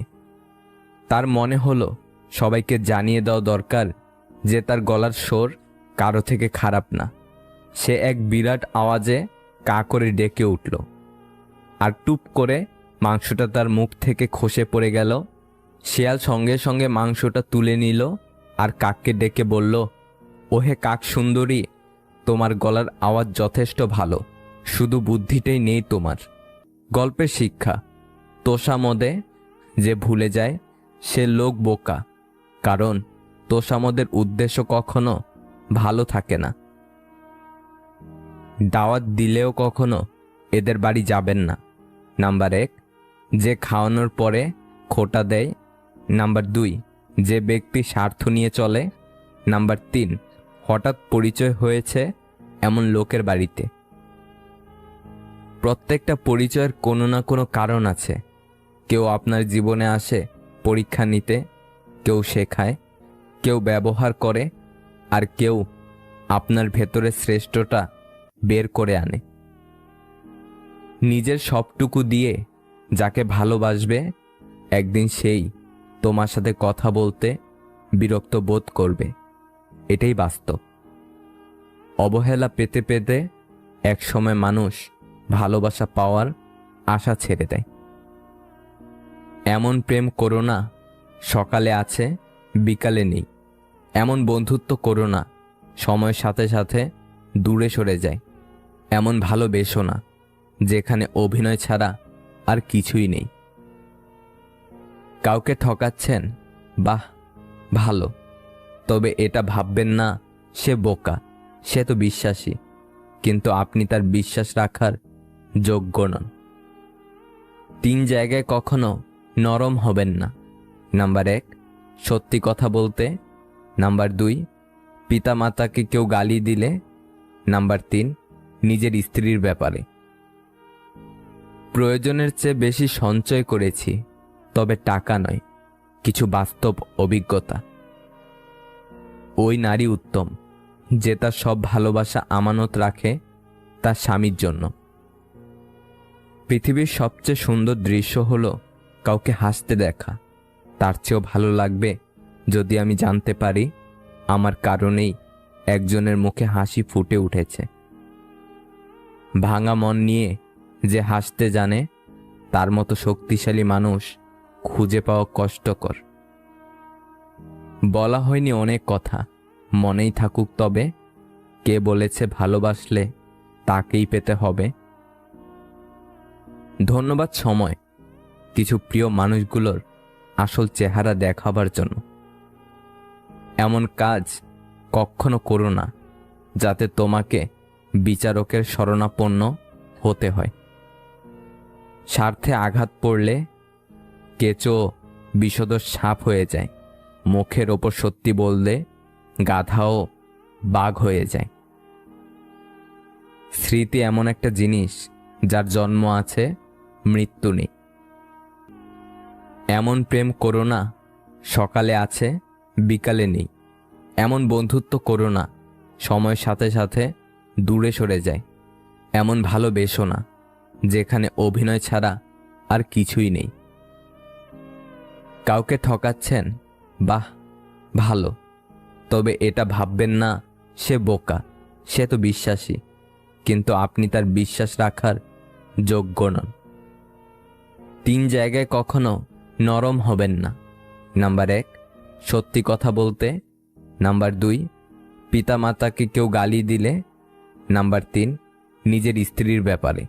তার মনে হলো সবাইকে জানিয়ে দেওয়া দরকার যে তার গলার স্বর কারো থেকে খারাপ না। সে এক বিরাট আওয়াজে কা করে ডেকে উঠল, আর টুপ করে মাংসটা তার মুখ থেকে খসে পড়ে গেল। শেয়াল সঙ্গে সঙ্গে মাংসটা তুলে নিল আর কাককে ডেকে বলল, ওহে কাক সুন্দরী, তোমার গলার আওয়াজ যথেষ্ট ভালো, শুধু বুদ্ধিটাই নেই তোমার। গল্পের শিক্ষা, তোষামদে যে ভুলে যায় সে লোক বোকা, কারণ তোষামদের উদ্দেশ্য কখনো ভালো থাকে না। দাওয়াত দিলেও কখনো এদের বাড়ি যাবেন না। নাম্বার 1, যে খাওয়ানোর পরে খোঁটা দেয়। নাম্বার 2, যে ব্যক্তি স্বার্থ নিয়ে চলে। নাম্বার 3, হঠাৎ পরিচয় হয়েছে এমন লোকের বাড়িতে। প্রত্যেকটা পরিচয়ের কোনো না কোনো কারণ আছে। কেউ আপনার জীবনে আসে পরীক্ষা নিতে, কেউ শেখায়, কেউ ব্যবহার করে, আর কেউ আপনার ভেতরে শ্রেষ্ঠটা বের করে আনে। নিজের সবটুকু দিয়ে যাকে ভালোবাসবে, একদিন সেই তোমার সাথে কথা বলতে বিরক্ত বোধ করবে। এটাই বাস্তব। অবহেলা পেতে পেতে একসময় মানুষ ভালোবাসা পাওয়ার আশা ছেড়ে দেয়। এমন প্রেম করো না সকালে আছে বিকালে নেই। এমন বন্ধুত্ব করো না সময়ের সাথে সাথে দূরে সরে যায়। এমন ভালোবেসো না যেখানে অভিনয় ছাড়া আর কিছুই নেই। কাউকে ঠকাচ্ছেন, বাহ ভালো, তবে এটা ভাববেন না সে বোকা, সে তো বিশ্বাসী, কিন্তু আপনি তার বিশ্বাস রাখার যোগ্য নন। 3 জায়গায় কখনো নরম হবেন না। নাম্বার 1, সত্যি কথা বলতে। নাম্বার 2, পিতা মাতাকে কেউ গালি দিলে। নাম্বার 3, নিজের স্ত্রীর ব্যাপারে। প্রয়োজনের চেয়ে বেশি সঞ্চয় করেছি, তবে টাকা নয়, কিছু বাস্তব অভিজ্ঞতা। ওই নারী উত্তম যে তার সব ভালোবাসা আমানত রাখে তার স্বামীর জন্য। পৃথিবীর সবচেয়ে সুন্দর দৃশ্য হলো কাউকে হাসতে দেখা। তার চেয়েও ভালো লাগবে যদি আমি জানতে পারি আমার কারণেই একজনের মুখে হাসি ফুটে উঠেছে। ভাঙা মন নিয়ে যে হাসতে জানে, তার মতো শক্তিশালী মানুষ খুঁজে পাওয়া কষ্টকর। বলা হয়নি অনেক কথা, মনেই থাকুক তবে। কে বলেছে ভালোবাসলে তাকেই পেতে হবে? ধন্যবাদ সময় কিছু প্রিয় মানুষগুলোর আসল চেহারা দেখাবার জন্য। এমন কাজ কখনো করো না যাতে তোমাকে বিচারকের শরণাপন্ন হতে হয়। স্বার্থে আঘাত পড়লে কেঁচো বিষধর সাপ হয়ে যায়। মুখের ওপর সত্যি বললে গাধাও বাঘ হয়ে যায়। স্মৃতি এমন একটা জিনিস যার জন্ম আছে মৃত্যু নেই। এমন প্রেম করো না সকালে আছে বিকালে নেই। এমন বন্ধুত্ব করো না সময়ের সাথে সাথে দূরে সরে যায়। এমন ভালোবেসো না যেখানে অভিনয় ছাড়া আর কিছুই নেই। কাউকে ঠকাচ্ছেন, বাহ ভালো, তবে এটা ভাববেন না সে বোকা, সে তো বিশ্বাসী, কিন্তু আপনি তার বিশ্বাস রাখার যোগ্য নন। 3 জায়গায় কখনো নরম হবেন না। নাম্বার 1, সত্যি কথা বলতে। নাম্বার 2, পিতা মাতাকে কেউ গালি দিলে। নাম্বার 3, নিজের স্ত্রীর ব্যাপারে।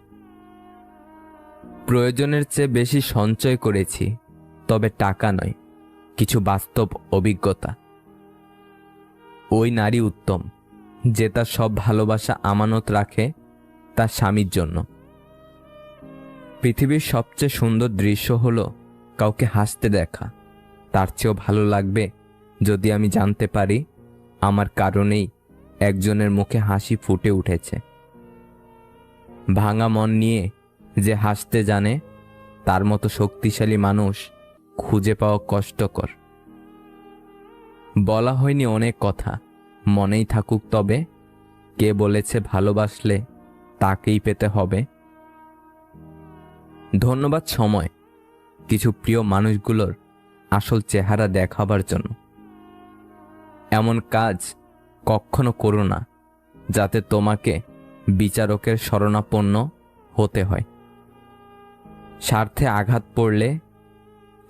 প্রয়োজনের চেয়ে বেশি সঞ্চয় করেছি, তবে টাকা নয়, কিছু বাস্তব অভিজ্ঞতা। ওই নারী উত্তম যে তার সব ভালোবাসা আমানত রাখে তার স্বামীর জন্য। পৃথিবীর সবচেয়ে সুন্দর দৃশ্য হলো কাউকে হাসতে দেখা। তার চেয়েও ভালো লাগবে যদি আমি জানতে পারি আমার কারণেই একজনের মুখে হাসি ফুটে উঠেছে। ভাঙা মন নিয়ে যে হাসতে জানে, তার মতো শক্তিশালী মানুষ খুঁজে পাওয়া কষ্টকর। বলা হয়নি অনেক কথা, মনেই থাকুক তবে। কে বলেছে ভালোবাসলে তাকেই পেতে হবে? ধন্যবাদ সময় কিছু প্রিয় মানুষগুলোর আসল চেহারা দেখাবার জন্য। এমন কাজ কখনো করো না যাতে তোমাকে বিচারকের শরণাপন্ন হতে হয়। স্বার্থে আঘাত পড়লে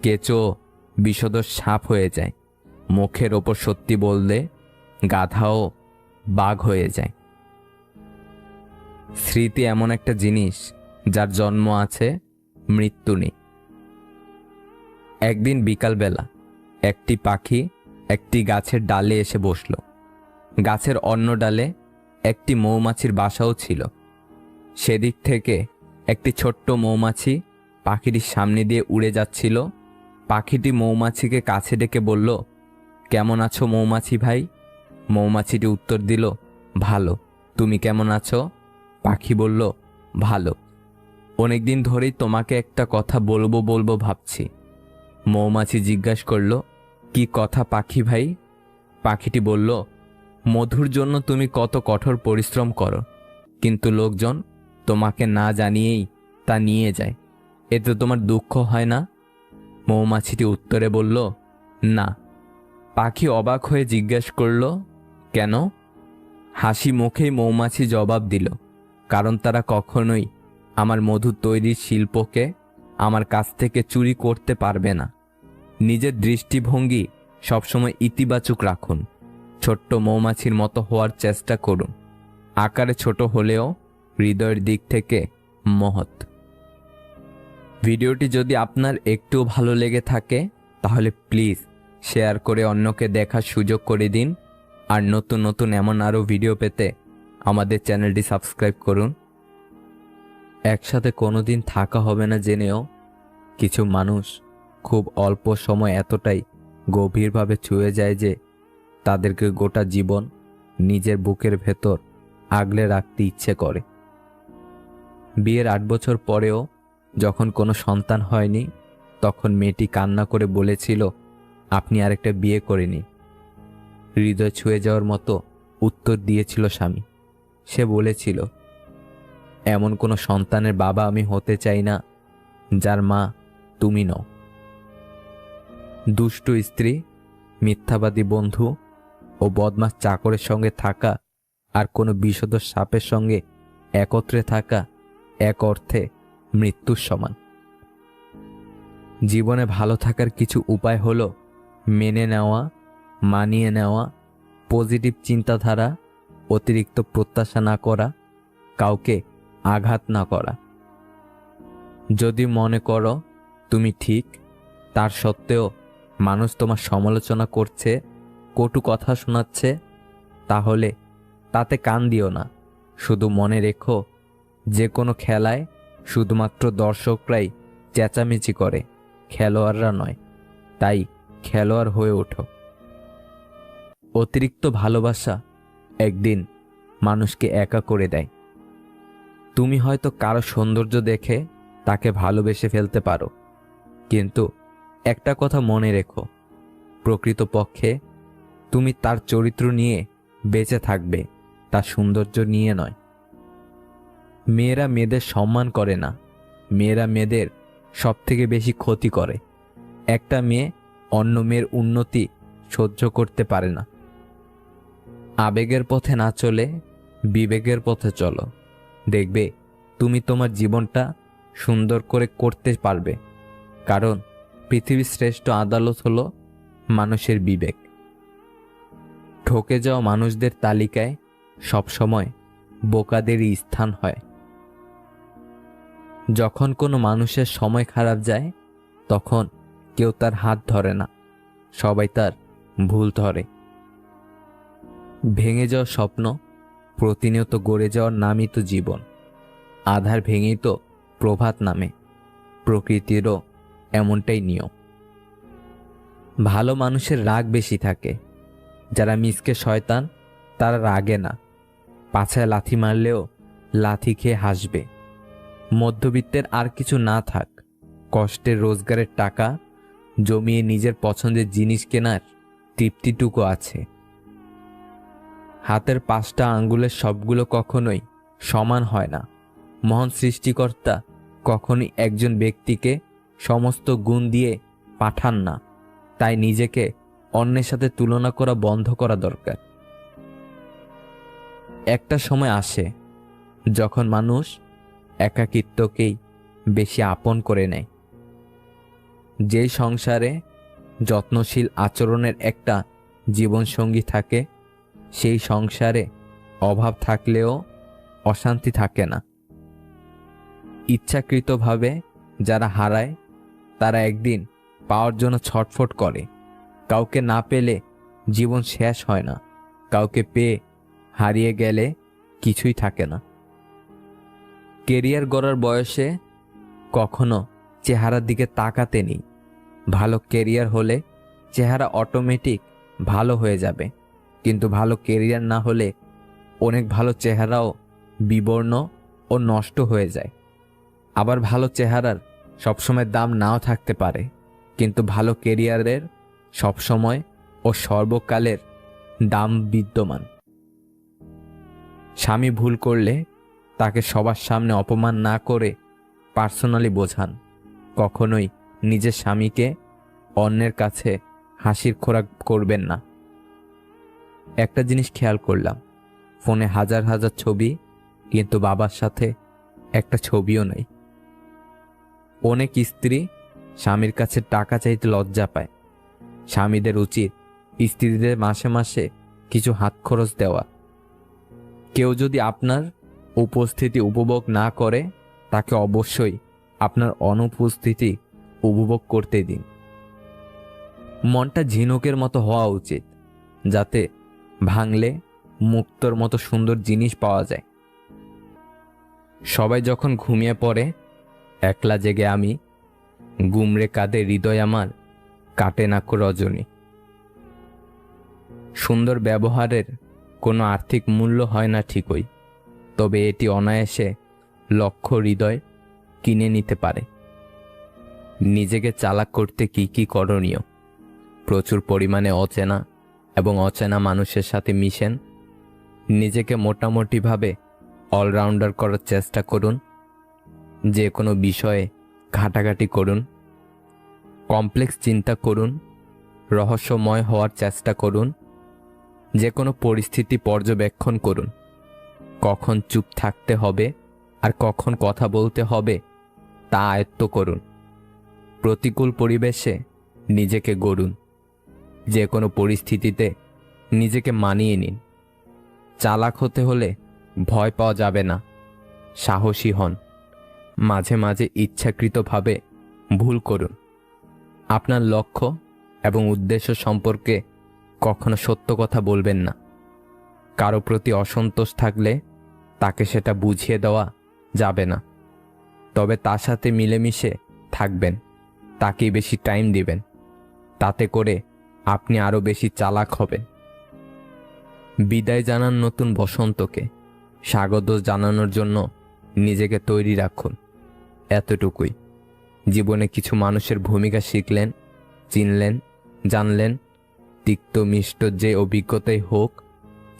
কেঁচো বিষধর সাপ হয়ে যায়। মুখের ওপর সত্যি বললে গাধাও বাঘ হয়ে যায়। স্মৃতি এমন একটা জিনিস যার জন্ম আছে মৃত্যু নেই। একদিন বিকালবেলা একটি পাখি একটি গাছের ডালে এসে বসল। গাছের অন্য ডালে একটি মৌমাছির বাসাও ছিল। সেদিক থেকে একটি ছোট্ট মৌমাছি পাখিটির সামনে দিয়ে উড়ে যাচ্ছিল। পাখিটি মৌমাছিকে কাছে ডেকে বলল, কেমন আছো মৌমাছি ভাই? মৌমাছিটি উত্তর দিল, ভালো। তুমি কেমন আছো? পাখি বলল, ভালো। অনেকদিন ধরেই তোমাকে একটা কথা বলবো বলবো ভাবছি। মৌমাছি জিজ্ঞাসা করল, কি কথা পাখি ভাই? পাখিটি বলল, মধুর জন্য তুমি কত কঠোর পরিশ্রম করো, কিন্তু লোকজন তোমাকে না জানিয়েই তা নিয়ে যায়। এতে তোমার দুঃখ হয় না? মৌমাছিটি উত্তরে বলল, না। পাখি অবাক হয়ে জিজ্ঞাসা করল, কেন? হাসি মুখেই মৌমাছি জবাব দিল, কারণ তারা কখনোই আমার মধু তৈরির শিল্পকে আমার কাছ থেকে চুরি করতে পারবে না। নিজের দৃষ্টিভঙ্গি সবসময় ইতিবাচক রাখুন। ছোট্ট মৌমাছির মতো হওয়ার চেষ্টা করুন। আকারে ছোট হলেও হৃদয়ের দিক থেকে মহৎ। ভিডিওটি যদি আপনার একটু ভালো লেগে থাকে তাহলে প্লিজ শেয়ার করে অন্যকে দেখার সুযোগ করে দিন। আর নতুন নতুন এমন আরও ভিডিও পেতে আমাদের চ্যানেলটি সাবস্ক্রাইব করুন। একসাথে কোনোদিন থাকা হবে না জেনেও কিছু মানুষ খুব অল্প সময় এতটাই গভীরভাবে ছুঁয়ে যায় যে তাদেরকে গোটা জীবন নিজের বুকের ভেতর আগলে রাখতে ইচ্ছে করে। বিয়ের 8 বছর পরেও যখন কোনো সন্তান হয়নি, তখন মেয়েটি কান্না করে বলেছিল, আপনি আরেকটা বিয়ে করেনি। হৃদয় ছুঁয়ে যাওয়ার মতো উত্তর দিয়েছিল স্বামী। সে বলেছিল, এমন কোনো সন্তানের বাবা আমি হতে চাই না যার মা তুমি নও। দুষ্টু স্ত্রী, মিথ্যাবাদী বন্ধু ও বদমাশ চাকরের সঙ্গে থাকা আর কোনো বিষধর সাপের সঙ্গে একত্রে থাকা এক অর্থে মৃত্যুর সমান। জীবনে ভালো থাকার কিছু উপায় হলো মেনে নেওয়া, মানিয়ে নেওয়া, পজিটিভ চিন্তাধারা, অতিরিক্ত প্রত্যাশা না করা, কাউকে আঘাত না করা। যদি মনে করো তুমি ঠিক, তার সত্ত্বেও মানুষ তোমার সমালোচনা করছে, কটু কথা শোনাচ্ছে, তাহলে তাতে কান দিও না। শুধু মনে রেখো, যে কোনো খেলায় শুধুমাত্র দর্শকরাই চেঁচামেচি করে, খেলোয়াড়রা নয়। তাই খেলোয়াড় হয়ে ওঠো। অতিরিক্ত ভালোবাসা একদিন মানুষকে একা করে দেয়। তুমি হয়তো কারো সৌন্দর্য দেখে তাকে ভালোবেসে ফেলতে পারো, কিন্তু একটা কথা মনে রেখো, প্রকৃতপক্ষে তুমি তার চরিত্র নিয়ে বেঁচে থাকবে, তার সৌন্দর্য নিয়ে নয়। মেয়েরা মেয়েদের সম্মান করে না, মেয়েরা মেয়েদের সবথেকে বেশি ক্ষতি করে। একটা মেয়ে অন্য মেয়ের উন্নতি সহ্য করতে পারে না। আবেগের পথে না চলে বিবেকের পথে চলো। দেখবে তুমি তোমার জীবনটা সুন্দর করে করতে পারবে, কারণ পৃথিবীর শ্রেষ্ঠ আদালত হলো মানুষের বিবেক। ঠকে যাওয়া মানুষদের তালিকায় সবসময় বোকাদেরই স্থান হয়। যখন কোনো মানুষের সময় খারাপ যায়, তখন কেউ তার হাত ধরে না, সবাই তার ভুল ধরে। ভেঙে যাওয়া স্বপ্ন প্রতিনিয়ত গড়ে যাওয়ার নামই তো জীবন। আধার ভেঙেই তো প্রভাত নামে। প্রকৃতিরও এমনটাই নিয়ম। ভালো মানুষের রাগ বেশি থাকে। যারা মিসকে শয়তান, তারা রাগে না, পাছায় লাথি মারলেও লাথি খেয়ে হাসবে। মধ্যবিত্তের আর কিছু না থাক, কষ্টের রোজগারের টাকা জমিয়ে নিজের পছন্দের জিনিস কেনার তৃপ্তিটুকু আছে। হাতের 5টা আঙ্গুলের সবগুলো কখনোই সমান হয় না। মহান সৃষ্টিকর্তা কখনোই একজন ব্যক্তিকে সমস্ত গুণ দিয়ে পাঠান না। তাই নিজেকে অন্যের সাথে তুলনা করা বন্ধ করা দরকার। একটা সময় আসে যখন মানুষ একাকিত্বকেই বেশি আপন করে নেয়। যেই সংসারে যত্নশীল আচরণের একটা জীবনসঙ্গী থাকে, সেই সংসারে অভাব থাকলেও অশান্তি থাকে না। ইচ্ছাকৃতভাবে যারা হারায়, তারা একদিন পাওয়ার জন্য ছটফট করে। কাউকে না পেলে জীবন শেষ হয় না, কাউকে পেয়ে হারিয়ে গেলে কিছুই থাকে না। কেরিয়ার গড়ার বয়সে কখনো চেহারার দিকে তাকাতে নেই। ভালো কেরিয়ার হলে চেহারা অটোমেটিক ভালো হয়ে যাবে, কিন্তু ভালো কেরিয়ার না হলে অনেক ভালো চেহারাও বিবর্ণ ও নষ্ট হয়ে যায়। আবার ভালো চেহারার সবসময় দাম নাও থাকতে পারে, কিন্তু ভালো কেরিয়ারের সবসময় ও সর্বকালের দাম বিদ্যমান। স্বামী ভুল করলে তাকে সবার সামনে অপমান না করে পার্সোনালি বোঝান। কখনোই নিজের স্বামীকে অন্যের কাছে হাসির খোরাক করবেন না। একটা জিনিস খেয়াল করলাম, ফোনে হাজার হাজার ছবি, কিন্তু বাবার সাথে একটা ছবিও নেই। অনেক স্ত্রী স্বামীর কাছে টাকা চাইতে লজ্জা পায়। স্বামীদের উচিত স্ত্রীদের মাসে মাসে কিছু হাত খরচ দেওয়া। কেউ যদি আপনার উপস্থিতি উপভোগ না করে, তাকে অবশ্যই আপনার অনুপস্থিতি উপভোগ করতে দিন। মনটা ঝিনুকের মতো হওয়া উচিত, যাতে ভাঙলে মুক্তোর মতো সুন্দর জিনিস পাওয়া যায়। সবাই যখন ঘুমিয়ে পড়ে, একলা জেগে আমি, গুমরে কাঁদে হৃদয় আমার, কাটে না কো রজনী। সুন্দর ব্যবহারের কোনো আর্থিক মূল্য হয় না ঠিকই, তবে এটি অনায়াসে লক্ষ হৃদয় কিনে নিতে পারে। নিজেকে চালাক করতে কি কি করণীয়? প্রচুর পরিমাণে অচেনা এবং অচেনা মানুষের সাথে মিশেন। নিজেকে মোটামুটিভাবে অলরাউন্ডার করার চেষ্টা করুন। যে কোনো বিষয়ে ঘাটাঘাটি করুন। কমপ্লেক্স চিন্তা করুন। রহস্যময় হওয়ার চেষ্টা করুন। যে কোনো পরিস্থিতি পর্যবেক্ষণ করুন। কখন চুপ থাকতে হবে আর কখন কথা বলতে হবে তা আয়ত্ত করুন। প্রতিকূল পরিবেশে নিজেকে গড়ুন। যে কোনো পরিস্থিতিতে নিজেকে মানিয়ে নিন। চালাক হতে হলে ভয় পাওয়া যাবে না, সাহসী হন। মাঝে মাঝে ইচ্ছাকৃতভাবে ভুল করুন। আপনার লক্ষ্য এবং উদ্দেশ্য সম্পর্কে কখনো সত্য কথা বলবেন না। কারো প্রতি অসন্তোষ থাকলে তাকে সেটা বুঝিয়ে দেওয়া যাবে না, তবে তার সাথে মিলেমিশে থাকবেন, তাকেই বেশি টাইম দিবেন। তাতে করে আপনি আরও বেশি চালাক হবেন। বিদায় জানান নতুন বসন্তকে। স্বাগত জানানোর জন্য নিজেকে তৈরি রাখুন। এতটুকুই। জীবনে কিছু মানুষের ভূমিকা শিখলেন, চিনলেন, জানলেন। তিক্ত মিষ্ট যে অভিজ্ঞতাই হোক,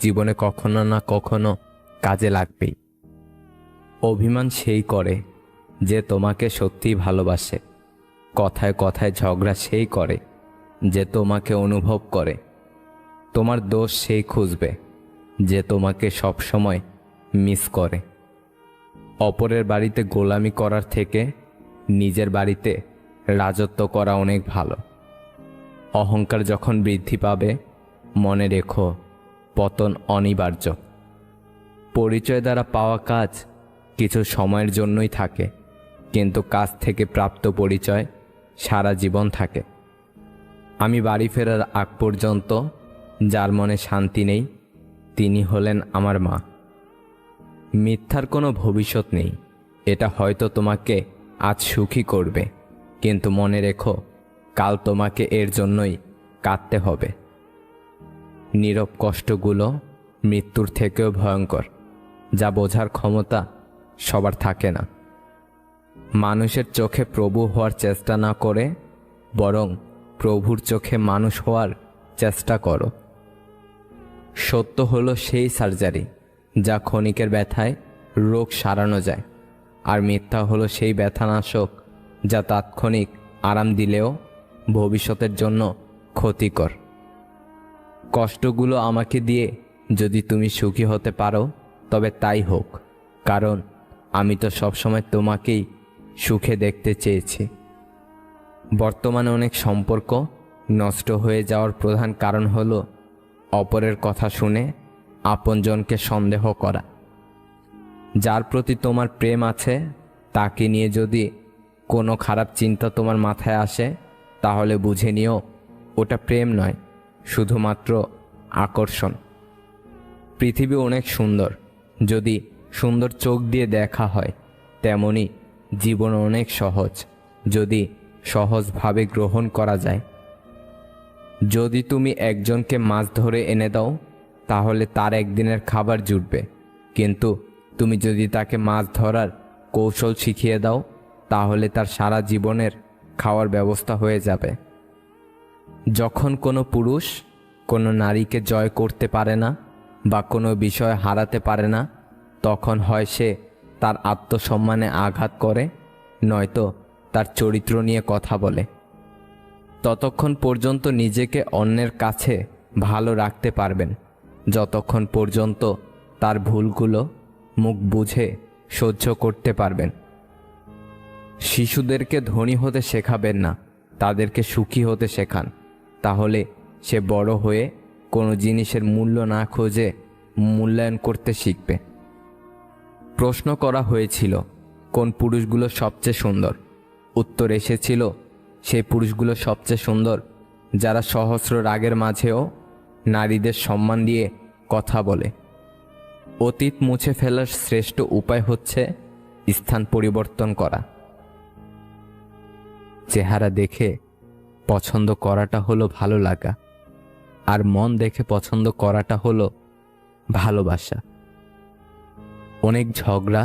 জীবনে কখনো না কখনো কাজে লাগবেই। অভিমান সেই করে যে তোমাকে সত্যিই ভালোবাসে। কথায় কথায় ঝগড়া সেই করে যে তোমাকে অনুভব করে। তোমার দোষ সেই খুঁজবে যে তোমাকে সবসময় মিস করে। অপরের বাড়িতে গোলামি করার থেকে নিজের বাড়িতে রাজত্ব করা অনেক ভালো। অহংকার যখন বৃদ্ধি পাবে, মনে রেখো পতন অনিবার্য। পরিচয় দ্বারা পাওয়া কাজ কিছু সময়ের জন্যই থাকে, কিন্তু কাজ থেকে প্রাপ্ত পরিচয় সারা জীবন থাকে। আমি বাড়ি ফেরার আগ পর্যন্ত যার মনে শান্তি নেই, তিনি হলেন আমার মা। মিথ্যার কোনো ভবিষ্যৎ নেই। এটা হয়তো তোমাকে আজ সুখী করবে, কিন্তু মনে রেখো কাল তোমাকে এর জন্যই কাঁদতে হবে। নীরব কষ্টগুলো মৃত্যুর থেকেও ভয়ঙ্কর, যা বোঝার ক্ষমতা সবার থাকে না। মানুষের চোখে প্রভু হওয়ার চেষ্টা না করে বরং প্রভুর চোখে মানুষ হওয়ার চেষ্টা করো। সত্য হলো সেই সার্জারি যা ক্ষণিকের ব্যথায় রোগ সারানো যায়, আর মিথ্যা হলো সেই ব্যথানাশক যা তাৎক্ষণিক আরাম দিলেও ভবিষ্যতের জন্য ক্ষতিকর। কষ্টগুলো আমাকে দিয়ে যদি তুমি সুখী হতে পারো, তবে তাই হোক, কারণ আমি তো সবসময় তোমাকেই সুখে দেখতে চেয়েছি। বর্তমানে অনেক সম্পর্ক নষ্ট হয়ে যাওয়ার প্রধান কারণ হলো অপরের কথা শুনে আপনজনকে সন্দেহ করা। যার প্রতি তোমার প্রেম আছে তাকে নিয়ে যদি কোনো খারাপ চিন্তা তোমার মাথায় আসে, তাহলে বুঝে নিও ওটা প্রেম নয়, শুধুমাত্র আকর্ষণ। পৃথিবী অনেক সুন্দর, যদি সুন্দর চোখ দিয়ে দেখা হয়, তেমনি জীবন অনেক সহজ যদি সহজভাবে গ্রহণ করা যায়। যদি তুমি একজনকে মাছ ধরে এনে দাও, তাহলে তার একদিনের খাবার জুটবে, কিন্তু তুমি যদি তাকে মাছ ধরার কৌশল শিখিয়ে দাও, তাহলে তার সারা জীবনের খাওয়ার ব্যবস্থা হয়ে যাবে। যখন কোনো পুরুষ কোনো নারীকে জয় করতে পারে না বা কোনো বিষয় হারাতে পারে না, তখন হয় সে তার আত্মসম্মানে আঘাত করে, নয়তো তার চরিত্র নিয়ে কথা বলে। ততক্ষণ পর্যন্ত নিজেকে অন্যের কাছে ভালো রাখতে পারবেন যতক্ষণ পর্যন্ত তার ভুলগুলো মুখ বুঝে সহ্য করতে পারবেন। শিশুদেরকে ধনী হতে শেখাবেন না, তাদেরকে সুখী হতে শেখান, তাহলে সে বড় হয়ে কোনো জিনিসের মূল্য না খুঁজে মূল্যায়ন করতে শিখবে। প্রশ্ন করা হয়েছিল কোন পুরুষগুলো সবচেয়ে সুন্দর। উত্তর এসেছিল সেই পুরুষগুলো সবচেয়ে সুন্দর যারা সহস্র রাগের মাঝেও নারীদের সম্মান দিয়ে কথা বলে। অতীত মুছে ফেলার শ্রেষ্ঠ উপায় হচ্ছে স্থান পরিবর্তন করা। চেহারা দেখে পছন্দ করাটা হলো ভালো লাগা, আর মন দেখে পছন্দ করাটা হলো ভালোবাসা। অনেক ঝগড়া,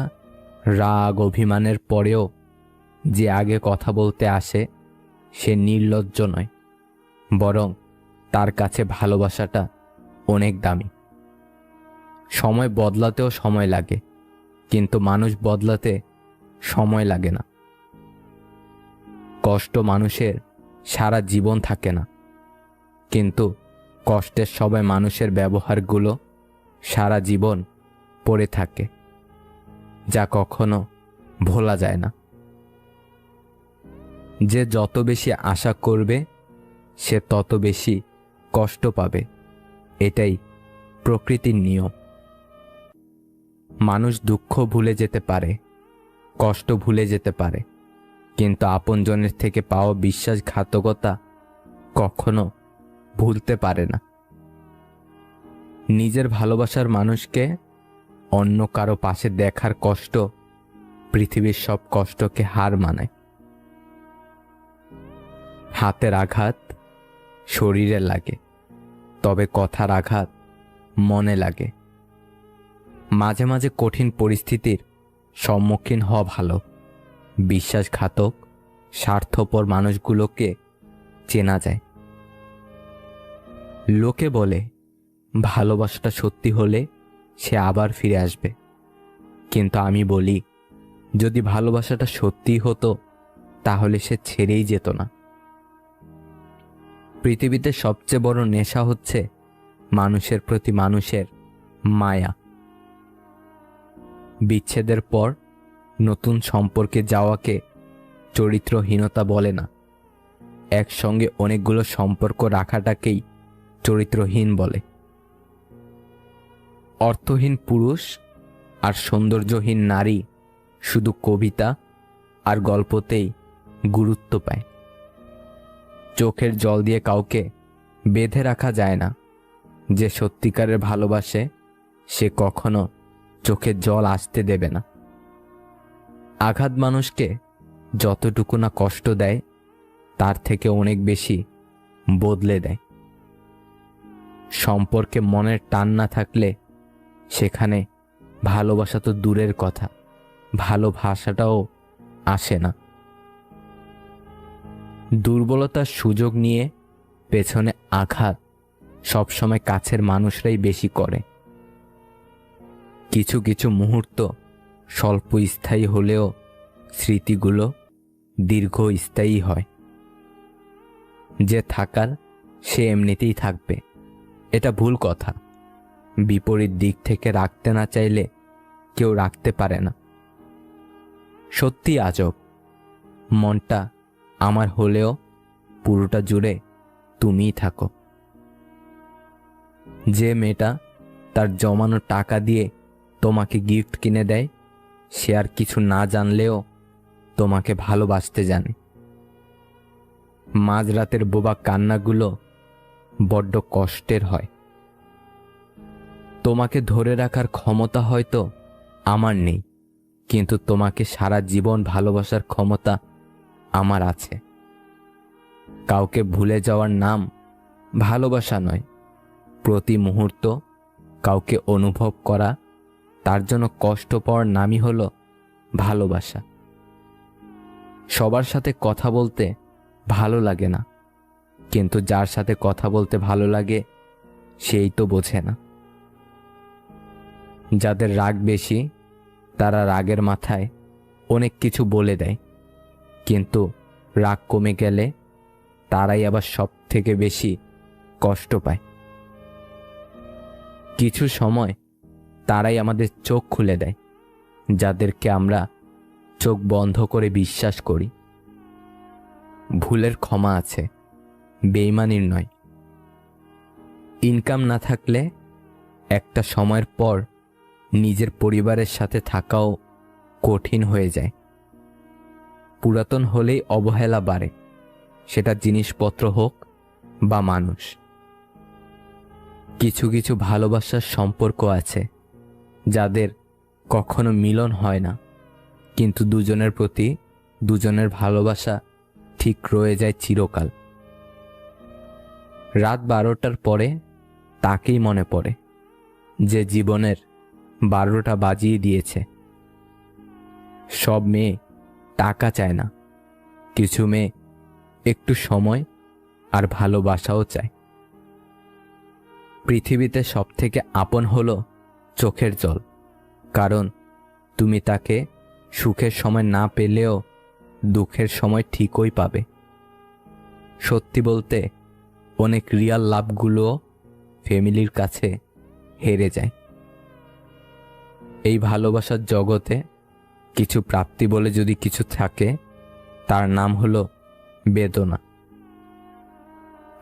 রাগ, অভিমানের পরেও যে আগে কথা বলতে আসে সে নির্লজ্জ নয়, বরং তার কাছে ভালোবাসাটা অনেক দামি। সময় বদলাতেও সময় লাগে, কিন্তু মানুষ বদলাতে সময় লাগে না। কষ্ট মানুষের সারা জীবন থাকে না, কিন্তু কষ্টের সবাই মানুষের ব্যবহারগুলো সারা জীবন পড়ে থাকে, যা কখনো ভোলা যায় না। যে যত বেশি আশা করবে সে তত বেশি কষ্ট পাবে, এটাই প্রকৃতির নিয়ম। মানুষ দুঃখ ভুলে যেতে পারে, কষ্ট ভুলে যেতে পারে, কিন্তু আপনজনের থেকে পাওয়া বিশ্বাসঘাতকতা কখনো ভুলতে পারে না। নিজের ভালোবাসার মানুষকে অন্য কারো পাশে দেখার কষ্ট পৃথিবীর সব কষ্টকে হার মানায়। হাতের আঘাত শরীরে লাগে, তবে কথার আঘাত মনে লাগে। মাঝে মাঝে কঠিন পরিস্থিতির সম্মুখীন হওয়া ভালো। বিশ্বাসঘাতক, স্বার্থপর মানুষগুলোকে চেনা যায়। লোকে বলে ভালোবাসাটা সত্যি হলে সে আবার ফিরে আসবে, কিন্তু আমি বলি যদি ভালোবাসাটা সত্যি হতো তাহলে সে ছেড়েই যেত না। পৃথিবীতে সবচেয়ে বড় নেশা হচ্ছে মানুষের প্রতি মানুষের মায়া। বিচ্ছেদের পর নতুন সম্পর্কে যাওয়াকে চরিত্রহীনতা বলে না, একসঙ্গে অনেকগুলো সম্পর্ক রাখাটাকেই চরিত্রহীন বলে। অর্থহীন পুরুষ আর সৌন্দর্যহীন নারী শুধু কবিতা আর গল্পতেই গুরুত্ব পায়। চোখের জল দিয়ে কাউকে বেঁধে রাখা যায় না। যে সত্যিকারের ভালোবাসে সে কখনো চোখের জল আসতে দেবে না। আঘাত মানুষকে যতটুকু না কষ্ট দেয় তার থেকে অনেক বেশি বদলে দেয়। সম্পর্কে মনের টান না থাকলে সেখানে ভালোবাসা তো দূরের কথা, ভালোবাসাটাও আসে না। দুর্বলতার সুযোগ নিয়ে পেছনে আঘাত সবসময় কাছের মানুষরাই বেশি করে। কিছু কিছু মুহূর্ত স্বল্পস্থায়ী হলেও স্মৃতিগুলো দীর্ঘস্থায়ী হয়। যে থাকার সে এমনিতেই থাকবে, এটা ভুল কথা। বিপরীত দিক থেকে রাখতে না চাইলে কেউ রাখতে পারে না। সত্যি আজব, মনটা আমার হলেও পুরোটা জুড়ে তুমিই থাকো। যে মেয়েটা তার জমানো টাকা দিয়ে তোমাকে গিফট কিনে দেয় সে আর কিছু না জানলেও তোমাকে ভালোবাসতে জানে। মাঝরাতের বোবা কান্নাগুলো বড্ড কষ্টের হয়। তোমাকে ধরে রাখার ক্ষমতা হয়তো আমার নেই, কিন্তু তোমাকে সারা জীবন ভালোবাসার ক্ষমতা আমার আছে। কাউকে ভুলে যাওয়ার নাম ভালোবাসা নয়। প্রতি মুহূর্ত কাউকে অনুভব করা, তার জন্য কষ্ট পাওয়ার নামই হলো ভালোবাসা। সবার সাথে কথা বলতে ভালো লাগে না, কিন্তু যার সাথে কথা বলতে ভালো লাগে সেই তো বোঝে না। যাদের রাগ বেশি তারা রাগের মাথায় অনেক কিছু বলে দেয়, কিন্তু রাগ কমে গেলে তারাই আবার সব থেকে বেশি কষ্ট পায়। কিছু সময় তারাই আমাদের চোখ খুলে দেয়, যাদেরকে আমরা চোখ বন্ধ করে বিশ্বাস করি। ভুলের ক্ষমা আছে, বেইমানির নয়। ইনকাম না থাকলে একটা সময়ের পর নিজের পরিবারের সাথে থাকাও কঠিন হয়ে যায়। পুরাতন হলেই অবহেলা বাড়ে, সেটা জিনিসপত্র হোক বা মানুষ। কিছু কিছু ভালোবাসার সম্পর্ক আছে যাদের কখনো মিলন হয় না, কিন্তু দুজনের প্রতি দুজনের ভালোবাসা ঠিক রয়ে যায় চিরকাল। রাত 12টার পরে তাকেই মনে পড়ে যে জীবনের 12টা বাজিয়ে দিয়েছে। সব মেয়ে টাকা চায় না, কিছু মেয়ে একটু সময় আর ভালোবাসাও চায়। পৃথিবীতে সবথেকে আপন হলো চোখের জল, কারণ তুমি তাকে সুখের সময় না পেলেও দুঃখের সময় ঠিকই পাবে। সত্যি বলতে অনেক রিয়াল লাভগুলো ফ্যামিলির কাছে হেরে যায়। এই ভালোবাসার জগতে কিছু প্রাপ্তি বলে যদি কিছু থাকে, তার নাম হলো বেদনা।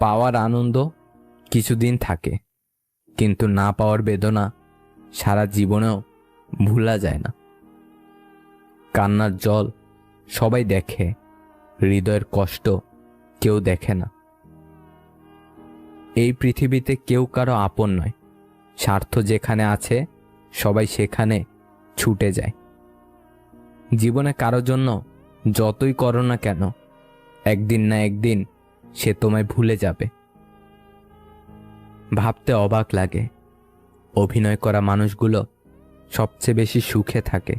পাওয়ার আনন্দ কিছুদিন থাকে, কিন্তু না পাওয়ার বেদনা সারা জীবনেও ভোলা যায় না। কান্নার জল সবাই দেখে, হৃদয়ের কষ্ট কেউ দেখে না। এই পৃথিবীতে কেউ কারো আপন নয়। স্বার্থ যেখানে আছে সবাই সেখানে ছুটে যায়। জীবনে কারো জন্য যতই করো না কেন, একদিন না একদিন সে তোমায় ভুলে যাবে। ভাবতে অবাক লাগে, অভিনয় করা মানুষগুলো সবচেয়ে বেশি সুখে থাকে।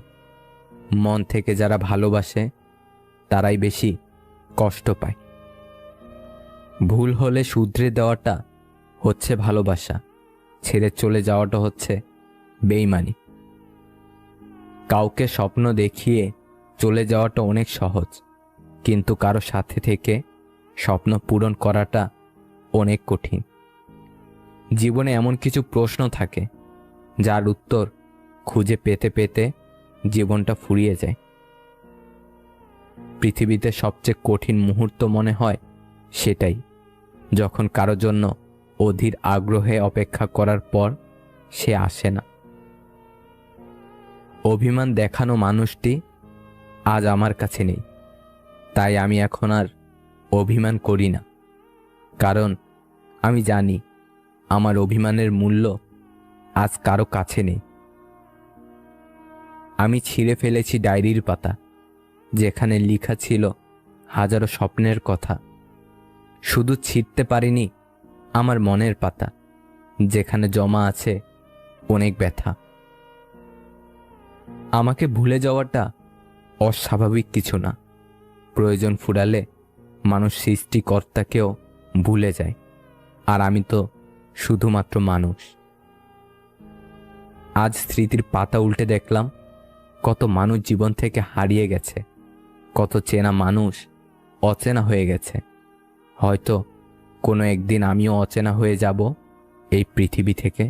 মন থেকে যারা ভালোবাসে তারাই বেশি কষ্ট পায়। ভুল হলে শুধরে দেওয়াটা হচ্ছে ভালোবাসা, ছেড়ে চলে যাওয়াটা হচ্ছে বেইমানি। কাউকে স্বপ্ন দেখিয়ে চলে যাওয়াটা অনেক সহজ, কিন্তু কারো সাথে থেকে স্বপ্ন পূরণ করাটা অনেক কঠিন। জীবনে এমন কিছু প্রশ্ন থাকে যার উত্তর খুঁজে পেতে পেতে জীবনটা ফুরিয়ে যায়। পৃথিবীতে সবচেয়ে কঠিন মুহূর্ত মনে হয় সেটাই, যখন কারো জন্য অধীর আগ্রহে অপেক্ষা করার পর সে আসে না। অভিমান দেখানো মানুষটি আজ আমার কাছে নেই, তাই আমি এখন আর অভিমান করি না, কারণ আমি জানি আমার অভিমানের মূল্য আজ কারো কাছে নেই। আমি ছিঁড়ে ফেলেছি ডায়েরির পাতা, যেখানে লেখা ছিল হাজারো স্বপ্নের কথা। শুধু ছিঁড়তে পারিনি আমার মনের পাতা, যেখানে জমা আছে অনেক ব্যথা। আমাকে ভুলে যাওয়াটা অস্বাভাবিক কিছু না। প্রয়োজন ফুরালে মানুষ সৃষ্টিকর্তাকেও ভুলে যায়, আর আমি তো শুধুমাত্র মানুষ। আজ স্মৃতির পাতা উল্টে দেখলাম কত মানুষ জীবন থেকে হারিয়ে গেছে, কত চেনা মানুষ অচেনা হয়ে গেছে। হয়তো কোনো একদিন আমিও অচেনা হয়ে যাব এই পৃথিবী থেকে।